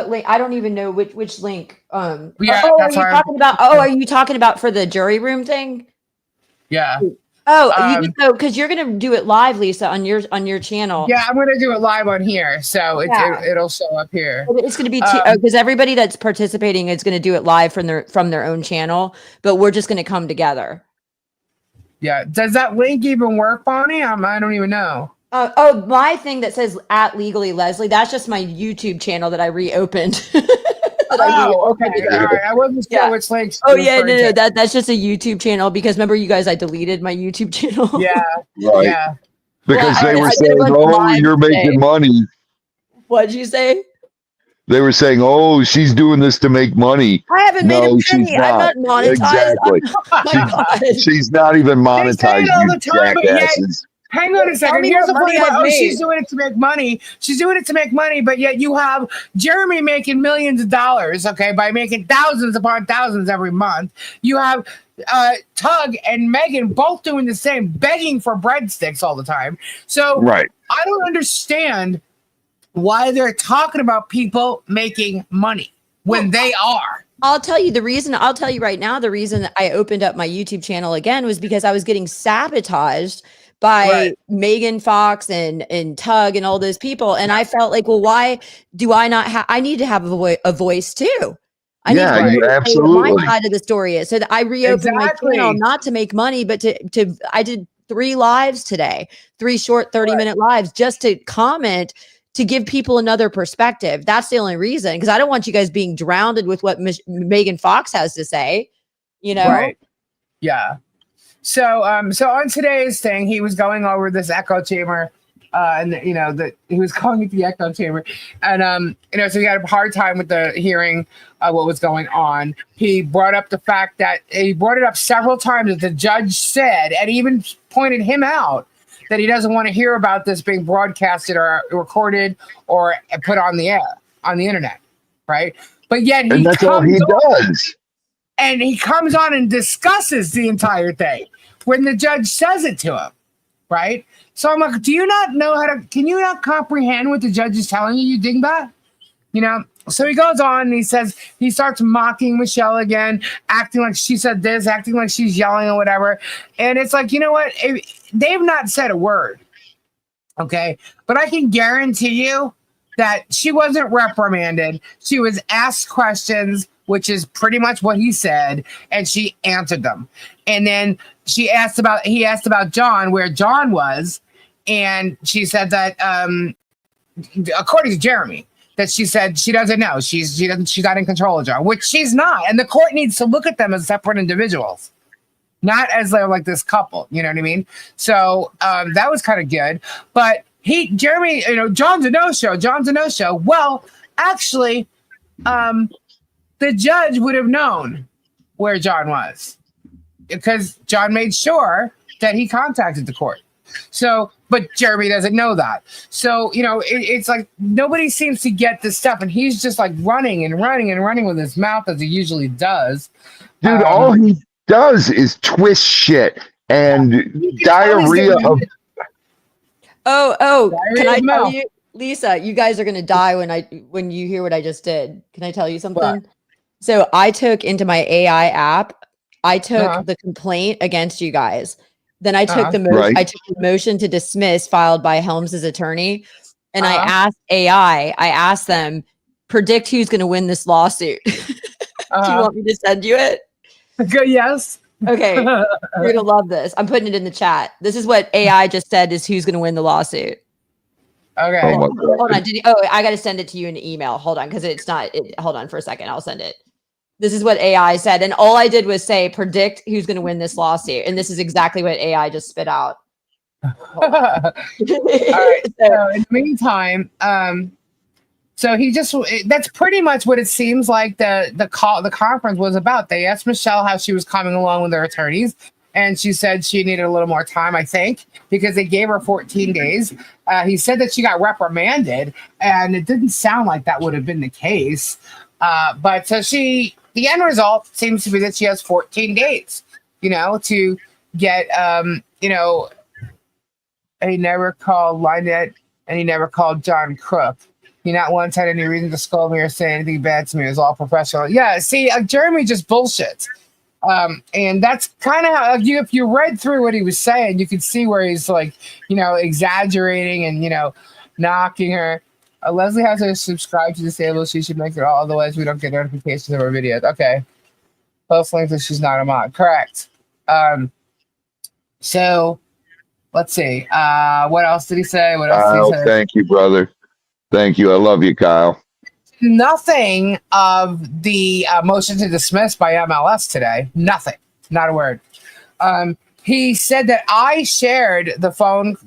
link? I don't even know which link. Yeah, are you talking about for the jury room thing? Yeah. Because you're gonna do it live, Lisa, on your channel. Yeah, I'm gonna do it live on here, so it'll show up here. It's gonna be because everybody that's participating is gonna do it live from their own channel, but we're just gonna come together. Yeah. Does that link even work, Bonnie? I don't even know. My thing that says @legally Leslie, that's just my YouTube channel that I reopened. Okay. All right. I wasn't sure which links. Oh yeah, no, that's just a YouTube channel because remember you guys, I deleted my YouTube channel. Yeah. Right. Yeah. Because they were saying, "Oh, you're making money." What'd you say? They were saying, "Oh, she's doing this to make money." I haven't made a penny. I'm not monetized. Exactly. She's not even monetized. All the time, jackasses. Hang on a second. Here's the funny part. She's doing it to make money. She's doing it to make money, but yet you have Jeremy making millions of dollars, okay, by making thousands upon thousands every month. You have Tug and Megan both doing the same, begging for breadsticks all the time. So right. I don't understand why they're talking about people making money when they are. I'll tell you right now, the reason that I opened up my YouTube channel again was because I was getting sabotaged by Megan Fox and Tug and all those people. And I felt like, well, why do I not have, I need to have a voice too. I need to absolutely. What my side of the story is. So that I reopened my channel, not to make money, but I did 3 lives today, 3 short 30-minute lives just to comment, to give people another perspective. That's the only reason, because I don't want you guys being drowned with what Megan Fox has to say, Right. Yeah. So on today's thing, he was going over this echo chamber, and that he was calling it the echo chamber, and so he had a hard time with the hearing what was going on. He brought up the fact that he brought it up several times that the judge said, and even pointed him out, that he doesn't want to hear about this being broadcasted or recorded or put on the air on the internet, right? But yet that's all he does. And he comes on and discusses the entire thing when the judge says it to him, right? So I'm like, do you not know can you not comprehend what the judge is telling you, you dingbat? So he goes on and he starts mocking Michelle again, acting like she said this, acting like she's yelling or whatever. And it's like, you know what? They've not said a word, okay? But I can guarantee you that she wasn't reprimanded. She was asked questions, which is pretty much what he said, and she answered them. And then he asked about John, where John was, and she said that, according to Jeremy, that she said she doesn't know. She's not in control of John, which she's not. And the court needs to look at them as separate individuals, not as they're like this couple. You know what I mean? So that was kind of good. But Jeremy, John's a no-show. Well, actually, the judge would have known where John was, because John made sure that he contacted the court. So, but Jeremy doesn't know that. So, it's like nobody seems to get this stuff, and he's just like running with his mouth as he usually does. Dude, all he does is twist shit and diarrhea of. Can I tell you, Lisa, you guys are gonna die when you hear what I just did. Can I tell you something? What? So I took into my AI app, the complaint against you guys. Then I took the motion to dismiss filed by Helms's attorney. and I asked AI, I asked them, predict who's going to win this lawsuit. Do you want me to send you it? Good, yes. Okay. You're going to love this. I'm putting it in the chat. This is what AI just said is who's going to win the lawsuit. Okay. Hold on. I got to send it to you in an email. Hold on. Because it's not, hold on for a second. I'll send it. This is what AI said. And all I did was say, predict who's going to win this lawsuit. And this is exactly what AI just spit out. All right. So in the meantime, so that's pretty much what it seems like the conference was about. They asked Michelle how she was coming along with her attorneys, and she said she needed a little more time, I think, because they gave her 14 days. He said that she got reprimanded, and it didn't sound like that would have been the case. But so the end result seems to be that she has 14 days, to get, he never called Lynette, and he never called John Crook. He not once had any reason to scold me or say anything bad to me. It was all professional. Yeah, see, Jeremy just bullshits. And that's kind of how, if you read through what he was saying, you could see where he's like, exaggerating and, knocking her. Leslie has her subscribe to disable. She should make it all. Otherwise, we don't get notifications of her videos. Okay. Post links if she's not a mod. Correct. So let's see. What else did he say? What else did he say? Thank you, brother. Thank you. I love you, Kyle. Nothing of the motion to dismiss by MLS today. Nothing. Not a word. He said that I shared the phone,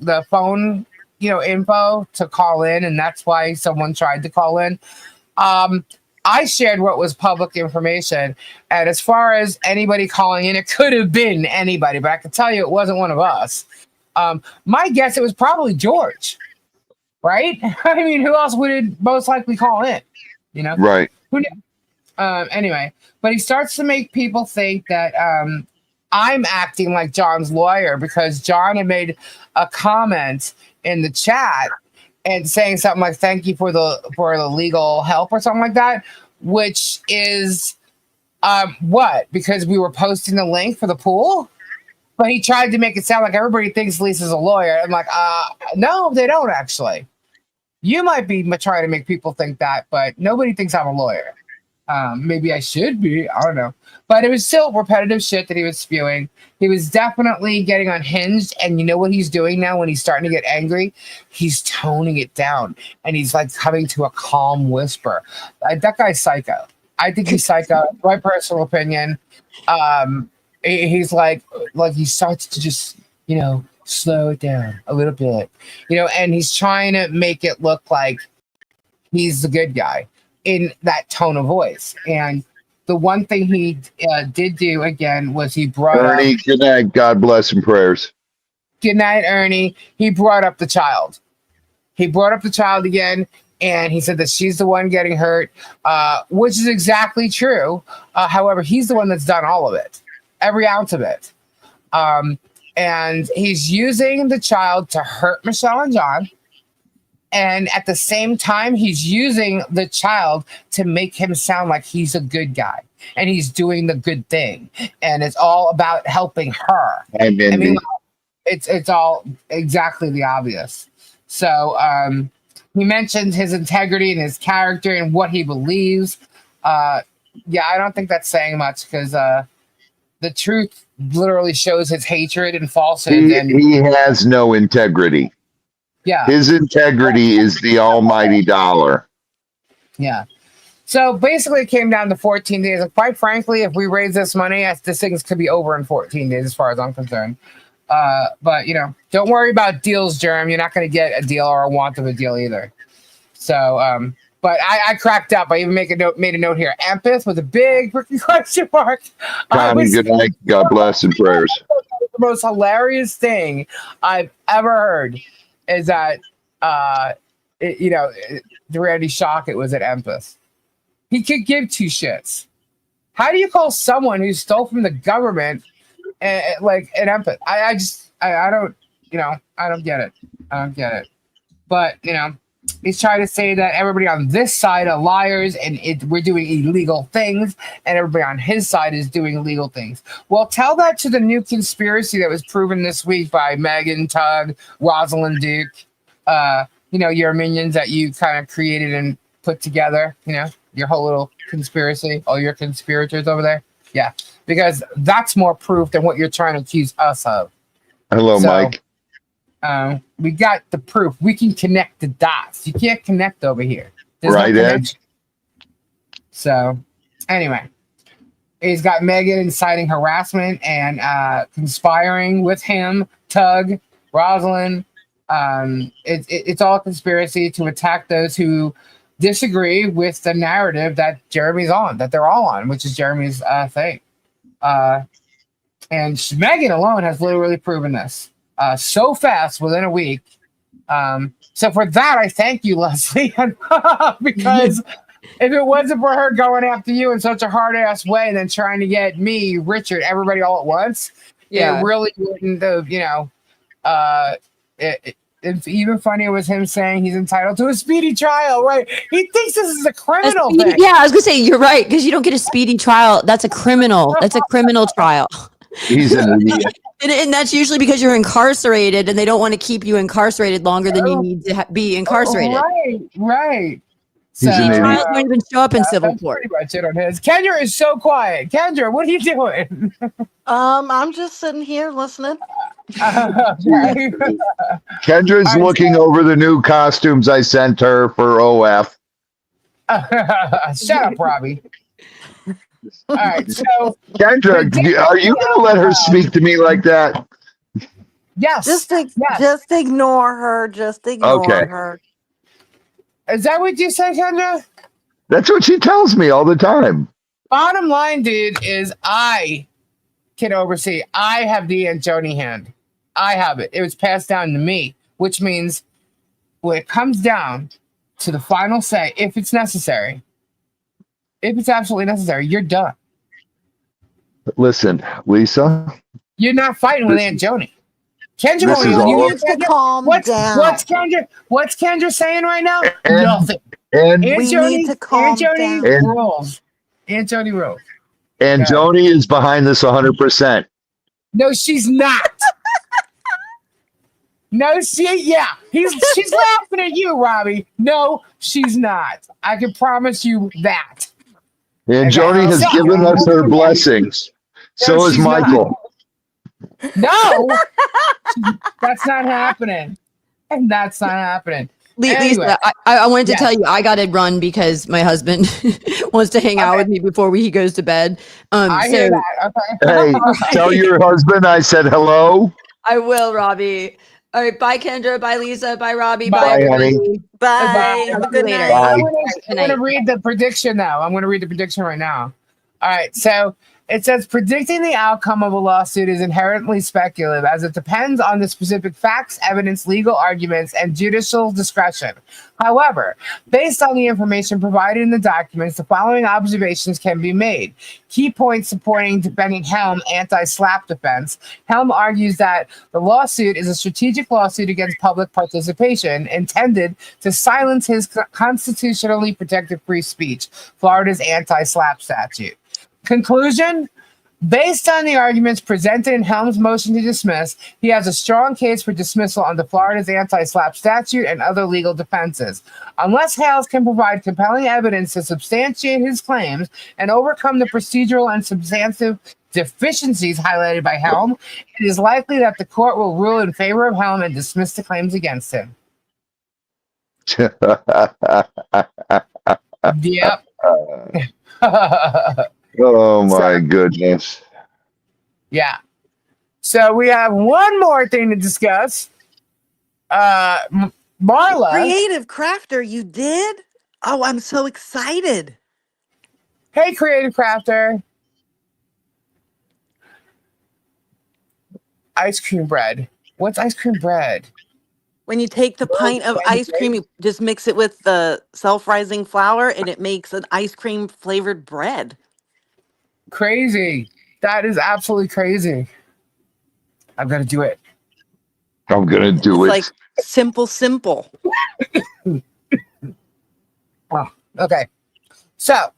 info to call in, and that's why someone tried to call in. I shared what was public information, and as far as anybody calling in, it could have been anybody, but I can tell you it wasn't one of us. My guess, it was probably George. Right? I mean, who else would it most likely call in? Right. Who knew? Anyway, but he starts to make people think that I'm acting like John's lawyer because John had made a comment in the chat and saying something like "Thank you for the legal help" or something like that, which is what? Because we were posting the link for the pool. But he tried to make it sound like everybody thinks Lisa's a lawyer. I'm like, no, they don't actually. You might be trying to make people think that, but nobody thinks I'm a lawyer. Maybe I should be. I don't know. But it was still repetitive shit that he was spewing. He was definitely getting unhinged. And you know what he's doing now when he's starting to get angry? He's toning it down. And he's like coming to a calm whisper. That guy's psycho. I think he's psycho. My personal opinion. He's like he starts to just, slow it down a little bit, and he's trying to make it look like he's the good guy in that tone of voice. And the one thing he did do again was he brought Ernie, good night. God bless and prayers. Good night, Ernie. He brought up the child. He brought up the child again. And he said that she's the one getting hurt, which is exactly true. However, he's the one that's done all of it. Every ounce of it. And he's using the child to hurt Michelle and John. And at the same time, he's using the child to make him sound like he's a good guy. And he's doing the good thing. And it's all about helping her. I mean, it's all exactly the obvious. So he mentioned his integrity and his character and what he believes. I don't think that's saying much because the truth literally shows his hatred and falsehood. He has no integrity. Yeah. His integrity is the almighty dollar. Yeah. So basically it came down to 14 days. And quite frankly, if we raise this money, this things could be over in 14 days as far as I'm concerned. But, don't worry about deals, Jerem. You're not going to get a deal or a want of a deal either. So, but I cracked up. I even made a note here. Empath with a big freaking question mark. Connie, good night. God bless and prayers. The most hilarious thing I've ever heard is that, the Randy Shocket was at Empath. He could give two shits. How do you call someone who stole from the government like an empath? I don't get it. I don't get it. But, he's trying to say that everybody on this side are liars and we're doing illegal things, and everybody on his side is doing illegal things. Well, tell that to the new conspiracy that was proven this week by Megan, Tug, Rosalind Duke, your minions that you kind of created and put together, your whole little conspiracy, all your conspirators over there. Yeah, because that's more proof than what you're trying to accuse us of. Hello, Mike. We got the proof. We can connect the dots. You can't connect over here. There's Right, no Ed? connection. So, anyway, he's got Megan inciting harassment and conspiring with him, Tug, Rosalind. It's all a conspiracy to attack those who disagree with the narrative that Jeremy's on, that they're all on, which is Jeremy's thing. And Megan alone has literally proven this so fast within a week. So for that, I thank you, Leslie, because if it wasn't for her going after you in such a hard ass way and then trying to get me, Richard, everybody all at once, it really wouldn't have, it's even funnier was him saying he's entitled to a speedy trial, right? He thinks this is a criminal thing. Yeah, I was gonna say you're right, because you don't get a speedy trial. That's a criminal. That's a criminal trial. He's an idiot. And that's usually because you're incarcerated and they don't want to keep you incarcerated longer than you need to be incarcerated. Right. He's an idiot. Trials don't even show up in civil That's court. pretty much it on his. Kendra is so quiet. Kendra, what are you doing? I'm just sitting here listening. Okay. Kendra's looking over the new costumes I sent her for OF. Shut up, Robbie. All right, so Kendra, are you going to let her speak to me like that? yes, Just yes. ignore her. Just ignore her. Is that what you said, Kendra? That's what she tells me all the time. Bottom line, dude, is I can oversee. I have the Aunt Joni hand. I have it. It was passed down to me, which means when it comes down to the final say, if it's necessary, if it's absolutely necessary, you're done. Listen, Lisa. You're not fighting with Aunt Joni. Kendra, This is all needs to calm down. What's Kendra saying right now? And- Nothing. And Aunt We Joni, need to calm Aunt Joni down. rules. Aunt Joni rules. and Joni is behind this 100%. No, she's not. No, she's laughing at you, Robbie. No, she's not. I can promise you that. And Joni has given us her blessings. So has she's not. Michael. No, that's not happening. And that's not happening. Anyway. Lisa, I wanted to tell you I got to run because my husband wants to hang out with me before he goes to bed. I hear that. Okay. Hey, tell your husband I said hello. I will, Robbie. All right, bye, Kendra. Bye, Lisa. Bye, Robbie. Bye, everybody. honey. Bye. Have a good Later. night. Bye. I'm going to read the prediction now. I'm going to read the prediction right now. All right. So it says predicting the outcome of a lawsuit is inherently speculative as it depends on the specific facts, evidence, legal arguments, and judicial discretion. However, based on the information provided in the documents, the following observations can be made. Key points supporting defendant Helm anti-Slapp defense. Helm argues that the lawsuit is a strategic lawsuit against public participation intended to silence his constitutionally protected free speech, Florida's anti-Slapp statute. Conclusion: based on the arguments presented in Helm's motion to dismiss, he has a strong case for dismissal under Florida's anti-Slapp statute and other legal defenses. Unless Hales can provide compelling evidence to substantiate his claims and overcome the procedural and substantive deficiencies highlighted by Helm, it is likely that the court will rule in favor of Helm and dismiss the claims against him. Yep. Oh my goodness. Yeah. So we have one more thing to discuss. Marla. Creative crafter, you did? Oh, I'm so excited. Hey, creative crafter. Ice cream bread. What's ice cream bread? When you take the pint of ice cream, you just mix it with the self-rising flour and it makes an ice cream flavored bread. Crazy. That is absolutely crazy. I'm going to do it. I'm going to do it. Like simple. Oh, okay. So,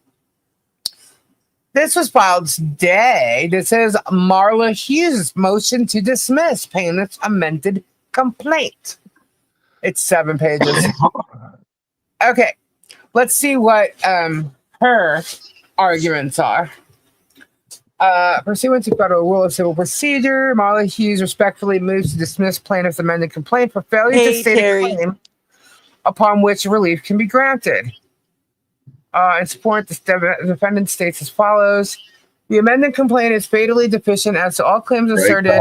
this was filed today. This is Marla Hughes' motion to dismiss plaintiff's amended complaint. It's 7 pages. Okay, let's see what her arguments are. Pursuant to Federal Rule of Civil Procedure, Marla Hughes respectfully moves to dismiss plaintiff's amended complaint for failure to state a claim upon which relief can be granted. In support, the defendant states as follows. The amended complaint is fatally deficient as to all claims asserted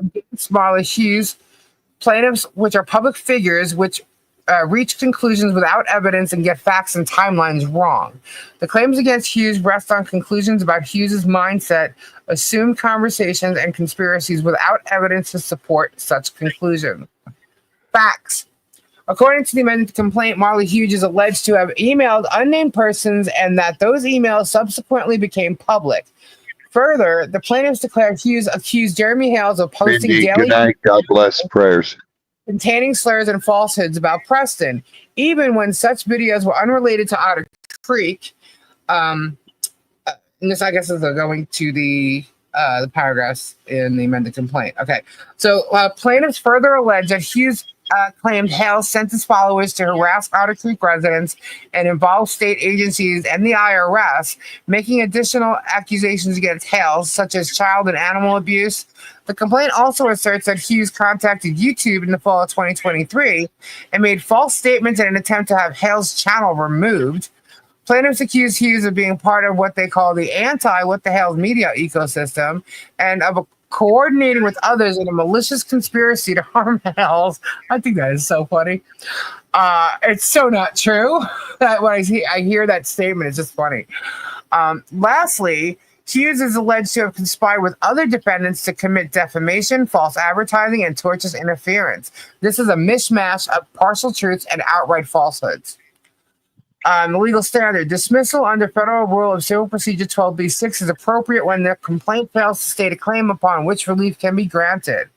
against Marla Hughes, plaintiffs, which are public figures, which reach conclusions without evidence and get facts and timelines wrong. The claims against Hughes rest on conclusions about Hughes's mindset, assumed conversations, and conspiracies without evidence to support such conclusions. Facts. According to the amended complaint, Marla Hughes is alleged to have emailed unnamed persons and that those emails subsequently became public. Further, the plaintiffs declare Hughes accused Jeremy Hales of posting daily good night. God bless. Prayers. Containing slurs and falsehoods about Preston, even when such videos were unrelated to Otter Creek. And this, I guess, is going to the paragraphs in the amended complaint. Okay, so plaintiffs further allege that Hughes claimed Hales sent his followers to harass Otter Creek residents and involve state agencies and the IRS, making additional accusations against Hales, such as child and animal abuse. The complaint also asserts that Hughes contacted YouTube in the fall of 2023 and made false statements in an attempt to have Hales' channel removed. Plaintiffs accuse Hughes of being part of what they call the anti-What the Hales media ecosystem and of coordinating with others in a malicious conspiracy to harm Hales. I think that is so funny. It's so not true. That when I hear that statement, it's just funny. Lastly, Hughes is alleged to have conspired with other defendants to commit defamation, false advertising, and tortious interference. This is a mishmash of partial truths and outright falsehoods. The legal standard. Dismissal under Federal Rule of Civil Procedure 12b-6 is appropriate when the complaint fails to state a claim upon which relief can be granted.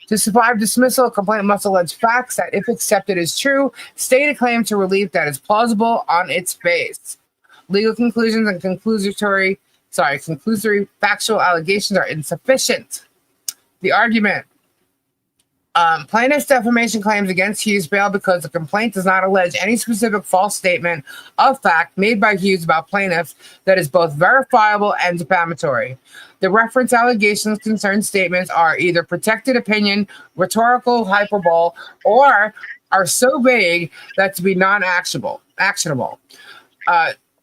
To survive dismissal, a complaint must allege facts that, if accepted as true, state a claim to relief that is plausible on its face. Legal conclusions and conclusory factual allegations are insufficient. The argument. Plaintiff's defamation claims against Hughes fail because the complaint does not allege any specific false statement of fact made by Hughes about plaintiffs that is both verifiable and defamatory. The reference allegations concern statements are either protected opinion, rhetorical hyperbole, or are so vague that to be non-actionable.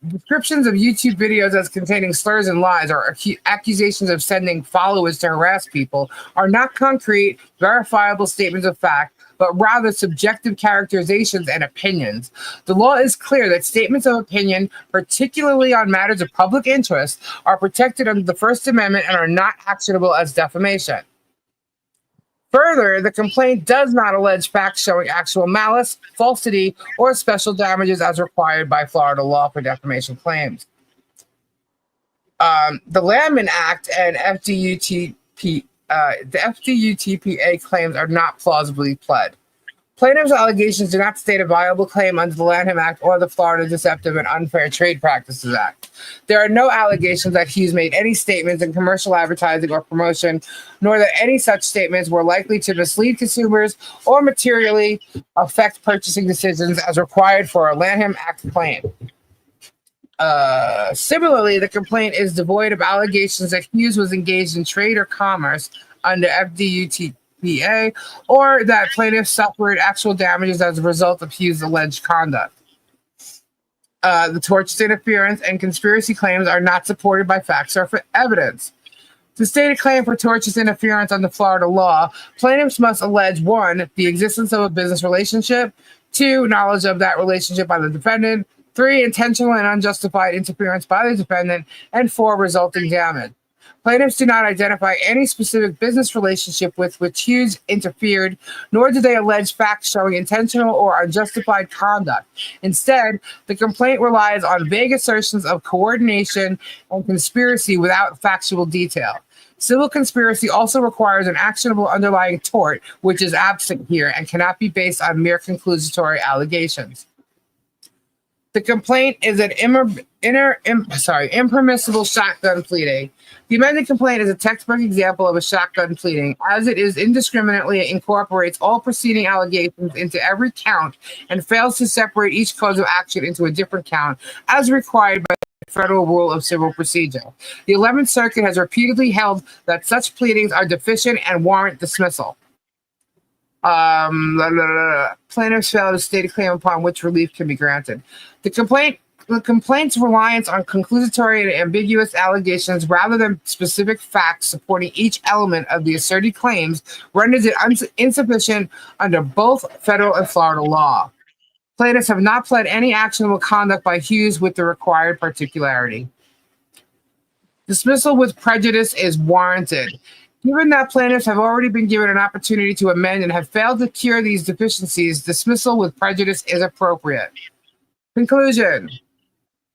Descriptions of YouTube videos as containing slurs and lies or accusations of sending followers to harass people are not concrete, verifiable statements of fact, but rather subjective characterizations and opinions. The law is clear that statements of opinion, particularly on matters of public interest, are protected under the First Amendment and are not actionable as defamation. Further, the complaint does not allege facts showing actual malice, falsity, or special damages as required by Florida law for defamation claims. The Landman Act and the FDUTPA claims are not plausibly pled. Plaintiff's allegations do not state a viable claim under the Lanham Act or the Florida Deceptive and Unfair Trade Practices Act. There are no allegations that Hughes made any statements in commercial advertising or promotion, nor that any such statements were likely to mislead consumers or materially affect purchasing decisions as required for a Lanham Act claim. Similarly, the complaint is devoid of allegations that Hughes was engaged in trade or commerce under FDUTPA, or that plaintiffs suffered actual damages as a result of Hughes' alleged conduct. The tortious interference and conspiracy claims are not supported by facts or evidence. To state a claim for tortious interference under Florida law, plaintiffs must allege 1, the existence of a business relationship, 2, knowledge of that relationship by the defendant, 3, intentional and unjustified interference by the defendant, and 4, resulting damage. Plaintiffs do not identify any specific business relationship with which Hughes interfered, nor do they allege facts showing intentional or unjustified conduct. Instead, the complaint relies on vague assertions of coordination and conspiracy without factual detail. Civil conspiracy also requires an actionable underlying tort, which is absent here and cannot be based on mere conclusory allegations. The complaint is an impermissible shotgun pleading. The amended complaint is a textbook example of a shotgun pleading, as it is indiscriminately incorporates all preceding allegations into every count and fails to separate each cause of action into a different count, as required by the Federal Rule of Civil Procedure. The 11th Circuit has repeatedly held that such pleadings are deficient and warrant dismissal. Plaintiffs fail to state a claim upon which relief can be granted. The complaint's reliance on conclusory and ambiguous allegations rather than specific facts supporting each element of the asserted claims renders it insufficient under both federal and Florida law. Plaintiffs have not pled any actionable conduct by Hughes with the required particularity. Dismissal with prejudice is warranted. Given that plaintiffs have already been given an opportunity to amend and have failed to cure these deficiencies, dismissal with prejudice is appropriate. Conclusion.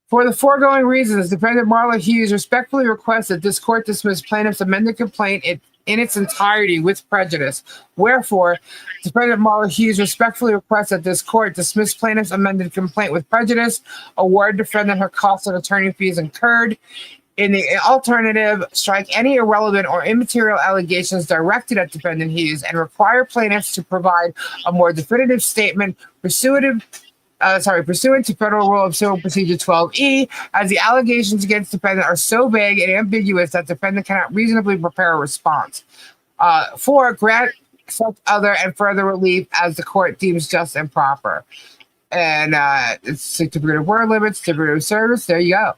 For the foregoing reasons, defendant Marla Hughes respectfully requests that this court dismiss plaintiff's amended complaint in its entirety with prejudice. Wherefore, defendant Marla Hughes respectfully requests that this court dismiss plaintiff's amended complaint with prejudice, award defendant her costs and attorney fees incurred. In the alternative, strike any irrelevant or immaterial allegations directed at defendant Hughes and require plaintiffs to provide a more definitive statement pursuant to Federal Rule of Civil Procedure 12E, as the allegations against defendant are so vague and ambiguous that defendant cannot reasonably prepare a response. 4, grant such other and further relief as the court deems just and proper. And it's certificate of word limits, certificate of service. There you go.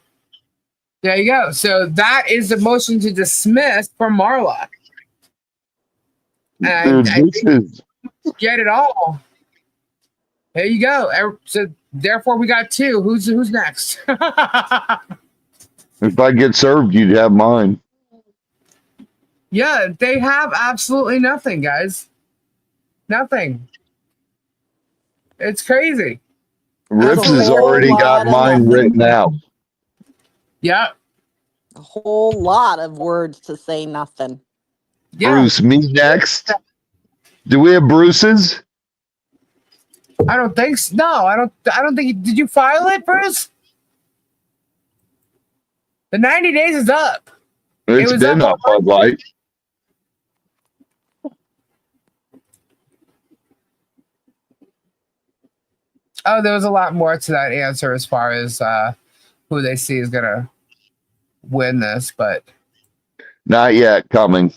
There you go. So that is the motion to dismiss for Marla. And I think get it all. There you go. So therefore, we got 2. Who's next? If I get served, you'd have mine. Yeah, they have absolutely nothing, guys. Nothing. It's crazy. Rips has already got mine written out. Yeah. A whole lot of words to say nothing. Yeah. Bruce, me next. Do we have Bruce's? I don't think so. No, I don't think. Did you file it, Bruce? The 90 days is up. It's been up, Bud Light. Oh, there was a lot more to that answer as far as who they see is gonna win this, but not yet. Coming.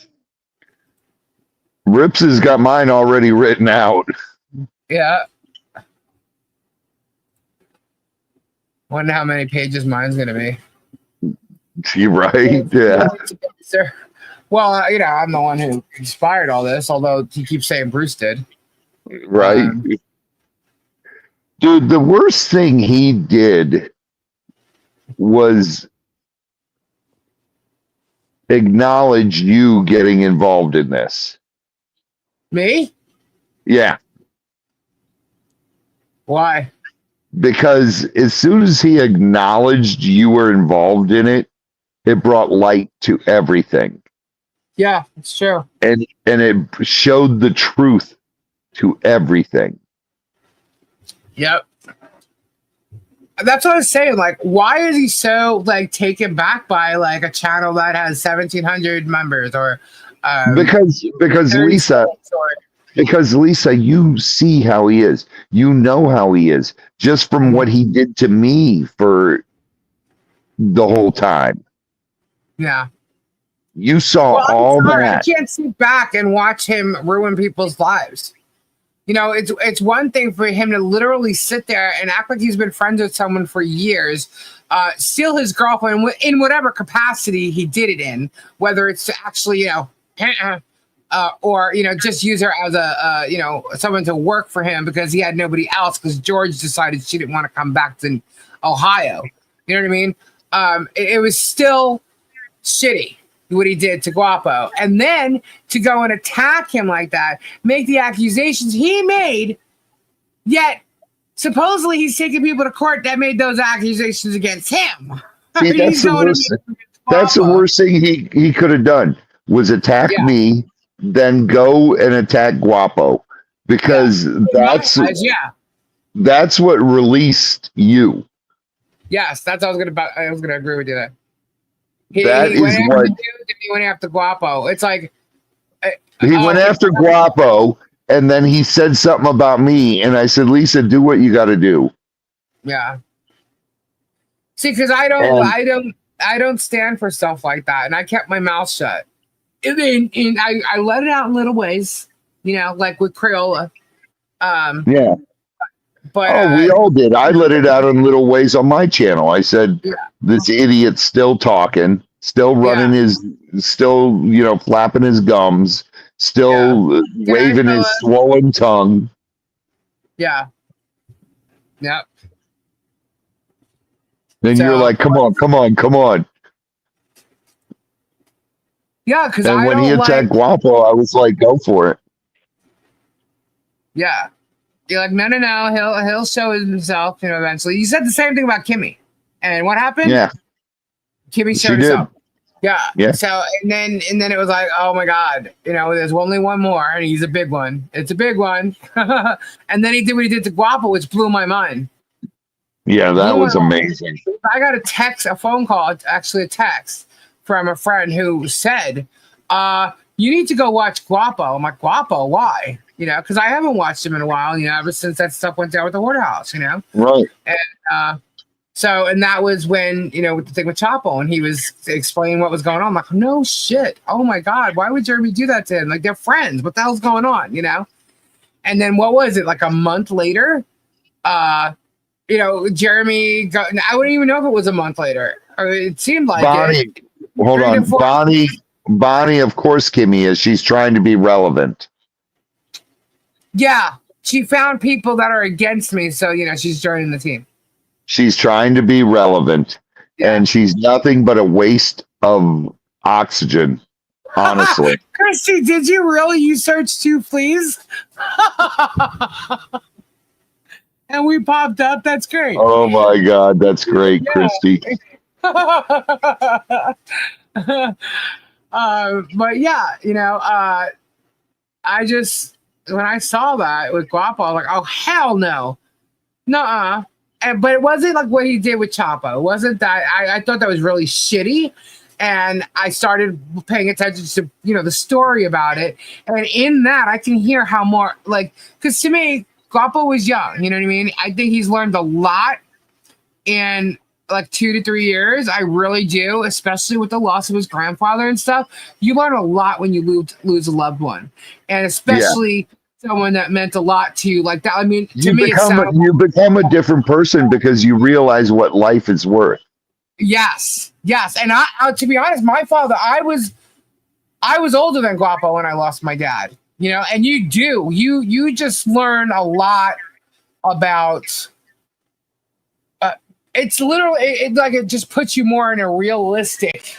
Rips has got mine already written out. Yeah. Wonder how many pages mine's gonna be. You're right. Yeah. Well, I'm the one who inspired all this, although he keeps saying Bruce did. Right. Dude, the worst thing he did was acknowledge you getting involved in this. Me? Yeah. Why? Because as soon as he acknowledged you were involved in it, it brought light to everything. Yeah, it's true. And it showed the truth to everything. Yep. That's what I was saying. Like, why is he so taken back by a channel that has 1,700 members or because Lisa, you see how he is. You know how he is just from what he did to me for the whole time. Yeah. You saw all that. I can't sit back and watch him ruin people's lives. It's one thing for him to literally sit there and act like he's been friends with someone for years, steal his girlfriend in whatever capacity he did it in, whether it's to actually, or just use her as a someone to work for him because he had nobody else because George decided she didn't want to come back to Ohio. You know what I mean? It was still shitty what he did to Guapo, and then to go and attack him like that, make the accusations he made, yet supposedly he's taking people to court that made those accusations against him. See, that's the worst thing he could have done was attack me, then go and attack Guapo, because that's what released you. Yes, that's what I was gonna agree with you there. That He went is after what Duke and he went after Guapo. It's like he went after Guapo, and then he said something about me, and I said, Lisa, do what you got to do. Yeah. See, because I don't stand for stuff like that, and I kept my mouth shut. And I let it out in little ways, like with Crayola. Yeah. But we all did. I let it out in little ways on my channel. I said, this idiot's still talking, still running still, flapping his gums, still waving his swollen tongue. Yeah. Yep. Then you're like, come on. Yeah, because and when he attacked Guapo, I was like, go for it. Yeah. You're like, no. He'll show himself, eventually. You said the same thing about Kimmy. And what happened? Yeah. Kimmy showed herself. Yeah. Yeah. So and then it was like, oh my God, there's only one more, and he's a big one. It's a big one. And then he did what he did to Guapo, which blew my mind. Yeah, that was amazing. I got a phone call, actually a text from a friend who said, you need to go watch Guapo. I'm like, Guapo, why? Because I haven't watched him in a while, ever since that stuff went down with the Waterhouse, Right. And and that was when, with the thing with Chapo, and he was explaining what was going on. I'm like, no shit. Oh my God, why would Jeremy do that to him? Like, they're friends. What the hell's going on, And then what was it, like a month later? Jeremy I wouldn't even know if it was a month later. It seemed like Bonnie, hold on. Bonnie, of course, Kimmy is. She's trying to be relevant. Yeah, she found people that are against me, so she's joining the team. She's trying to be relevant, and she's nothing but a waste of oxygen. Honestly, Christy, did you really? You searched too, please. And we popped up. That's great. Oh my God, that's great, Christy. But yeah, I just, when I saw that with Guapo, I was like, oh hell no, nuh-uh. But it wasn't like what he did with Chapo. It wasn't that. I thought that was really shitty, and I started paying attention to the story about it, and in that I can hear how more because to me Guapo was young. You know what I mean? I think he's learned a lot in like 2 to 3 years. I really do, especially with the loss of his grandfather and stuff. You learn a lot when you lose a loved one, and especially someone that meant a lot to you like that. I mean, to me, you become a different person because you realize what life is worth. Yes. And I to be honest, my father, I was older than Guapo when I lost my dad. And you just learn a lot about. It's literally it just puts you more in a realistic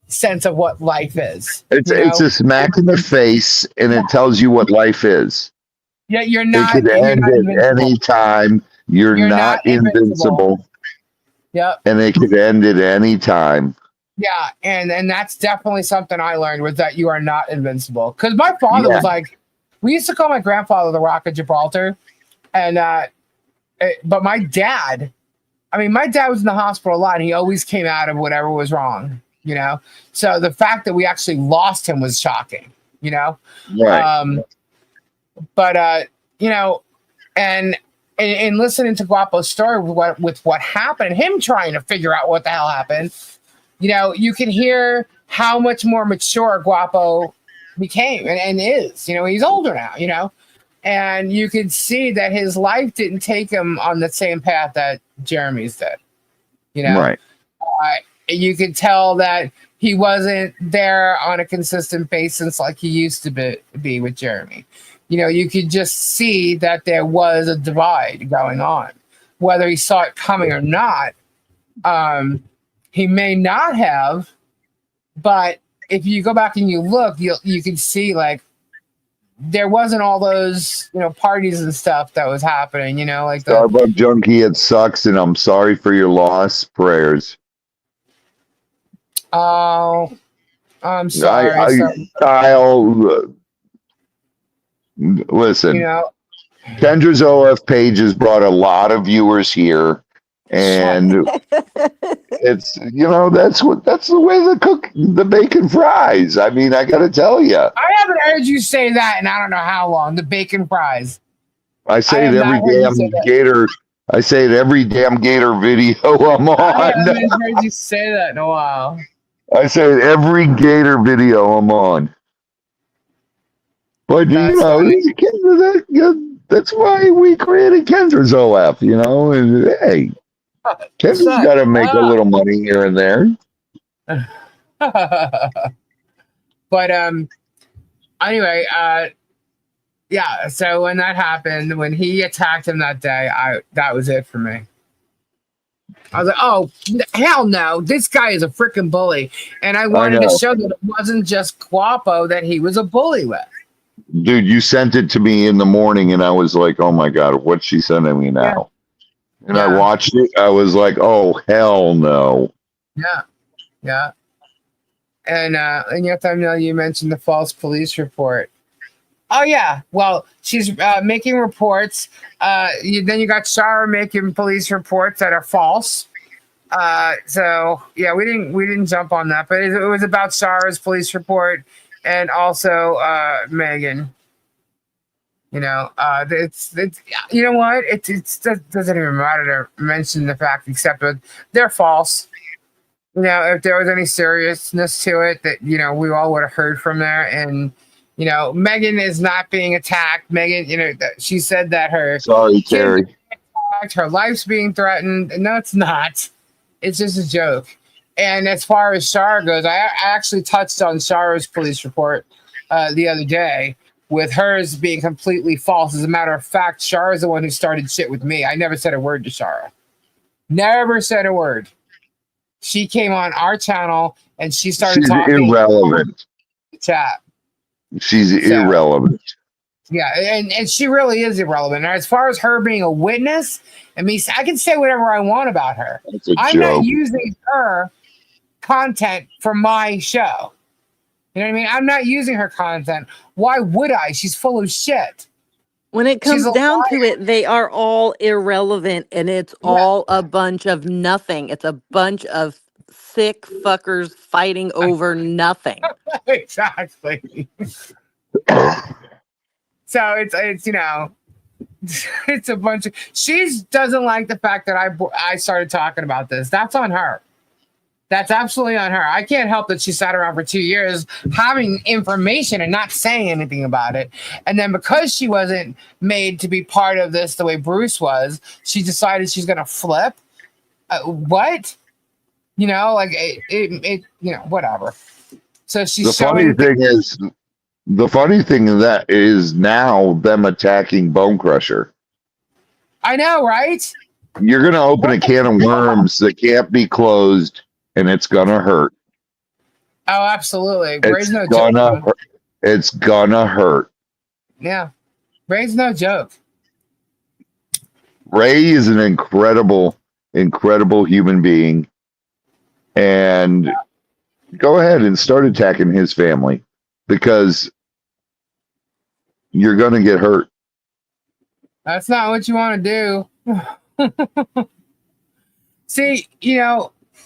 sense of what life is. It's a smack in the face, and it tells you what life is. Yeah, you're not. It could end at any time. You're not invincible. Yep. And it could end at any time. Yeah, and that's definitely something I learned, was that you are not invincible. Because my father was like, we used to call my grandfather the Rock of Gibraltar, and but my dad was in the hospital a lot, and he always came out of whatever was wrong. So the fact that we actually lost him was shocking. Right. And in listening to Guapo's story with what happened, him trying to figure out what the hell happened, you can hear how much more mature Guapo became and is. He's older now. And you can see that his life didn't take him on the same path that Jeremy's did. Right. You could tell that he wasn't there on a consistent basis like he used to be with Jeremy. You could just see that there was a divide going on. Whether he saw it coming or not, he may not have, but if you go back and you look, you can see there wasn't all those parties and stuff that was happening. Like the Starbucks junkie, it sucks, and I'm sorry for your loss. Prayers. Oh, I'm sorry. Kyle, listen. Kendra's OF page has brought a lot of viewers here, And it's, that's the way they cook the bacon fries. I mean, I got to tell you. I haven't heard you say that in I don't know how long. The bacon fries. I say it every damn Gator. I say it every damn Gator video I'm on. I haven't heard you say that in a while. I say it every Gator video I'm on. But that's why we created Kendra's OF, and hey, Kendra's got to make a little money here and there. But anyway, yeah. So when that happened, when he attacked him that day, that was it for me. I was like, oh hell no, this guy is a freaking bully, and I wanted to show that it wasn't just Guapo that he was a bully with. Dude, you sent it to me in the morning, and I was like, oh my god, what's she sending me now? Yeah. And I watched it. I was like, oh hell no. Yeah. And you have to know you mentioned the false police report. Oh yeah, well she's making reports. Then you got Shara making police reports that are false. So yeah, we didn't jump on that, but it was about Shara's police report and also Megan. It's you know what? It doesn't even matter to mention the fact, except that they're false. If there was any seriousness to it, that we all would have heard from there. And Megan is not being attacked. Megan, she said that her Terry, her life's being threatened. No, it's not. It's just a joke. And as far as Shara goes, I actually touched on Shara's police report the other day, with hers being completely false. As a matter of fact, Shara's the one who started shit with me. I never said a word to Shara. Never said a word. She came on our channel and she started talking. Irrelevant. Chat. She's irrelevant. Yeah, and she really is irrelevant. As far as her being a witness, I can say whatever I want about her. I'm not using her content for my show. You know what I mean? I'm not using her content. Why would I? She's full of shit. When it comes down to it, they are all irrelevant, and it's all a bunch of nothing. It's a bunch of sick fuckers fighting over nothing. Exactly. So it's it's a bunch of. She doesn't like the fact that I started talking about this. That's on her. That's absolutely on her. I can't help that she sat around for 2 years having information and not saying anything about it. And then because she wasn't made to be part of this the way Bruce was, she decided she's going to flip. What? Whatever. So she's the funny thing that is now them attacking Bone Crusher. I know, right? You're going to open a can of worms that can't be closed. And it's gonna hurt. Oh, absolutely. It's gonna hurt. Yeah. Ray's no joke. Ray is an incredible human being. And go ahead and start attacking his family, because you're gonna get hurt. That's not what you want to do. See,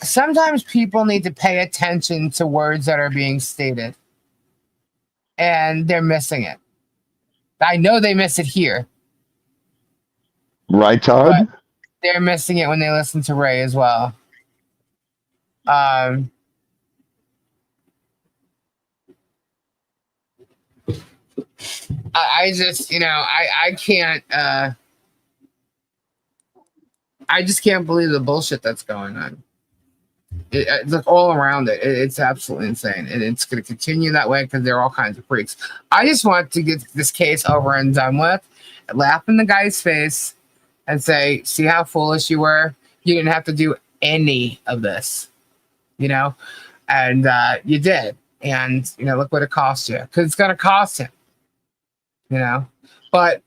sometimes people need to pay attention to words that are being stated, and they're missing it. I know they miss it here. Right, Todd? They're missing it when they listen to Ray as well. I just, I can't, I just can't believe the bullshit that's going on. Look all around it. It's absolutely insane, and it's going to continue that way because there are all kinds of freaks. I just want to get this case over and done with, laugh in the guy's face, and say, "See how foolish you were? You didn't have to do any of this, and you did. And look what it cost you, because it's going to cost him, But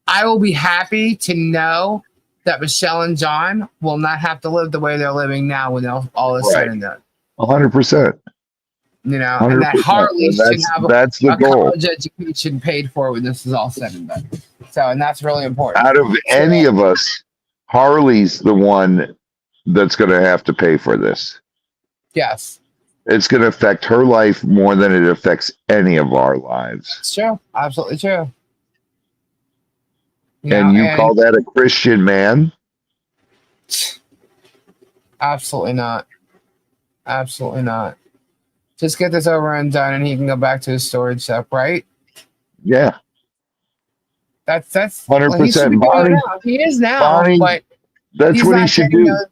I will be happy to know that Michelle and John will not have to live the way they're living now when all is said and done. 100%. And that Harley should have that's the goal. College education paid for when this is all said and done. So, and that's really important. Out of any of us, Harley's the one that's going to have to pay for this. Yes. It's going to affect her life more than it affects any of our lives. It's true. Absolutely true. And you call that a Christian man? Absolutely not. Absolutely not. Just get this over and done, and he can go back to his storage stuff, right? Yeah. That's 100%. Bonnie, he is now, Bonnie, but that's what he should do.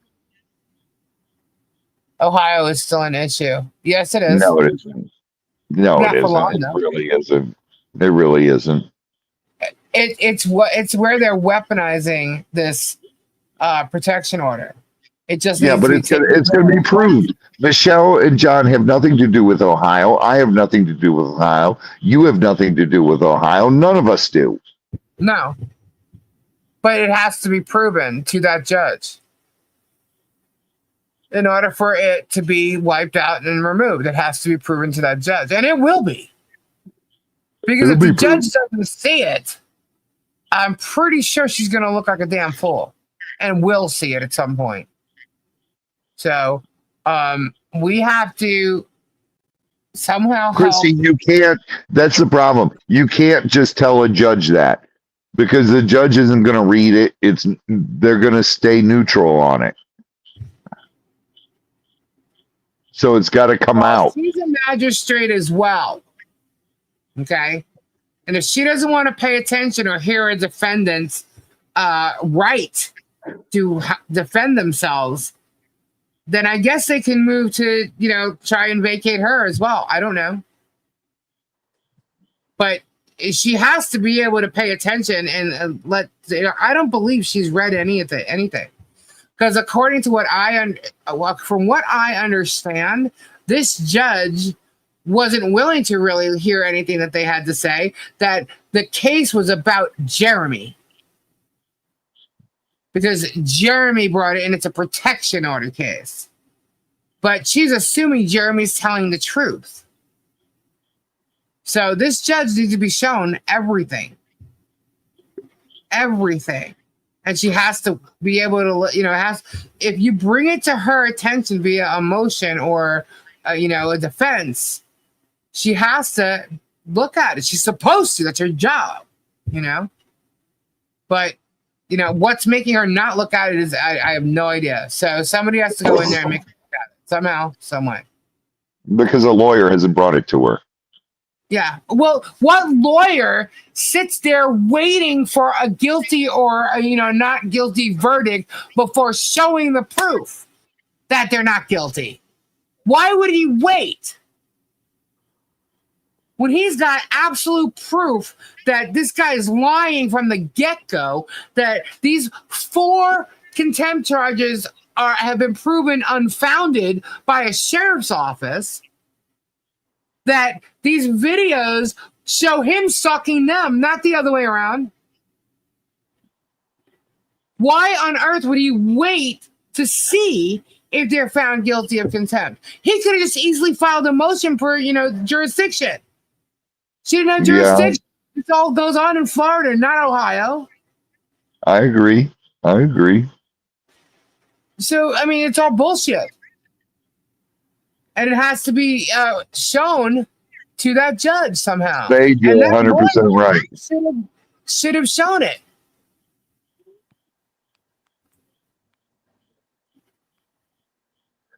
Ohio is still an issue. Yes, it is. No, it isn't. No, Not it for isn't. long, It though. really isn't. It really isn't. It's where they're weaponizing this protection order. It just Yeah, but it's gonna be proved. Michelle and John have nothing to do with Ohio. I have nothing to do with Ohio. You have nothing to do with Ohio. None of us do. No. But it has to be proven to that judge. In order for it to be wiped out and removed, it has to be proven to that judge. And it will be. Because if the judge doesn't see it, I'm pretty sure she's going to look like a damn fool and will see it at some point. So we have to somehow Chrissy, you can't. That's the problem. You can't just tell a judge that because the judge isn't going to read it. They're going to stay neutral on it. So it's got to come out. She's a magistrate as well. Okay. And if she doesn't want to pay attention or hear a defendant's right to defend themselves, then I guess they can move to, try and vacate her as well. I don't know. But she has to be able to pay attention and I don't believe she's read anything. Because according to from what I understand, this judge wasn't willing to really hear anything that they had to say, that the case was about Jeremy. Because Jeremy brought it in, it's a protection order case. But she's assuming Jeremy's telling the truth. So this judge needs to be shown everything. Everything. And she has to be able to, if you bring it to her attention via a motion or, a defense, she has to look at it. She's supposed to. That's her job, But, what's making her not look at it is I have no idea. So somebody has to go in there and make her look at it somehow, some way. Because a lawyer hasn't brought it to her. Yeah. Well, what lawyer sits there waiting for a guilty or not guilty verdict before showing the proof that they're not guilty? Why would he wait? When he's got absolute proof that this guy is lying from the get-go, that these 4 contempt charges have been proven unfounded by a sheriff's office, that these videos show him sucking them, not the other way around. Why on earth would he wait to see if they're found guilty of contempt? He could have just easily filed a motion for, jurisdiction. She didn't have jurisdiction. Yeah. This all goes on in Florida, not Ohio. I agree. So, it's all bullshit. And it has to be shown to that judge somehow. You're 100% right. Should have shown it.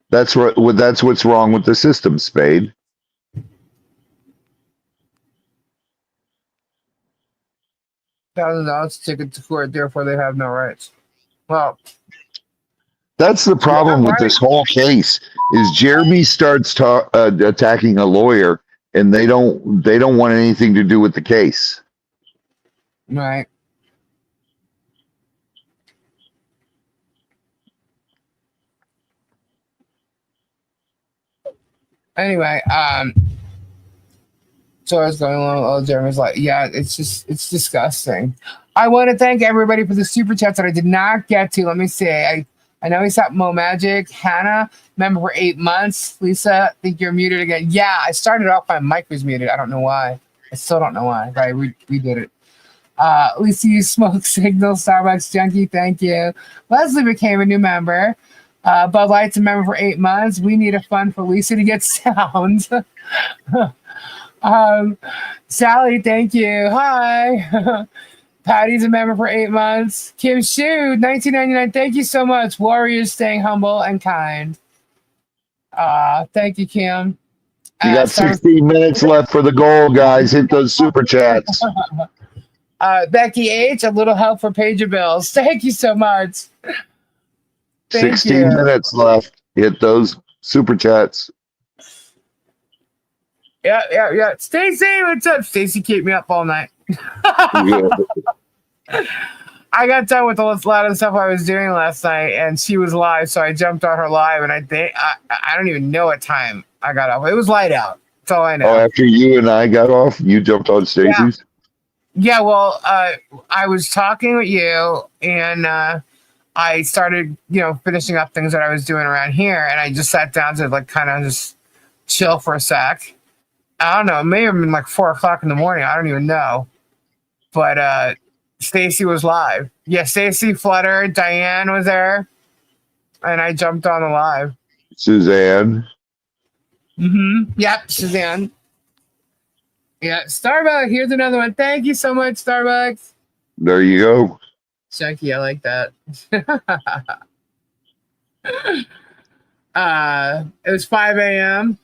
That's right. Well, that's what's wrong with the system, Spade. $1,000 ticket to court, therefore they have no rights. Well, that's the problem with this whole case. Is Jeremy starts attacking a lawyer, and they don't want anything to do with the case. Right. Anyway, so I was going along. Oh, Jeremy's like, yeah, it's disgusting. I want to thank everybody for the super chats that I did not get to. Let me see. I know he's at MoMagic. Hannah, member for 8 months. Lisa, I think you're muted again. Yeah, I started off, my mic was muted. I don't know why. I still don't know why, but I redid it. Lisa, you smoke signal, Starbucks junkie, thank you. Leslie became a new member. Bud Light's a member for 8 months. We need a fund for Lisa to get sound. Sally, thank you. Hi. Patty's a member for 8 months. Kim Shu, 1999. Thank you so much. Warriors staying humble and kind. Thank you, Kim. You got 16 minutes left for the goal, guys. Hit those super chats. Becky H, a little help for pager bills. Thank you so much. 16 minutes left. Hit those super chats. Yeah. Stacy, what's up? Stacy kept me up all night. I got done with a lot of the stuff I was doing last night, and she was live, so I jumped on her live, and I don't even know what time I got off. It was light out. That's all I know. Oh, after you and I got off, you jumped on Stacy's? Yeah, well, I was talking with you, and I started, finishing up things that I was doing around here, and I just sat down to kind of just chill for a sec. I don't know. It may have been 4 o'clock in the morning. I don't even know. But Stacy was live. Yeah, Stacy, Flutter, Diane was there, and I jumped on the live. Suzanne. Yep, Suzanne. Yeah, Starbucks. Here's another one. Thank you so much, Starbucks. There you go. Chunky, I like that. It was 5 a.m.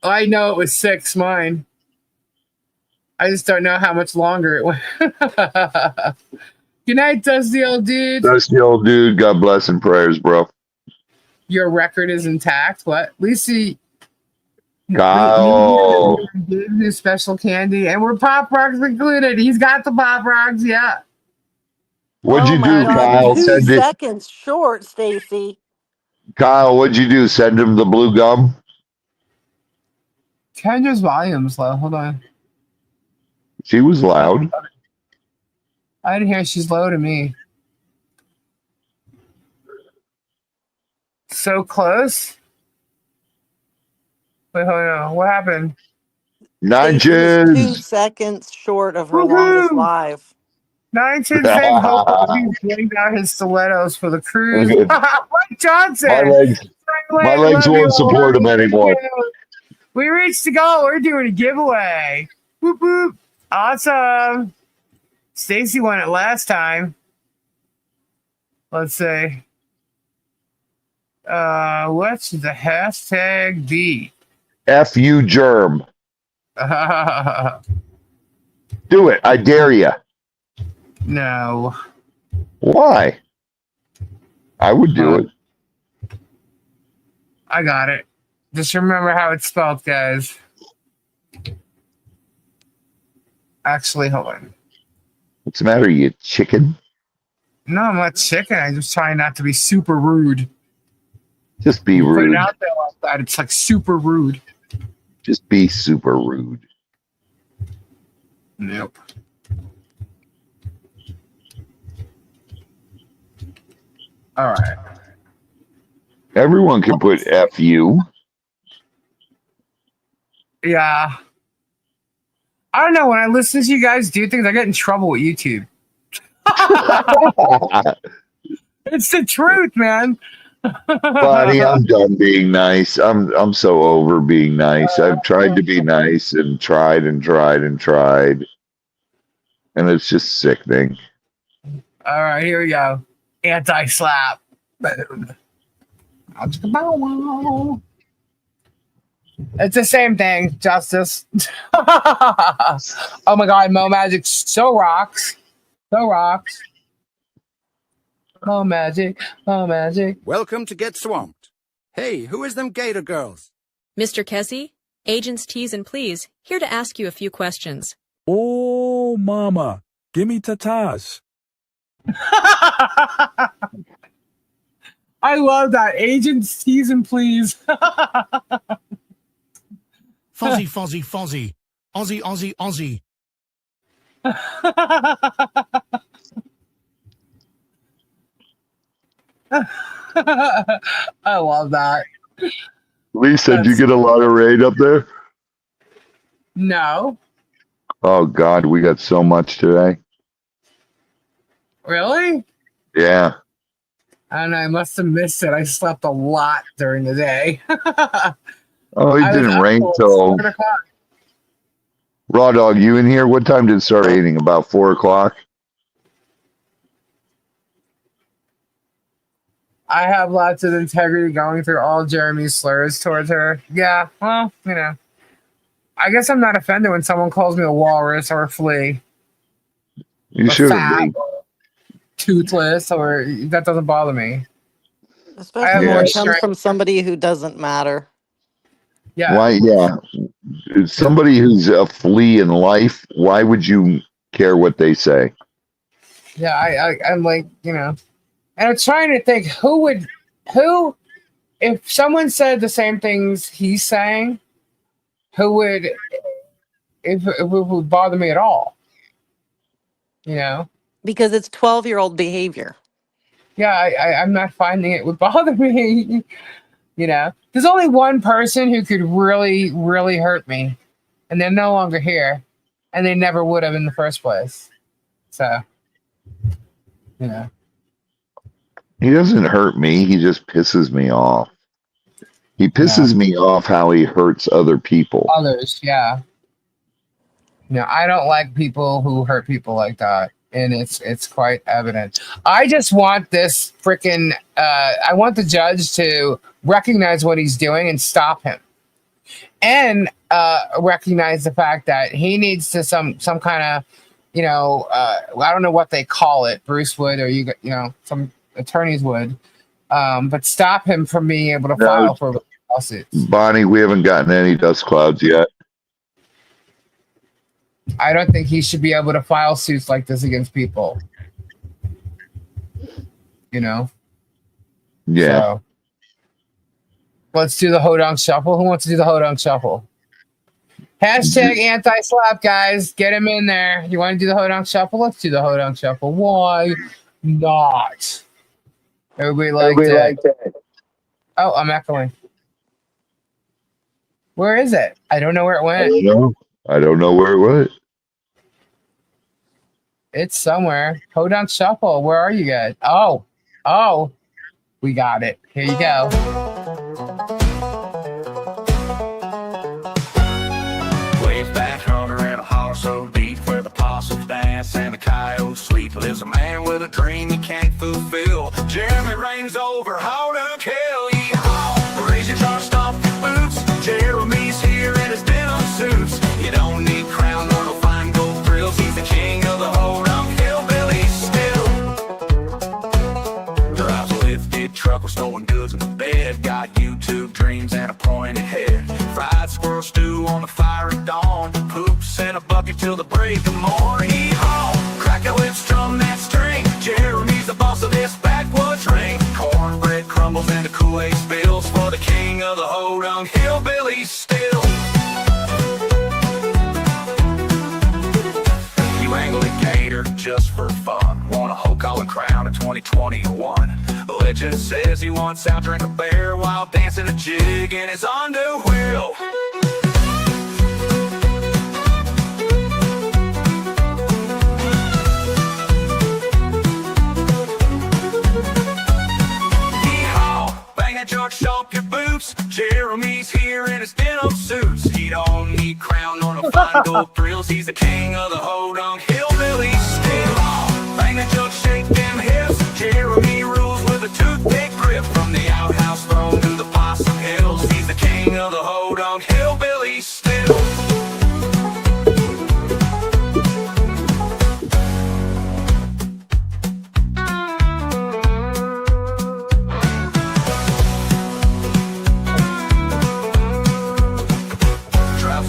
I know it was 6, mine. I just don't know how much longer it went. Good night, Dusty old dude. Dusty old dude. God bless and prayers, bro. Your record is intact. What? Lisa, Kyle. His special candy, and we're Pop Rocks included. He's got the Pop Rocks, yeah. What'd you do, God, Kyle? 2 seconds short, Stacy. Kyle, what'd you do? Send him the blue gum? Kendra's volume's low. Hold on. She was loud. I didn't hear she's low to me. So close. Wait, hold on. What happened? Stacy was 2 seconds short of her longest live. 9 saying hope he's laying down his stilettos for the cruise. Mike Johnson. My legs won't support him anymore. We reached the goal. We're doing a giveaway. Whoop whoop. Awesome. Stacy won it last time. Let's see. What's the hashtag be? FU germ. Do it. I dare you. No. Why? I would do it. I got it. Just remember how it's spelled, guys. Actually, hold on. What's the matter, you chicken? No, I'm not chicken. I'm just trying not to be super rude. Just be Put rude. it out there like that. It's super rude. Just be super rude. Nope. All right. Everyone can put FU. Yeah. I don't know. When I listen to you guys do things, I get in trouble with YouTube. It's the truth, man. Buddy, I'm done being nice. I'm so over being nice. I've tried to be nice and tried and tried and tried. And it's just sickening. All right, here we go. Anti-slap. It's the same thing, Justice. Oh my God, MoMagic so rocks. So rocks. MoMagic. Welcome to Get Swamped. Hey, who is them gator girls? Mr. Kessie, agents T's and please, here to ask you a few questions. Oh, mama, give me tatas. I love that. Agents T's and please. Fozzie, Fozzie, Fozzie. Aussie, Aussie, Aussie. I love that. Lisa, did you get a lot of rain up there? No. Oh God, we got so much today. Really? Yeah. I don't know. I must have missed it. I slept a lot during the day. Oh, it I was didn't up rain till till 7 o'clock. Raw Dog. You in here? What time did it start raining? About 4 o'clock. I have lots of integrity going through all Jeremy's slurs towards her. Yeah, well, you know. I guess I'm not offended when someone calls me a walrus or a flea. You Or shouldn't fat, be. or toothless, or that doesn't bother me. I Especially have when more it comes strength. from somebody who doesn't matter. Yeah. Why? Yeah. Somebody who's a flea in life. Why would you care what they say? Yeah, I'm like, you know, and I'm trying to think who, if someone said the same things he's saying, who would, if it would bother me at all, you know? Because it's 12-year-old behavior. Yeah, I'm not finding it would bother me, you know? There's only one person who could really, really hurt me, and they're no longer here, and they never would have in the first place. So, you know. He doesn't hurt me. He just pisses me off. He pisses me off how he hurts other people. Others, yeah. You know, I don't like people who hurt people like that, and it's quite evident. I just want this freaking. I want the judge to recognize what he's doing and stop him, and recognize the fact that he needs to some kind of, you know, I don't know what they call it. Bruce would, or you know, some attorneys would, but stop him from being able to file for lawsuits. Bonnie, we haven't gotten any dust clouds yet. I don't think he should be able to file suits like this against people. You know? Yeah. So, let's do the Hodong Shuffle. Who wants to do the Hodong Shuffle? Hashtag anti-slap, guys. Get him in there. You want to do the Hodong Shuffle? Let's do the Hodong Shuffle. Why not? Everybody liked it. Oh, I'm echoing. Where is it? I don't know where it went. I don't know where it went. It's somewhere. Hodong Shuffle. Where are you guys? Oh, we got it. Here you go. Waves back under in a hollow so deep where the possums dance and the coyotes sleep. Lives a man with a dream he can't fulfill. Jeremy reigns over Hodong Hill. Yeehaw! Raise your jaw, stomp your boots. Jeremy's here in his denim suits. You don't need crown nor no fine gold thrills. He's the king of the Hodong hillbilly still. Drives a lifted truck with stolen goods in the bed. Got YouTube dreams and a pointed head. Fried squirrel stew on the fire at dawn. Poops in a bucket till the break of morn. Hee-haw! Crack a whip, strum that string. Jeremy's the boss of this backwoods ring. Cornbread crumbles and the Kool-Aid spills for the king of the Hodong hillbilly still. You angle a gator just for fun. Want a whole collar crown in 2021. The legend says he once out drank a bear while dancing a jig in his underwear. George, stomp your boots. Jeremy's here in his denim suits. He don't need crown nor no fine gold thrills. He's the king of the Hodong hillbilly still. Bang that jug, shake them hips. Jeremy rules with a toothpick grip. From the outhouse throne to the Possum Hills. He's the king of the Hodong hillbilly still.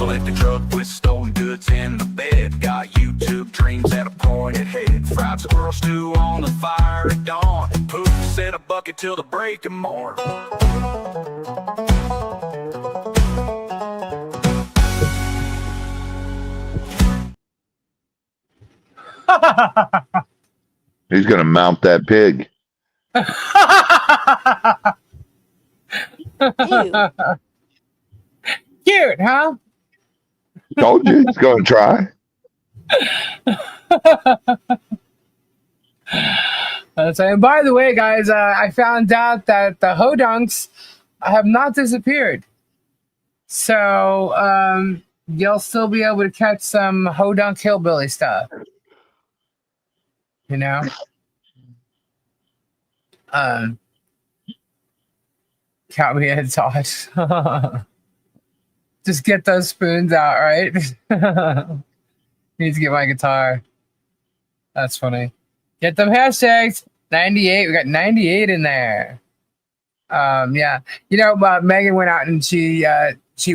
Electric truck with stolen goods in the bed. Got YouTube dreams and a pointed head. Fried squirrel stew on the fire at dawn. Poops in a bucket till the break of morn. He's gonna mount that pig. Cute, huh? Told you he's gonna try. And by the way, guys, I found out that the hodunks have not disappeared. So you'll still be able to catch some hodunk hillbilly stuff. You know? Count me in, Todd. Just get those spoons out, right? Need to get my guitar. That's funny. Get them hashtags. 98. We got 98 in there. Yeah. You know, Megan went out and she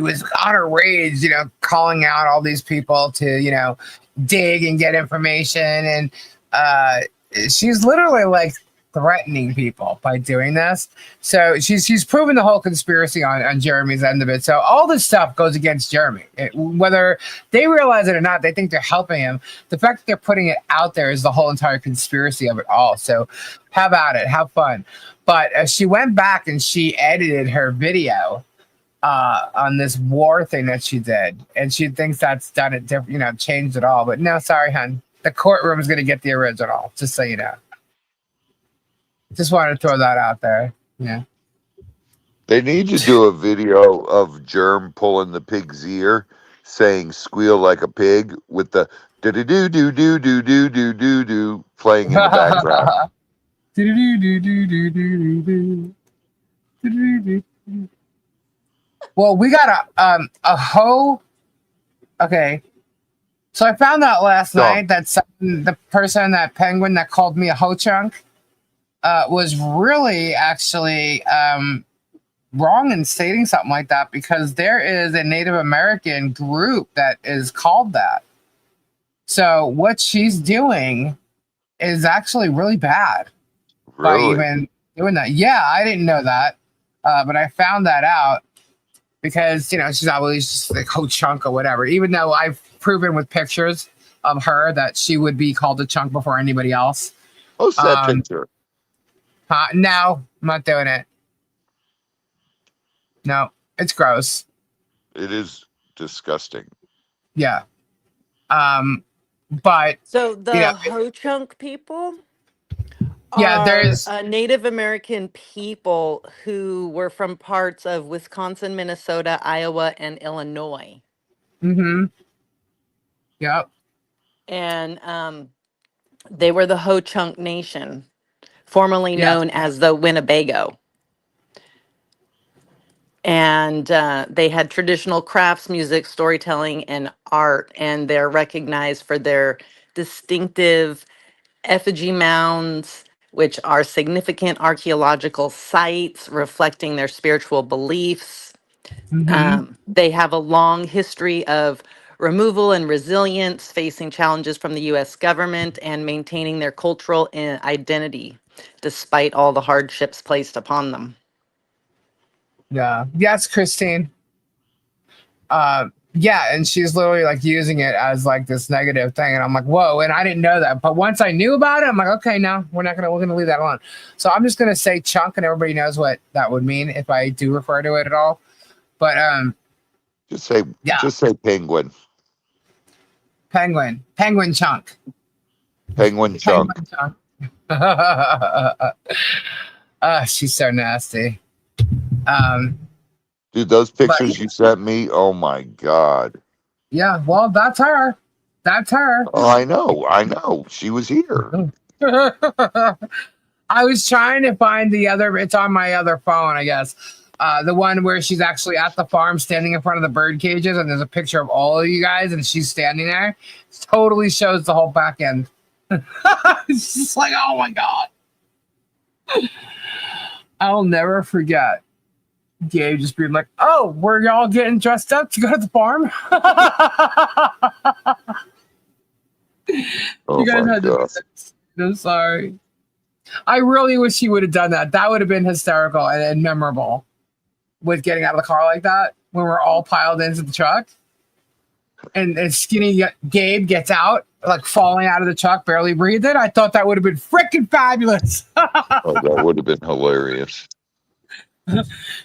was on her rage, you know, calling out all these people to, you know, dig and get information. And she's literally like threatening people by doing this. So she's proven the whole conspiracy on Jeremy's end of it. So all this stuff goes against Jeremy. Whether they realize it or not, they think they're helping him. The fact that they're putting it out there is the whole entire conspiracy of it all. So have at it. Have fun. But she went back and she edited her video on this war thing that she did. And she thinks that's done it different, you know, changed it all. But no, sorry, hon. The courtroom is going to get the original, just so you know. Just wanted to throw that out there. Yeah. They need to do a video of Germ pulling the pig's ear, saying "squeal like a pig" with the do do do do do do do do do do playing in the background. Well, we got a hoe. Okay. So I found out last night that the person, that penguin that called me a hoe chunk, was really actually wrong in stating something like that, because there is a Native American group that is called that. So what she's doing is actually really bad by even doing that. Yeah, I didn't know that, but I found that out because, you know, she's always just like ho chunk or whatever, even though I've proven with pictures of her that she would be called a chunk before anybody else. Post that picture. No, I'm not doing it. No, it's gross. It is disgusting. Yeah. But so the you know, Ho-Chunk people yeah, are there's Native American people who were from parts of Wisconsin, Minnesota, Iowa, and Illinois. Mm-hmm. Yep. And they were the Ho-Chunk Nation, formerly known as the Winnebago. And they had traditional crafts, music, storytelling, and art, and they're recognized for their distinctive effigy mounds, which are significant archaeological sites reflecting their spiritual beliefs. Mm-hmm. They have a long history of removal and resilience, facing challenges from the U.S. government and maintaining their cultural identity despite all the hardships placed upon them. Yeah. Yes, Christine. Yeah, and she's literally like using it as like this negative thing, and I'm like, whoa! And I didn't know that, but once I knew about it, I'm like, okay, no, we're gonna leave that alone. So I'm just gonna say chunk, and everybody knows what that would mean if I do refer to it at all. But just say penguin. Penguin chunk. Penguin chunk. She's so nasty. Dude, those pictures you sent me, oh my God. Yeah, well, that's her. That's her. Oh, I know. She was here. I was trying to find the other, it's on my other phone, I guess. The one where she's actually at the farm standing in front of the bird cages, and there's a picture of all of you guys, and she's standing there. It totally shows the whole back end. It's just like, oh my God. I'll never forget Gabe just being like, oh, were y'all getting dressed up to go to the farm? Oh, you guys my had God. to. I'm sorry. I really wish he would have done that. That would have been hysterical and memorable, with getting out of the car like that when we're all piled into the truck. And skinny Gabe gets out, like falling out of the truck, barely breathing. I thought that would have been freaking fabulous. Oh, that would have been hilarious.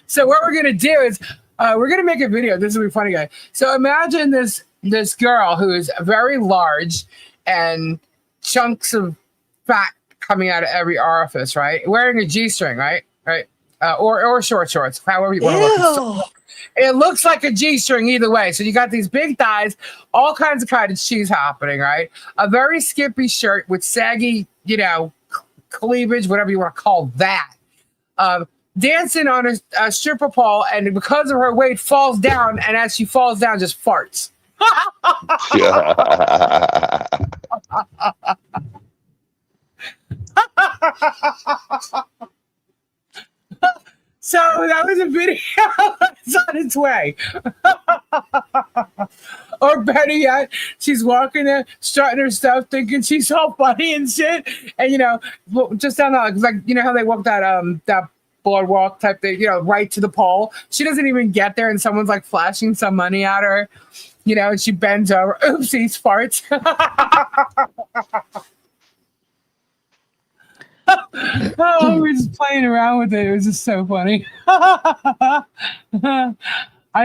So what we're going to do is we're going to make a video. This will be funny, guys. So imagine this this girl who is very large and chunks of fat coming out of every orifice, right? Wearing a G-string, right? Right. Or short shorts, however you want to look. So, it looks like a G-string either way. So you got these big thighs, all kinds of cottage cheese happening, right? A very skimpy shirt with saggy, cleavage, whatever you want to call that. Dancing on a stripper pole, and because of her weight, falls down, and as she falls down, just farts. So that was a video. It's on its way. Or better yet, she's walking there, strutting her stuff, thinking she's all funny and shit. And just down the like, how they walk that boardwalk type thing, right to the pole. She doesn't even get there, and someone's like flashing some money at her, and she bends over. Oopsies, farts. Oh, we're just playing around with it. It was just so funny. I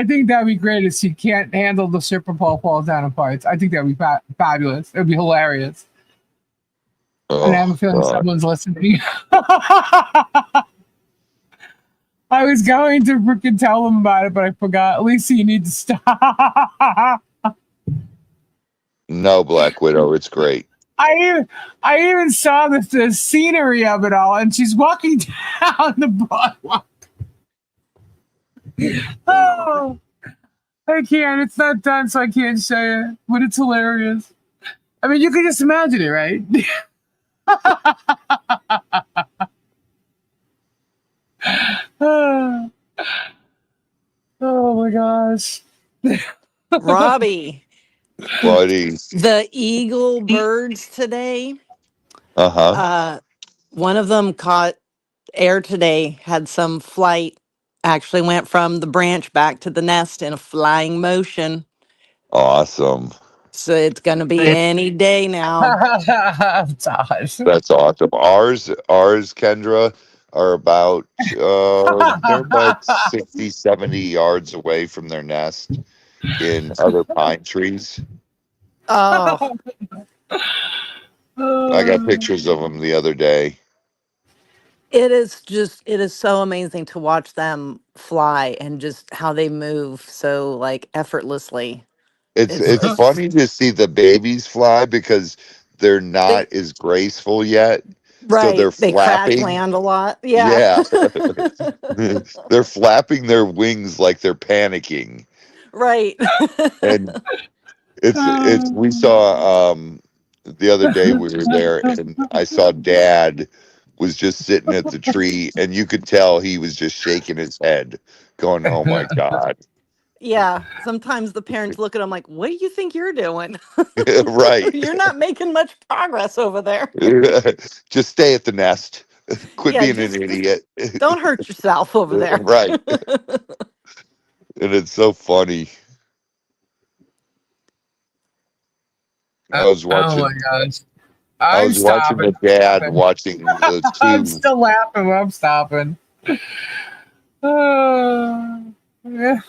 think that'd be great if she can't handle the stripper pole falls down in parts. I think that'd be fabulous. It'd be hilarious. And I have a feeling someone's listening. I was going to freaking tell them about it, but I forgot. Lisa, you need to stop. No, Black Widow, it's great. I even saw the scenery of it all, and she's walking down the boardwalk. Oh, I can't. It's not done, so I can't show you. But it's hilarious. I mean, you can just imagine it, right? Oh my gosh. Robbie. Buddy. The eagle birds today. One of them caught air today, had some flight, actually went from the branch back to the nest in a flying motion. Awesome. So it's going to be any day now. That's awesome. That's awesome. Ours, Kendra, are about, they're about 60, 70 yards away from their nest in other pine trees. Oh. I got pictures of them the other day. It is so amazing to watch them fly and just how they move so like effortlessly. It's funny to see the babies fly because they're not as graceful yet. Right. So they're they flapping. crash land a lot. Yeah. They're flapping their wings like they're panicking. Right. And we saw the other day we were there, and I saw Dad was just sitting at the tree, and you could tell he was just shaking his head, going, "Oh my God." Yeah. Sometimes the parents look at them like, what do you think you're doing? Right. You're not making much progress over there. Just stay at the nest. Quit being an idiot. Don't hurt yourself over there. Right. And it's so funny. I was watching. Oh my gosh. I was watching the dad watching the two. I'm still laughing when I'm stopping. Yeah.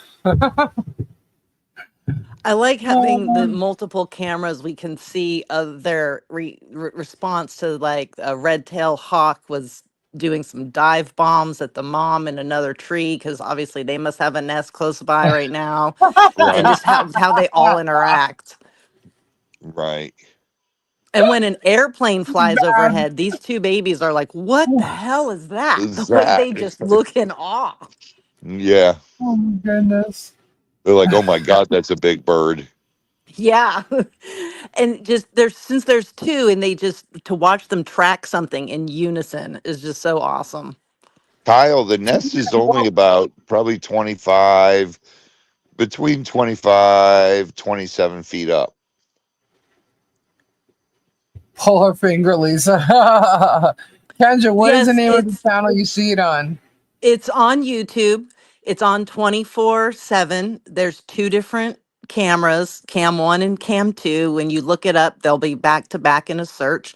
I like having the multiple cameras. We can see their response to like a red-tailed hawk was doing some dive bombs at the mom in another tree because obviously they must have a nest close by right now. And just how they all interact. Right. And when an airplane flies overhead, these two babies are like, what the hell is that? The way they just look in awe. Yeah. Oh my goodness. They're like, oh my God, that's a big bird. Yeah. And just since there's two and to watch them track something in unison is just so awesome. Kyle, the nest is only about probably between 25, 27 feet up. Pull her finger, Lisa. Kendra, what is the name of the channel you see it on? It's on YouTube. It's on 24/7. There's two different cameras, Cam 1 and Cam 2. When you look it up, they'll be back to back in a search.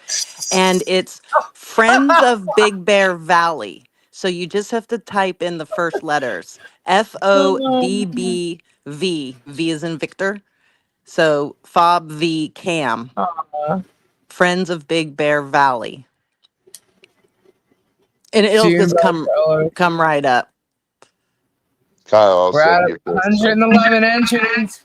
And it's Friends of Big Bear Valley. So you just have to type in the first letters. FODBV. V is in Victor. So Fob v Cam, Friends of Big Bear Valley, and it'll June just come right up. Kyle, I'll We're at send you this. 111 entries.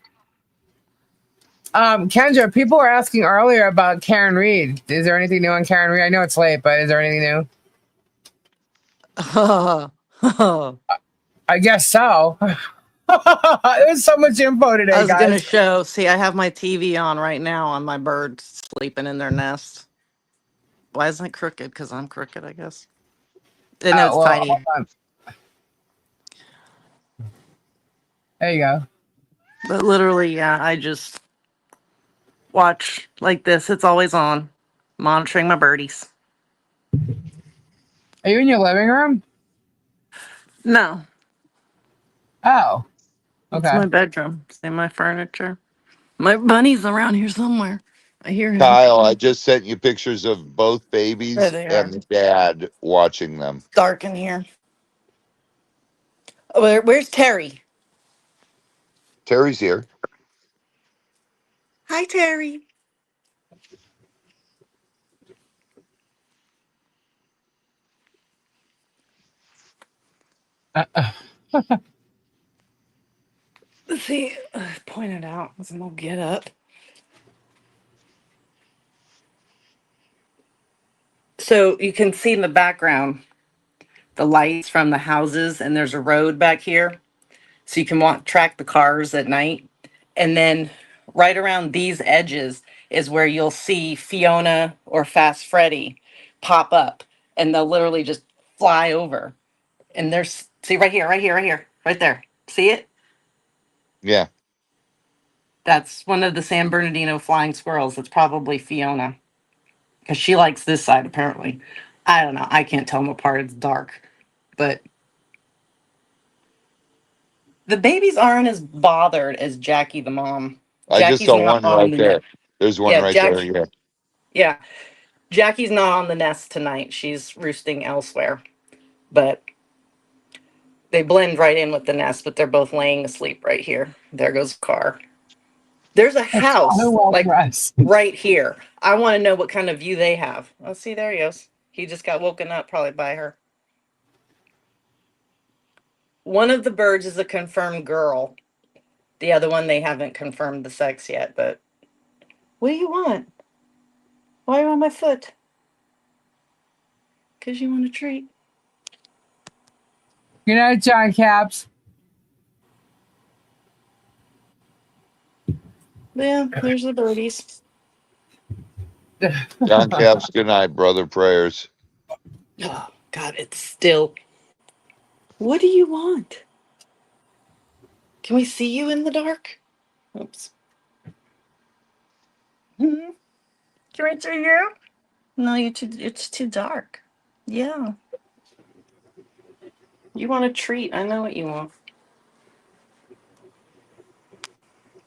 Kendra, people were asking earlier about Karen Reed. Is there anything new on Karen Reed? I know it's late, but is there anything new? I guess so. There's so much info today, I was guys. gonna show. See, I have my TV on right now on my birds sleeping in their nest. Why isn't it crooked? Because I'm crooked, I guess. I know it's tiny. Hold on. There you go. But literally, yeah, I just watch like this. It's always on, monitoring my birdies. Are you in your living room? No. Oh. It's Okay. my bedroom. See my furniture. My bunny's around here somewhere. I hear him. Kyle, I just sent you pictures of both babies There they are. and the dad watching them. Dark in here. Where's Terry? Terry's here. Hi, Terry. See, point it out. Let's go get up. So you can see in the background the lights from the houses, and there's a road back here. So you can track the cars at night. And then right around these edges is where you'll see Fiona or Fast Freddy pop up, and they'll literally just fly over. And there's, see right here, right there. See it? Yeah. That's one of the San Bernardino flying squirrels. It's probably Fiona, because she likes this side apparently. I don't know. I can't tell them apart. It's dark. But the babies aren't as bothered as Jackie the mom. I just Jackie's saw not one on right the there. nest. There's one Yeah, right there. Yeah. Yeah. Jackie's not on the nest tonight. She's roosting elsewhere. But they blend right in with the nest, but they're both laying asleep right here. There goes the car. There's a house like right here. I want to know what kind of view they have. Oh, see, there he goes. He just got woken up probably by her. One of the birds is a confirmed girl. The other one, they haven't confirmed the sex yet, but what do you want? Why are you on my foot? Because you want a treat. Good night, John Caps. Yeah, there's the birdies. John Caps, good night, brother. Prayers. Oh, God, it's still. What do you want? Can we see you in the dark? Oops. Can we see you? No, it's too dark. Yeah. You want a treat. I know what you want.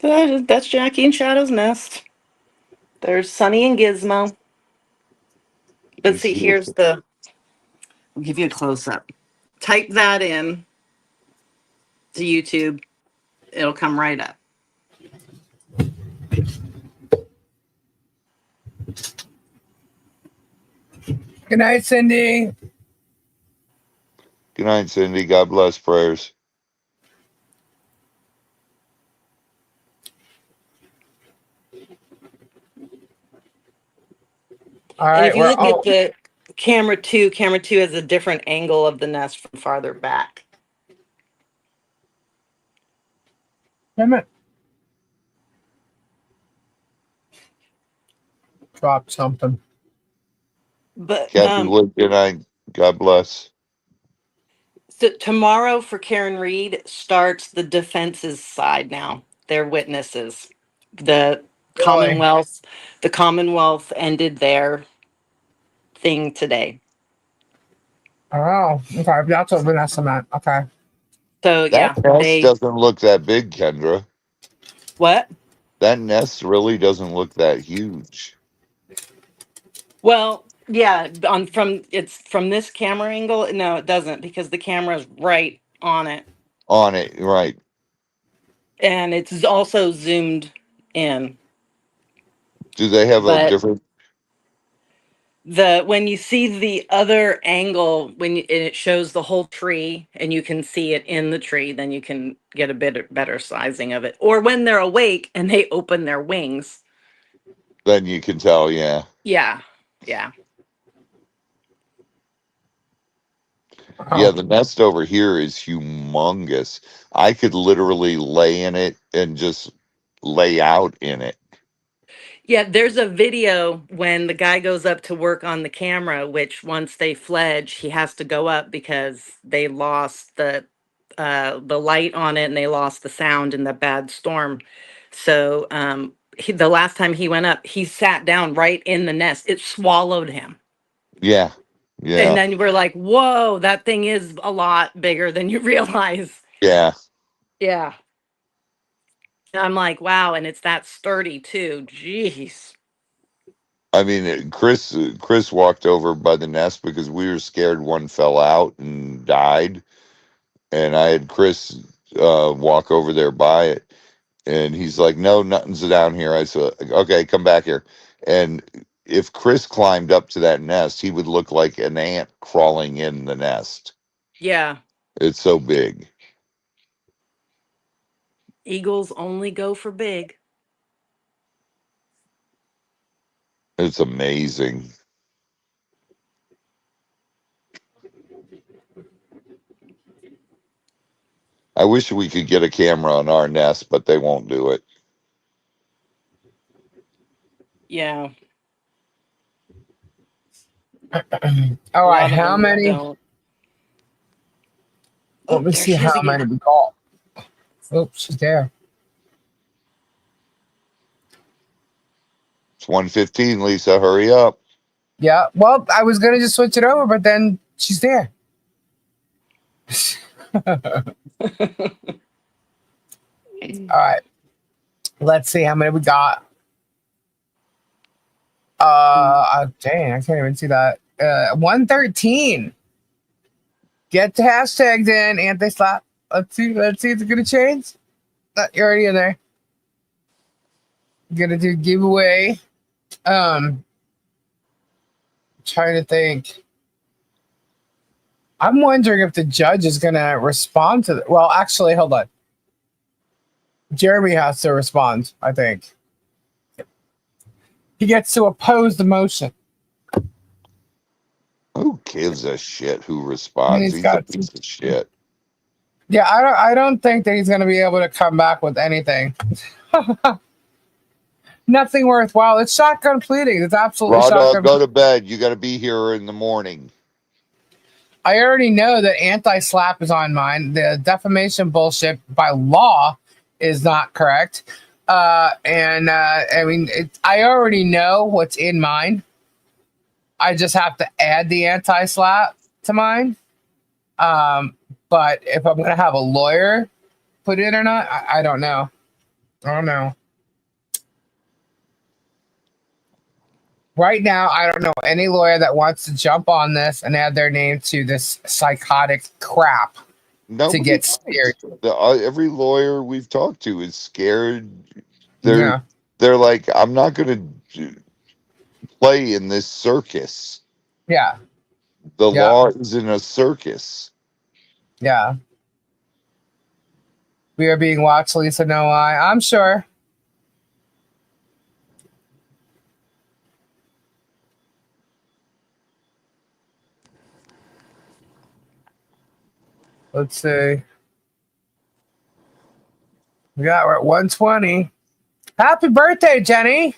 That's Jackie and Shadow's nest. There's Sunny and Gizmo. But see, here's the. I'll give you a close up. Type that in to YouTube. It'll come right up. Good night, Cindy. Good night, Cindy. God bless. Prayers. All And right. if you look at the camera two has a different angle of the nest from farther back. Damn it. Drop something. But Kathy Wood, good night. God bless. so tomorrow for Karen Reed starts the defense's side now. They're witnesses. The Commonwealth ended their thing today. Oh, okay. That's what Vanessa meant. Okay. So That nest doesn't look that big, Kendra. What? That nest really doesn't look that huge. Well, yeah, it's from this camera angle. No, it doesn't, because the camera's right on it. On it, right. And it's also zoomed in. Do they have a But different? when you see the other angle, and it shows the whole tree and you can see it in the tree, then you can get a bit better sizing of it. Or when they're awake and they open their wings. Then you can tell, yeah. Yeah. Yeah. Yeah, the nest over here is humongous. I could literally lay in it and just lay out in it. Yeah, there's a video when the guy goes up to work on the camera, which once they fledge, he has to go up because they lost the light on it and they lost the sound in the bad storm. So the last time he went up, he sat down right in the nest. It swallowed him. Yeah. Yeah. And then we're like, whoa, that thing is a lot bigger than you realize. Yeah. Yeah. And I'm like, wow, and it's that sturdy too. Jeez. I mean, Chris walked over by the nest because we were scared one fell out and died, and I had Chris walk over there by it, and he's like, "No, nothing's down here." I said, "Okay, come back here." And if Chris climbed up to that nest, he would look like an ant crawling in the nest. Yeah. It's so big. Eagles only go for big. It's amazing. I wish we could get a camera on our nest, but they won't do it. Yeah. All right, how many? Don't. Let me see how many we got. Oops, she's there. It's 1:15, Lisa. Hurry up. Yeah. Well, I was gonna just switch it over, but then she's there. All right. Let's see how many we got. Dang, I can't even see that. 113. Get the hashtags in, anti-slap. Let's see if it's gonna change. You're already in there. Gonna do giveaway. Trying to think. I'm wondering if the judge is gonna respond to well, actually, hold on. Jeremy has to respond, I think. He gets to oppose the motion. Who gives a shit who responds? He's a piece of shit. Yeah, I don't think that he's going to be able to come back with anything. Nothing worthwhile. It's shotgun pleading. It's absolutely Raw shotgun. dog, go to bed. You got to be here in the morning. I already know that anti-slap is on mine. The defamation bullshit by law is not correct. I mean, I already know what's in mine. I just have to add the anti-slap to mine. But if I'm going to have a lawyer put in or not, I don't know. I don't know. Right now, I don't know any lawyer that wants to jump on this and add their name to this psychotic crap to get scared. Every lawyer we've talked to is scared. They're like, I'm not going to play in this circus. Yeah. The law is in a circus. Yeah. We are being watched, Lisa. No, I'm sure. Let's see. We're at 120. Happy birthday, Jenny.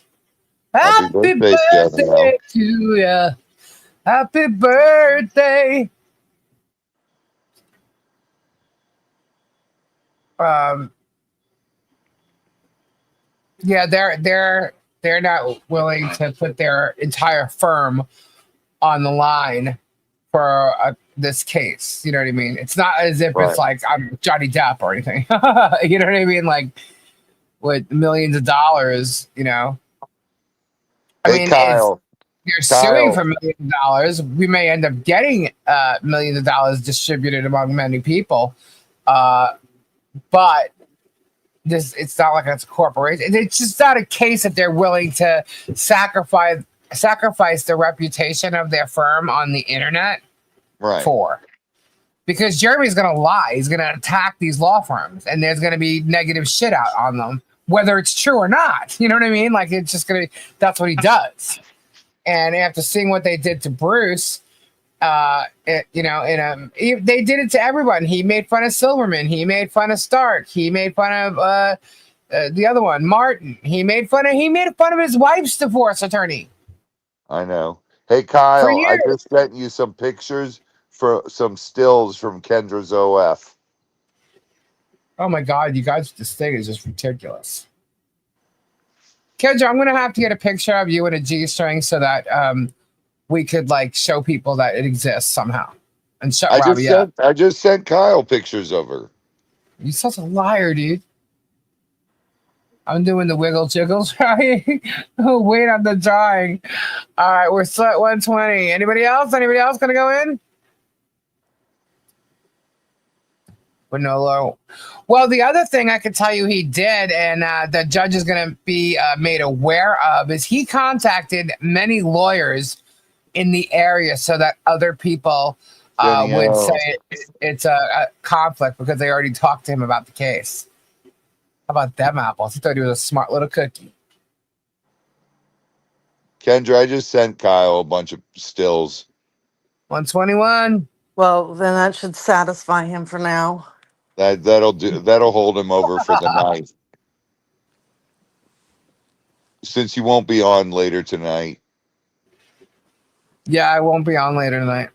Happy birthday to you. Happy birthday. Yeah, they're not willing to put their entire firm on the line for this case. You know what I mean? It's not as if it's like I'm Johnny Depp or anything. You know what I mean? Like with millions of dollars, you know. I mean, Kyle. You're suing for millions of dollars. We may end up getting millions of dollars distributed among many people. But it's not like it's a corporation. It's just not a case that they're willing to sacrifice the reputation of their firm on the internet for. Because Jeremy's going to lie. He's going to attack these law firms, and there's going to be negative shit out on them, whether it's true or not. You know what I mean? Like, it's just going to, that's what he does. And after seeing what they did to Bruce, they did it to everyone. He made fun of Silverman. He made fun of Stark. He made fun of the other one, Martin. He made fun of his wife's divorce attorney. I know. Hey, Kyle, I just sent you some pictures for some stills from Kendra's OF. Oh my God, you guys, this thing is just ridiculous. Kendra, I'm gonna have to get a picture of you in a G-string so that we could like show people that it exists somehow. And shut Robbie up. I just sent Kyle pictures of her. You're such a liar, dude. I'm doing the wiggle jiggles, right? Oh, wait on the drawing. All right, we're still at 120. Anybody else? Anybody else gonna go in? Manolo. Well, the other thing I could tell you he did, and the judge is going to be made aware of, is he contacted many lawyers in the area so that other people would say it's a conflict because they already talked to him about the case. How about them apples? He thought he was a smart little cookie. Kendra, I just sent Kyle a bunch of stills. 121. Well, then that should satisfy him for now. That'll hold him over for the night. Since you won't be on later tonight. Yeah, I won't be on later tonight.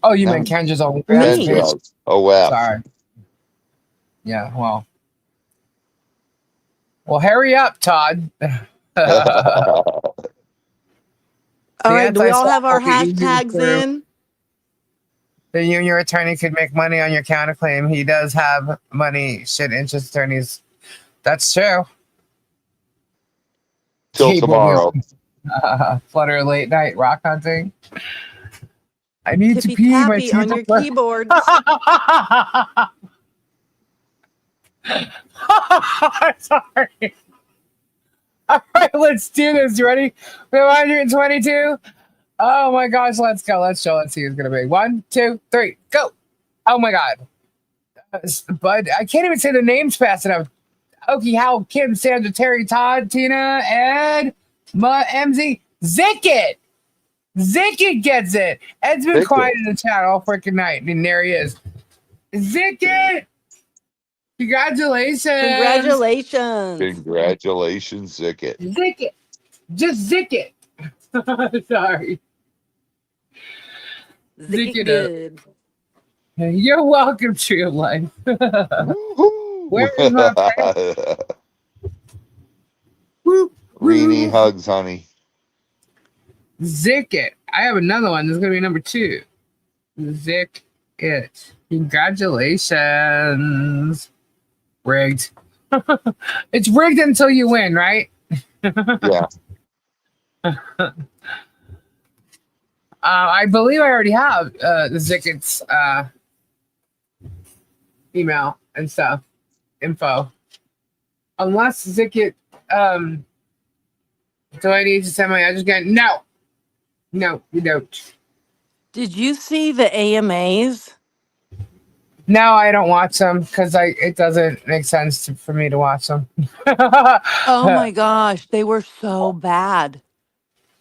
Oh, you meant Kendra's on Kendra's OF. Sorry. Yeah, well, hurry up, Todd. All right, do we all have our hashtags in? The union attorney could make money on your counterclaim. He does have money. Shit, interest attorneys. That's true. Till tomorrow. Flutter late night rock hunting. I need to pee. My teeth on your keyboard. Sorry. All right, let's do this. You ready? We have 122. Oh my gosh, let's go. Let's show. Let's see who's gonna be. 1, 2, 3, go. Oh my God. But I can't even say the names fast enough. Okie, Hal, Kim, Sandra, Terry, Todd, Tina, Ed, MZ, Zicket. Zicket gets it. Ed's been quiet in the chat all freaking night, and there he is. Zicket. Congratulations. Congratulations, Zicket. Zicket. Just Zicket. Sorry. Zicket. You're welcome, Tree of Life. Where is my friend? Reenie hugs, honey. Zicket. I have another one. This is going to be number 2. Zicket. Congratulations. Rigged. It's rigged until you win, right? Yeah. I believe I already have the Zicket's email and stuff, info. Unless Zicket, do I need to send my address again? No, you don't. Did you see the AMAs? No, I don't watch them because it doesn't make sense for me to watch them. Oh my gosh, they were so bad.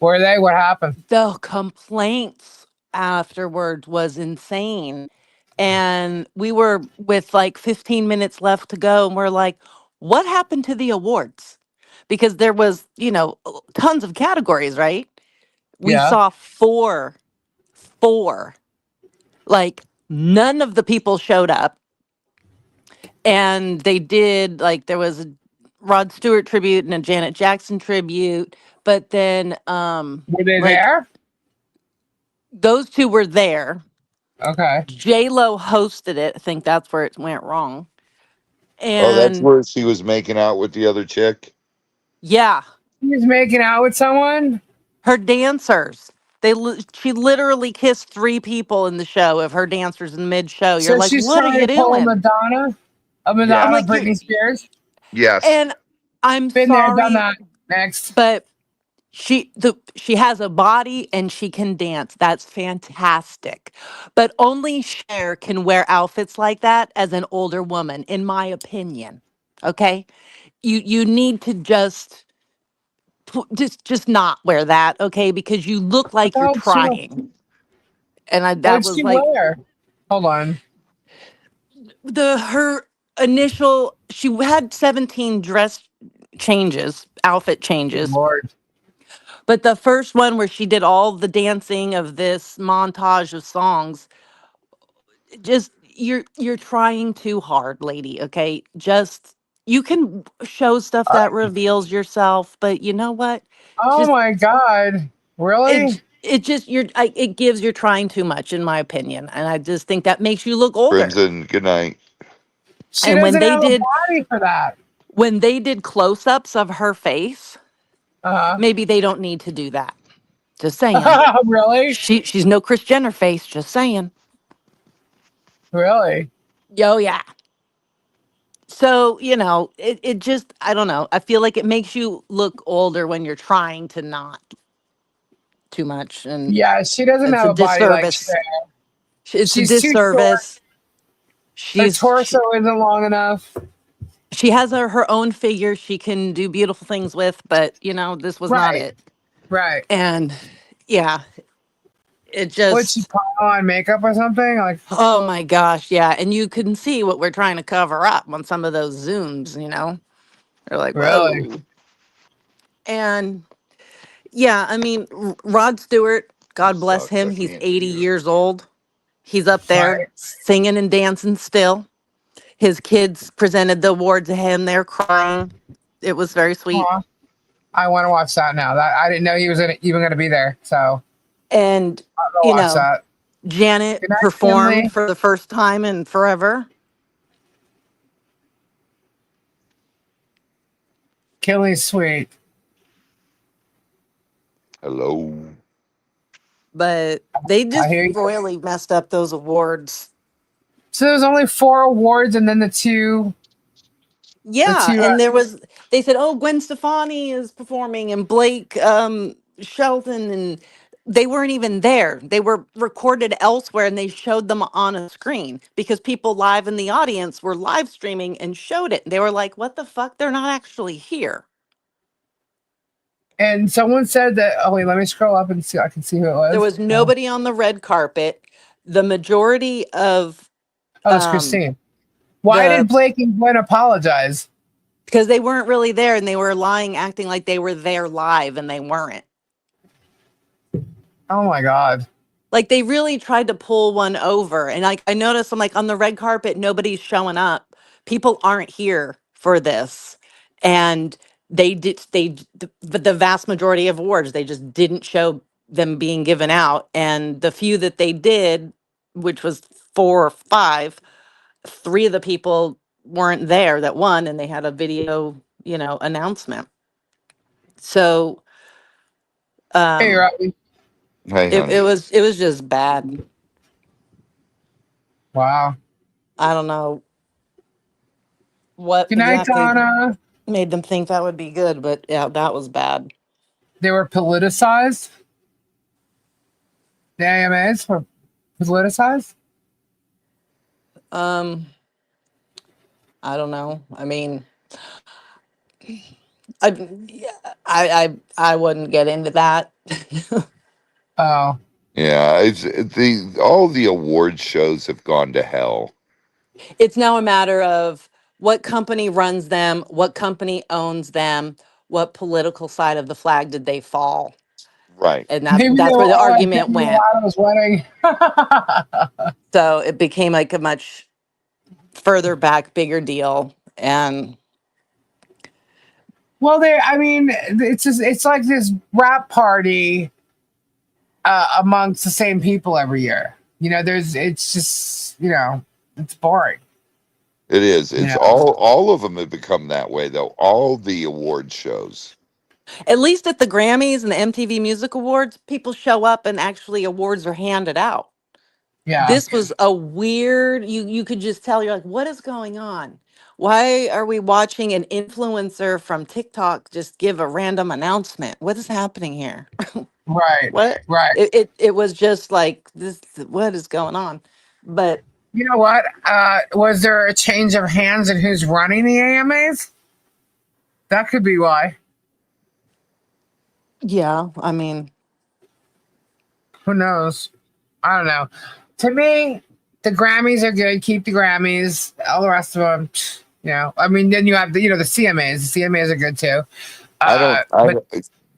Were they? What happened? The complaints afterwards was insane. And we were with like 15 minutes left to go. And we're like, what happened to the awards? Because there was, tons of categories, right? We saw four. Like none of the people showed up. And they did, like, there was a Rod Stewart tribute and a Janet Jackson tribute. But then were they there? Those two were there. Okay. J-Lo hosted it. I think that's where it went wrong. And that's where she was making out with the other chick? Yeah. She was making out with someone? Her dancers. She literally kissed 3 people in the show of her dancers in mid-show. You're like, she's what are you trying to pull doing? Madonna? A Yeah. Madonna, I'm like, Britney Spears. Yes. and I'm Been there, done sorry, that. Next. but she has a body and she can dance. That's fantastic. But only Cher can wear outfits like that as an older woman, in my opinion. Okay? You need to just not wear that, okay? Because you look What like the you're hell did she wear? trying. And that What'd was she like wear? Hold on. her initial, she had 17 dress changes, outfit Good changes. Lord. But the first one where she did all the dancing of this montage of songs, just you're trying too hard, lady, okay? Just you can show stuff that reveals yourself, but you know what? Oh Just my God. Really? it just it gives you're trying too much in my opinion, and I just think that makes you look older. Crimson, good night. She And doesn't have a body for that. when they did close-ups of her face, Uh maybe they don't need to do that. Just saying. huh. Really? She's no Kris Jenner face, just saying. Really? Oh yeah. So, it just, I don't know. I feel like it makes you look older when you're trying to not too much. And Yeah, she doesn't it's have a a body like disservice. Cher. It's a She's too short. disservice. Her torso isn't long enough. She has her own figure she can do beautiful things with, but, this was not Right. it. Right. And yeah, it Would she just, put on makeup or something? Like, oh my gosh. Yeah. And you can see what we're trying to cover up on some of those Zooms. They're like, really? whoa. And yeah, I mean, Rod Stewart, God bless Sucks. him. I He's can't 80 hear. years old. He's up there Right. singing and dancing still. His kids presented the award to him. They're crying. It was very sweet. Aw. I want to watch that now. That I didn't know he was even going to be there. So And, I'll go watch that. Janet Good night, performed Finley. for the first time in forever. Kelly's sweet. Hello. But they just hear you. royally messed up those awards. So there's only 4 awards, and then the two. Yeah, and they said, oh, Gwen Stefani is performing and Blake Shelton, and they weren't even there. They were recorded elsewhere and they showed them on a screen because people live in the audience were live streaming and showed it. They were like, what the fuck? They're not actually here. And someone said that. Oh wait, let me scroll up and see. I can see who it was. There was nobody on the red carpet. The majority of Oh, it's Christine. Why did Blake and Gwen apologize? because they weren't really there and they were lying, acting like they were there live and they weren't. Oh my God. Like they really tried to pull one over. And I noticed I'm like on the red carpet, nobody's showing up. People aren't here for this. And the vast majority of awards, they just didn't show them being given out. And the few that they did, which was 4 or 5, 3 of the people weren't there that won and they had a video, announcement. So Hey, Robbie. Hey, honey. it was just bad. Wow. I don't know what Good night, exactly Donna. made them think that would be good, but yeah, that was bad. They were politicized. The AMAs were politicized. I don't know. I mean, I wouldn't get into that. Oh. Yeah, all the award shows have gone to hell. It's now a matter of what company runs them, what company owns them, what political side of the flag did they fall, Right. and Maybe they that's were where the all at argument Demi went. Lovato's wedding. So it became like a much further back, bigger deal, and Well, it's like this rap party amongst the same people every year. It's just, it's boring. It is. It's Yeah. all of them have become that way, though. All the award shows. at least at the Grammys and the MTV Music Awards, people show up and actually awards are handed out. Yeah. This was a weird, you could just tell, you're like, what is going on? Why are we watching an influencer from TikTok just give a random announcement? What is happening here? Right, What? right. It was just like this. What is going on? But You know what? Was there a change of hands in who's running the AMAs? That could be why. yeah, I mean, Who knows? I don't know. To me, the Grammys are good. Keep the Grammys. All the rest of them, I mean, then you have the CMAs. The CMAs are good too. But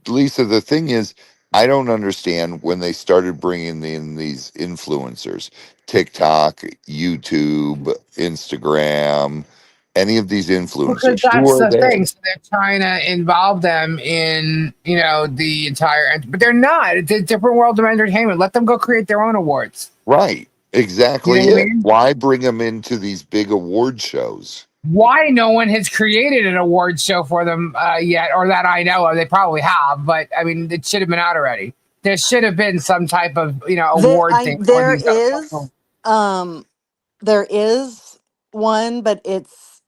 Lisa, the thing is, I don't understand when they started bringing in these influencers, TikTok, YouTube, Instagram, any of these because influencers. Who that's are the they? thing. So they're trying to involve them in, the entire, but they're not. It's a different world of entertainment. Let them go create their own awards. Right. You know Exactly what I it. mean? Why bring them into these big award shows? Why no one has created an award show for them yet, or that I know of? They probably have, but I mean, it should have been out already. There should have been some type of award thing for there these. is um there is one, but it's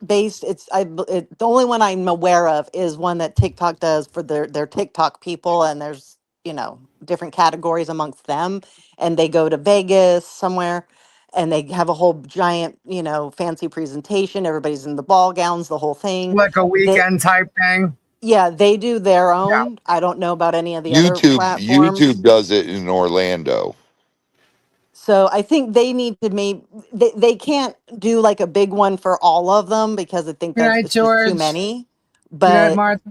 based. The only one I'm aware of is one that TikTok does for their TikTok people, and there's different categories amongst them, and they go to Vegas somewhere. And they have a whole giant, fancy presentation. Everybody's in the ball gowns, the whole thing. Like a weekend type thing. Yeah, they do their Yeah. own. I don't know about any of the other YouTube platforms. does it in Orlando. So I think they need to they can't do like a big one for all of them because I think Good night, it's just too George. many. Good night, But Martha.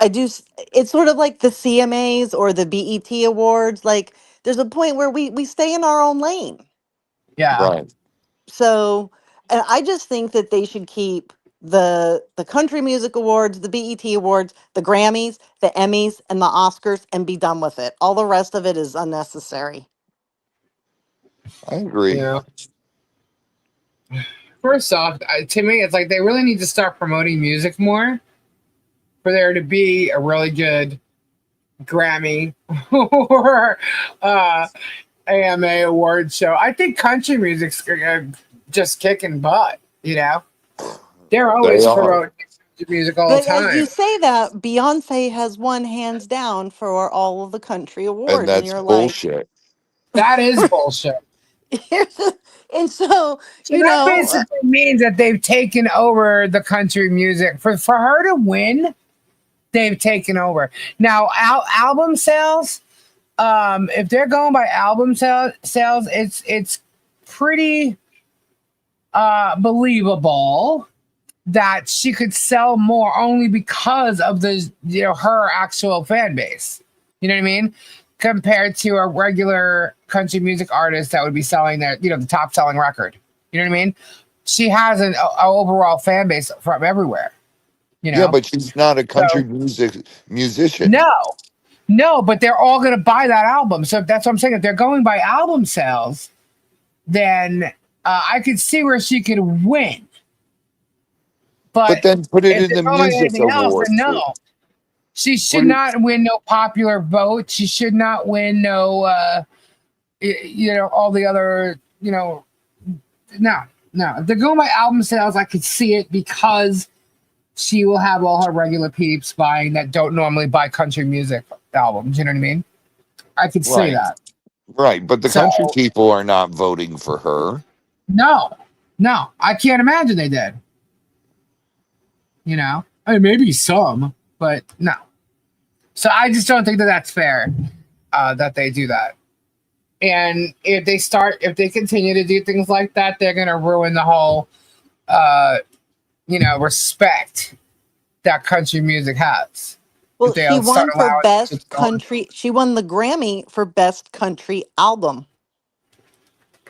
it's sort of like the CMAs or the BET awards. Like there's a point where we stay in our own lane. Yeah. Right. So, and I just think that they should keep the country music awards, the BET awards, the Grammys, the Emmys, and the Oscars, and be done with it. All the rest of it is unnecessary. I agree. Yeah. First off, to me, it's like they really need to start promoting music more for there to be a really good Grammy or AMA award show. I think country music's just kicking butt. They're always They are. promoting country music all the But as you time. say that, Beyonce has won hands down for all of the country And awards, and that's you're like, bullshit. That is bullshit. and so So that basically means that they've taken over the country music. For her to win, they've taken over. Now, album sales, if they're going by album sales, it's pretty believable that she could sell more only because of the her actual fan base. You know what I mean? Compared to a regular country music artist that would be selling their the top selling record. You know what I mean? She has an overall fan base from everywhere. Yeah, but she's not a country musician. No, but they're all going to buy that album. So that's what I'm saying. If they're going by album sales, then I could see where she could win. But then put it if in the they're going by music anything else, award. then no. She should not win no popular vote. She should not win no, all the other, no. If they're going by album sales, I could see it because she will have all her regular peeps buying that don't normally buy country music albums. You know what I mean? I could say that. Right, but the country people are not voting for her. No, I can't imagine they did. I mean, maybe some, but no. So I just don't think that that's fair that they do that. And if they continue to do things like that, they're going to ruin the whole, respect that country music has. Well, she won for best country. She won the Grammy for best country album.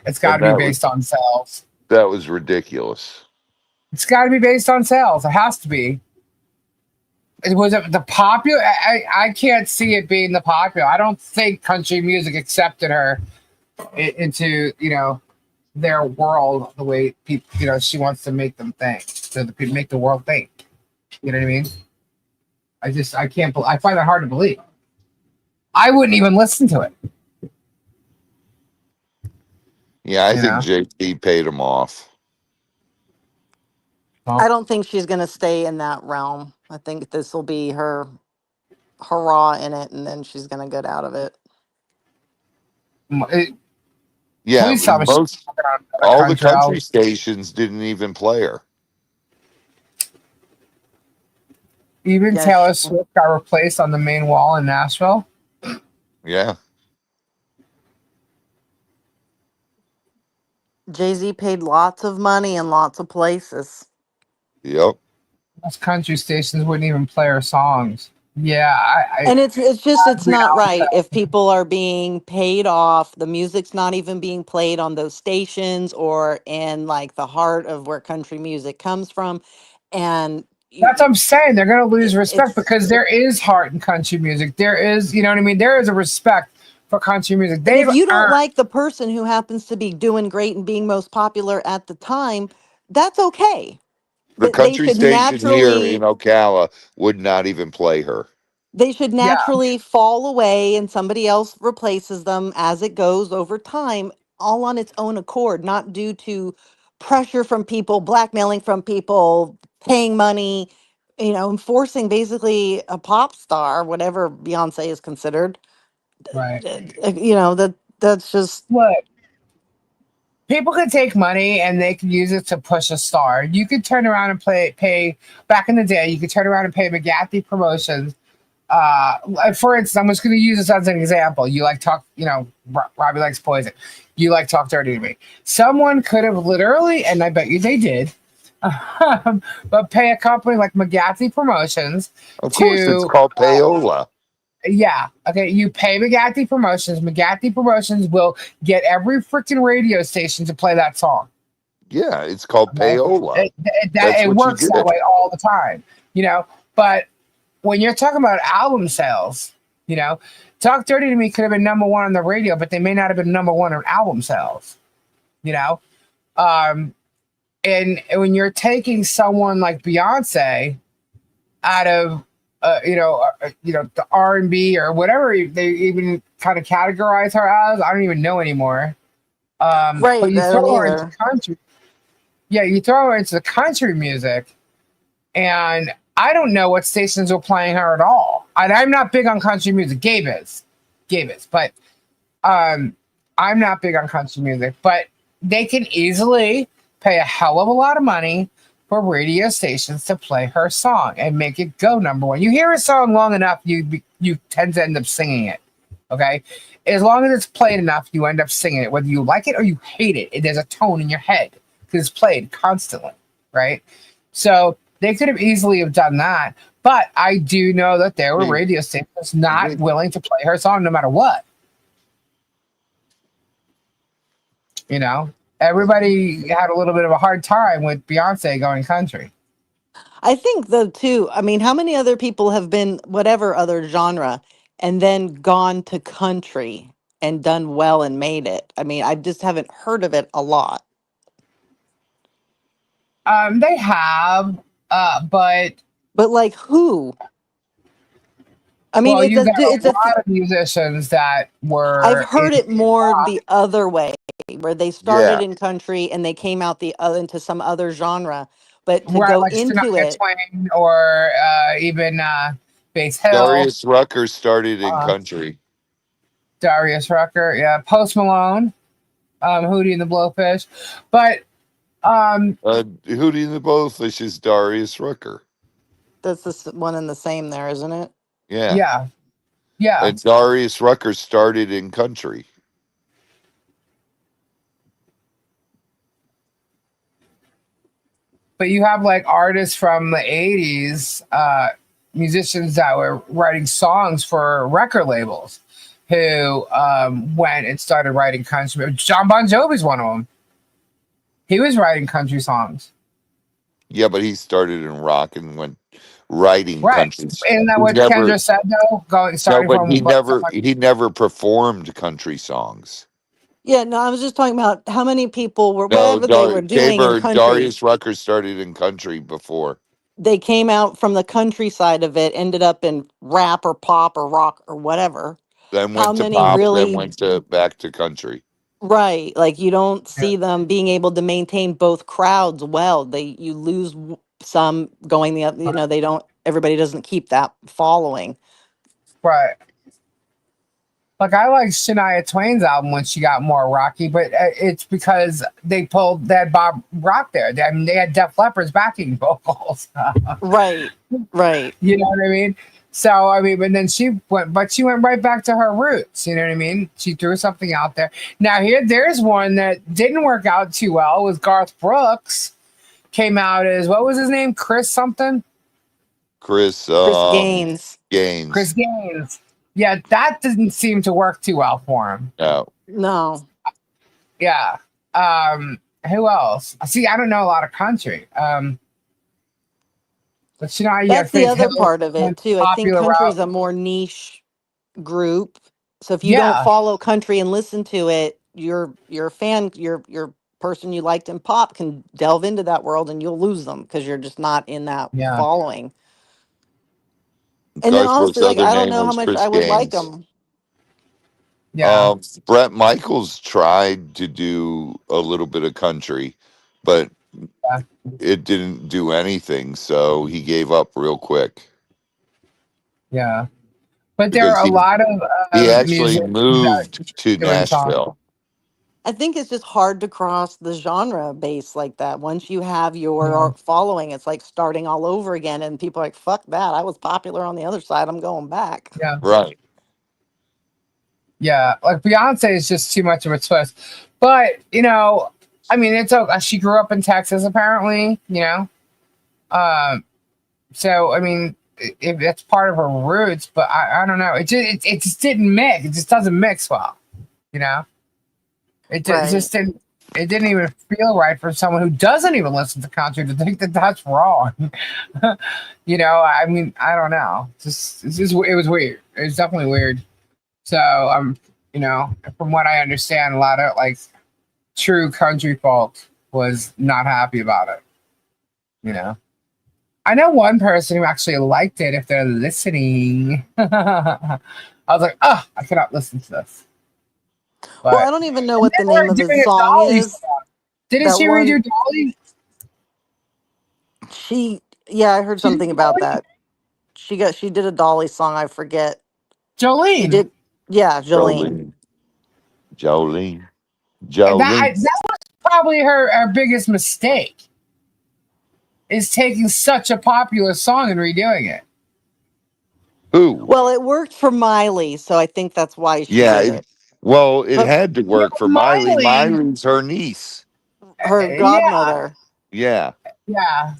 It's got to be based on sales. That was ridiculous. It's got to be based on sales. It has to be. Was it the popular? I can't see it being the popular. I don't think country music accepted her into their world the way people she wants to make them think. So make the world think. You know what I mean? I can't. I find that hard to believe. I wouldn't even listen to it. Yeah, I think JT paid him off. I don't think she's going to stay in that realm. I think this will be her hurrah in it, and then she's going to get out of it. Yeah, Please tell me she's most working on a all the country album. stations didn't even play her. Even Yes. Taylor Swift got replaced on the main wall in Nashville. Yeah. Jay-Z paid lots of money in lots of places. Yep. Most country stations wouldn't even play her songs. Yeah, And it's just it's agree not on right that. if people are being paid off, the music's not even being played on those stations or in like the heart of where country music comes from. And That's what I'm saying. They're going to lose respect it's because there is heart in country music. There is, you know what I mean? There is a respect for country music. and They've if you don't earned, like the person who happens to be doing great and being most popular at the time, that's okay. The But they country should station here in naturally Ocala would not even play her. yeah, fall away and somebody else replaces them as it goes over time, all on its own accord, not due to pressure from people, blackmailing from people, paying money, and forcing basically a pop star, whatever Beyonce is considered. right. That's just Look, people could take money and they could use it to push a star. You could turn around and pay, back in the day, you could turn around and pay McGathy Promotions. For instance, I'm just going to use this as an example. You like talk, Robbie likes poison. You like talk dirty to me. Someone could have literally, and I bet you they did, but pay a company like McGathy Promotions Of course, it's to, called payola. yeah, okay, you pay McGathy Promotions. McGathy Promotions will get every freaking radio station to play that song. Yeah, it's called Okay? payola. It That's what you works that get. way all the time, but when you're talking about album sales, Talk Dirty to Me could have been number one on the radio, but they may not have been number one on album sales, And when you're taking someone like Beyonce out of, the R&B or whatever they even kind of categorize her as, I don't even know anymore. But right. you I throw don't her into either. country. Yeah, you throw her into the country music, and I don't know what stations are playing her at all. I'm not big on country music. Gabe is, but I'm not big on country music. But they can easily pay a hell of a lot of money for radio stations to play her song and make it go number one. You hear a song long enough, you tend to end up singing it. Okay, as long as it's played enough, you end up singing it, whether you like it or you hate it. There's a tone in your head because it's played constantly, right? So they could have easily have done that, but I do know that there were radio stations not willing to play her song no matter what. Everybody had a little bit of a hard time with Beyonce going country. I think though too, I mean, how many other people have been whatever other genre and then gone to country and done well and made it? I mean, I just haven't heard of it a lot. They have, but like who? I mean, well, you got it's a lot of musicians that were. I've heard it more rock. the other way, where they started Yeah. in country and they came out into some other genre, but to Right, go like into Shania it. Twain or even Bass Hill. Darius Rucker started in country. Darius Rucker, yeah. Post Malone, Hootie and the Blowfish. But Hootie and the Blowfish is Darius Rucker. That's the one and the same there, isn't it? Yeah. Yeah. And Darius Rucker started in country. But you have like artists from the 80s, musicians that were writing songs for record labels who went and started writing country. John Bon Jovi's one of them. He was writing country songs. Yeah, but he started in rock and went writing country. Isn't that what Kendra said though? He never performed country songs. Yeah, no, I was just talking about how many people were No, whatever they were doing in country. Darius Rucker started in country before. They came out from the country side of it, ended up in rap or pop or rock or whatever. Then went to pop, then went back to country. Right. Like you don't see them being able to maintain both crowds well. You lose some going the other, they don't, everybody doesn't keep that following. Right. Like I like Shania Twain's album when she got more rocky, but it's because they had Bob Rock there. I mean, they had Def Leppard's backing vocals. Right. You know what I mean? So I mean, but then she went right back to her roots. You know what I mean? She threw something out there. Now there's one that didn't work out too well. Was Garth Brooks came out as, what was his name? Chris something. Chris Gaines. Chris Gaines. Yeah, that didn't seem to work too well for him. No. Yeah. Who else? See, I don't know a lot of country. But That's the other part of it too. I think country is a route. more niche group. So if you don't follow country and listen to it, your fan, your person you liked in pop can delve into that world and you'll lose them because you're just not in that following. And then honestly, like I don't know how much I would like them. Yeah. Brett Michaels tried to do a little bit of country, but it didn't do anything, so he gave up real quick. Yeah. But there are a lot of he actually moved to Nashville. I think it's just hard to cross the genre base like that. Once you have your following, it's like starting all over again. And people are like, fuck that. I was popular on the other side. I'm going back. Yeah. Right. Yeah. Like Beyonce is just too much of a twist. But, I mean, it's okay. She grew up in Texas, apparently, so, I mean, if that's part of her roots, but I don't know. It just didn't mix. It just doesn't mix well, It just didn't. It didn't even feel right for someone who doesn't even listen to country to think that that's wrong. I mean, I don't know. It was weird. It was definitely weird. So from what I understand, a lot of like true country folk was not happy about it. I know one person who actually liked it. If they're listening, I was like, I cannot listen to this. Well, I don't even know what the name of the song is. Didn't she redo Dolly? I heard something about that. She did a Dolly song. I forget. Jolene. She did. Yeah, Jolene. That was probably her biggest mistake. Is taking such a popular song and redoing it. Who? Well, it worked for Miley, so I think that's why she did it. Well, it had to work for Miley. Miley's her niece. Her godmother. Yeah. Yeah.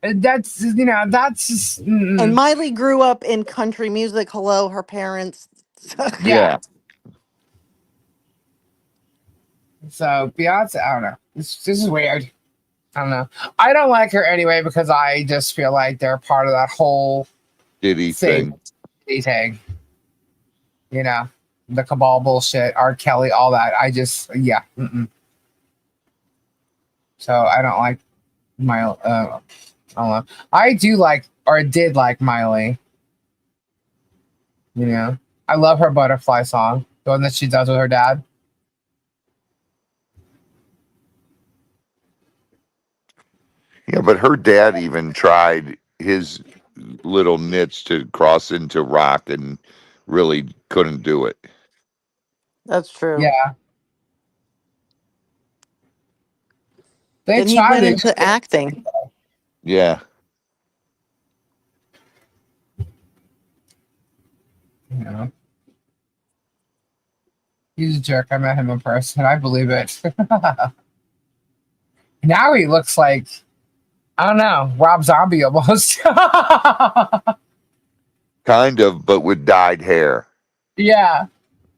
That's just... And Miley grew up in country music. Hello, her parents. Yeah. So Beyonce, I don't know. This is weird. I don't know. I don't like her anyway because I just feel like they're part of that whole Diddy thing. The cabal bullshit, R. Kelly, all that. I just, Mm-mm. So I don't like Miley. I don't know. I do like, or did like Miley. I love her Butterfly song, the one that she does with her dad. Yeah, but her dad even tried his little niche to cross into rock and really couldn't do it. That's true. Yeah. Then he went into acting. Yeah. He's a jerk. I met him in person. I believe it. Now he looks like, I don't know, Rob Zombie almost. Kind of, but with dyed hair. Yeah.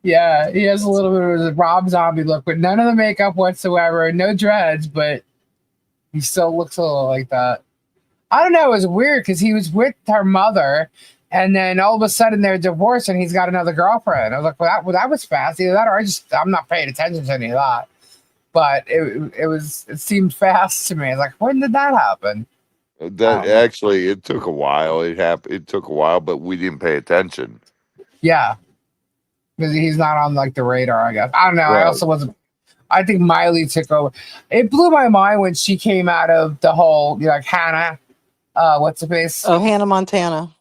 Yeah. He has a little bit of a Rob Zombie look, but none of the makeup whatsoever. No dreads, but he still looks a little like that. I don't know. It was weird because he was with her mother, and then all of a sudden they're divorced and he's got another girlfriend. I was like, well, that was fast. Either that or I'm not paying attention to any of that. But it seemed fast to me. Like, when did that happen? That actually, it took a while. It took a while, but we didn't pay attention. Yeah. because he's not on like the radar. I guess I don't know. I Right. also wasn't. I think Miley took over. It blew my mind when she came out of the whole, like Hannah, what's the face? Oh, Hannah Montana.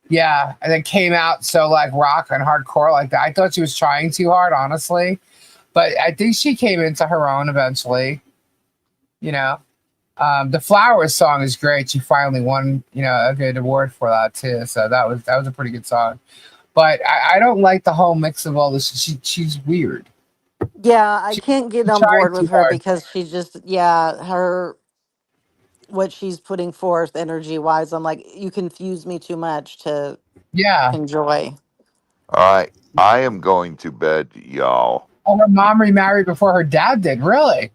Yeah, and then came out so like rock and hardcore like that. I thought she was trying too hard, honestly, but I think she came into her own eventually. You know, the Flowers song is great. She finally won, a good award for that too. So that was a pretty good song. But I don't like the whole mix of all this. She's weird. Yeah, I can't get on tried board too with her hard. because she just, what she's putting forth energy wise, I'm like, you confuse me too much to Yeah. enjoy. All right. I am going to bed, y'all. Oh, her mom remarried before her dad did. Really?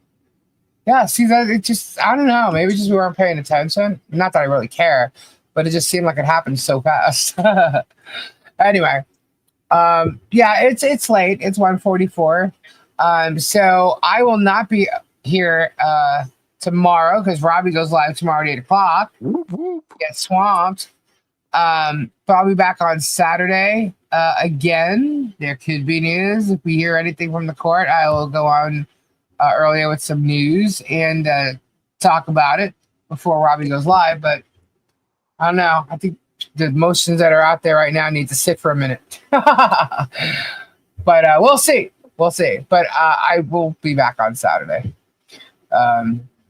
Yeah. See that? It just, I don't know. Maybe just we weren't paying attention. Not that I really care, but it just seemed like it happened so fast. Anyway, yeah, it's late. It's 1:44. So I will not be here tomorrow because Robbie goes live tomorrow at 8:00. Get swamped. But I'll be back on Saturday. Again, there could be news. If we hear anything from the court, I will go on earlier with some news and talk about it before Robbie goes live. But I don't know. I think the motions that are out there right now need to sit for a minute. But we'll see. We'll see. But I will be back on Saturday.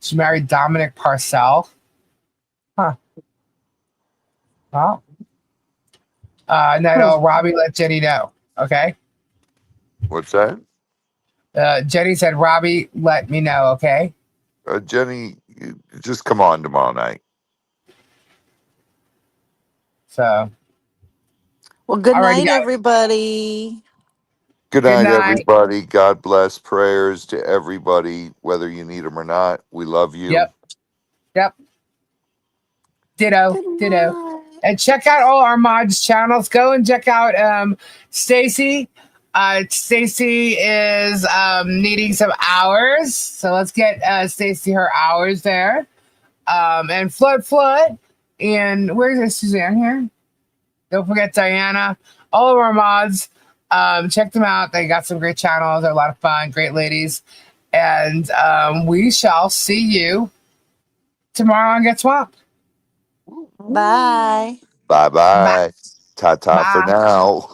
She married Dominic Parcell. Huh. Well. And then Robbie let Jenny know. Okay. What's that? Jenny said, Robbie, let me know. Okay. Jenny, just come on tomorrow night. So. Well, good Alrighty, night, guys. everybody. Good Good night, night. everybody. God bless. Prayers to everybody, whether you need them or not. We love you. Yep. Ditto. And check out all our mods channels. Go and check out Stacy. Stacy is needing some hours. So let's get Stacy her hours there. And Flood. And where's Suzanne here? Don't forget Diana. All of our mods. Check them out. They got some great channels. They're a lot of fun. Great ladies. And we shall see you tomorrow on Get Swamped. Bye. Bye. Ta-ta for now.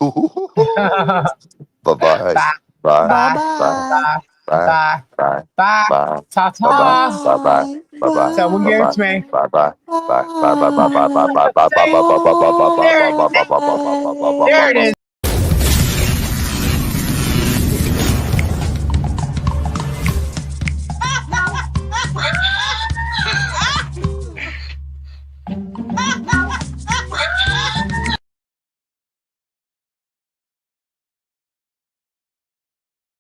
Bye-bye. Bye. Bye. Bye. Bye. Bye. Bye. Ta-ta. Bye. Bye. Someone give it to me. Bye. Bye. Bye. Bye. Bye. Bye. Bye. Bye. Bye. Bye. Bye. Bye. Bye. Bye. Bye. There it is.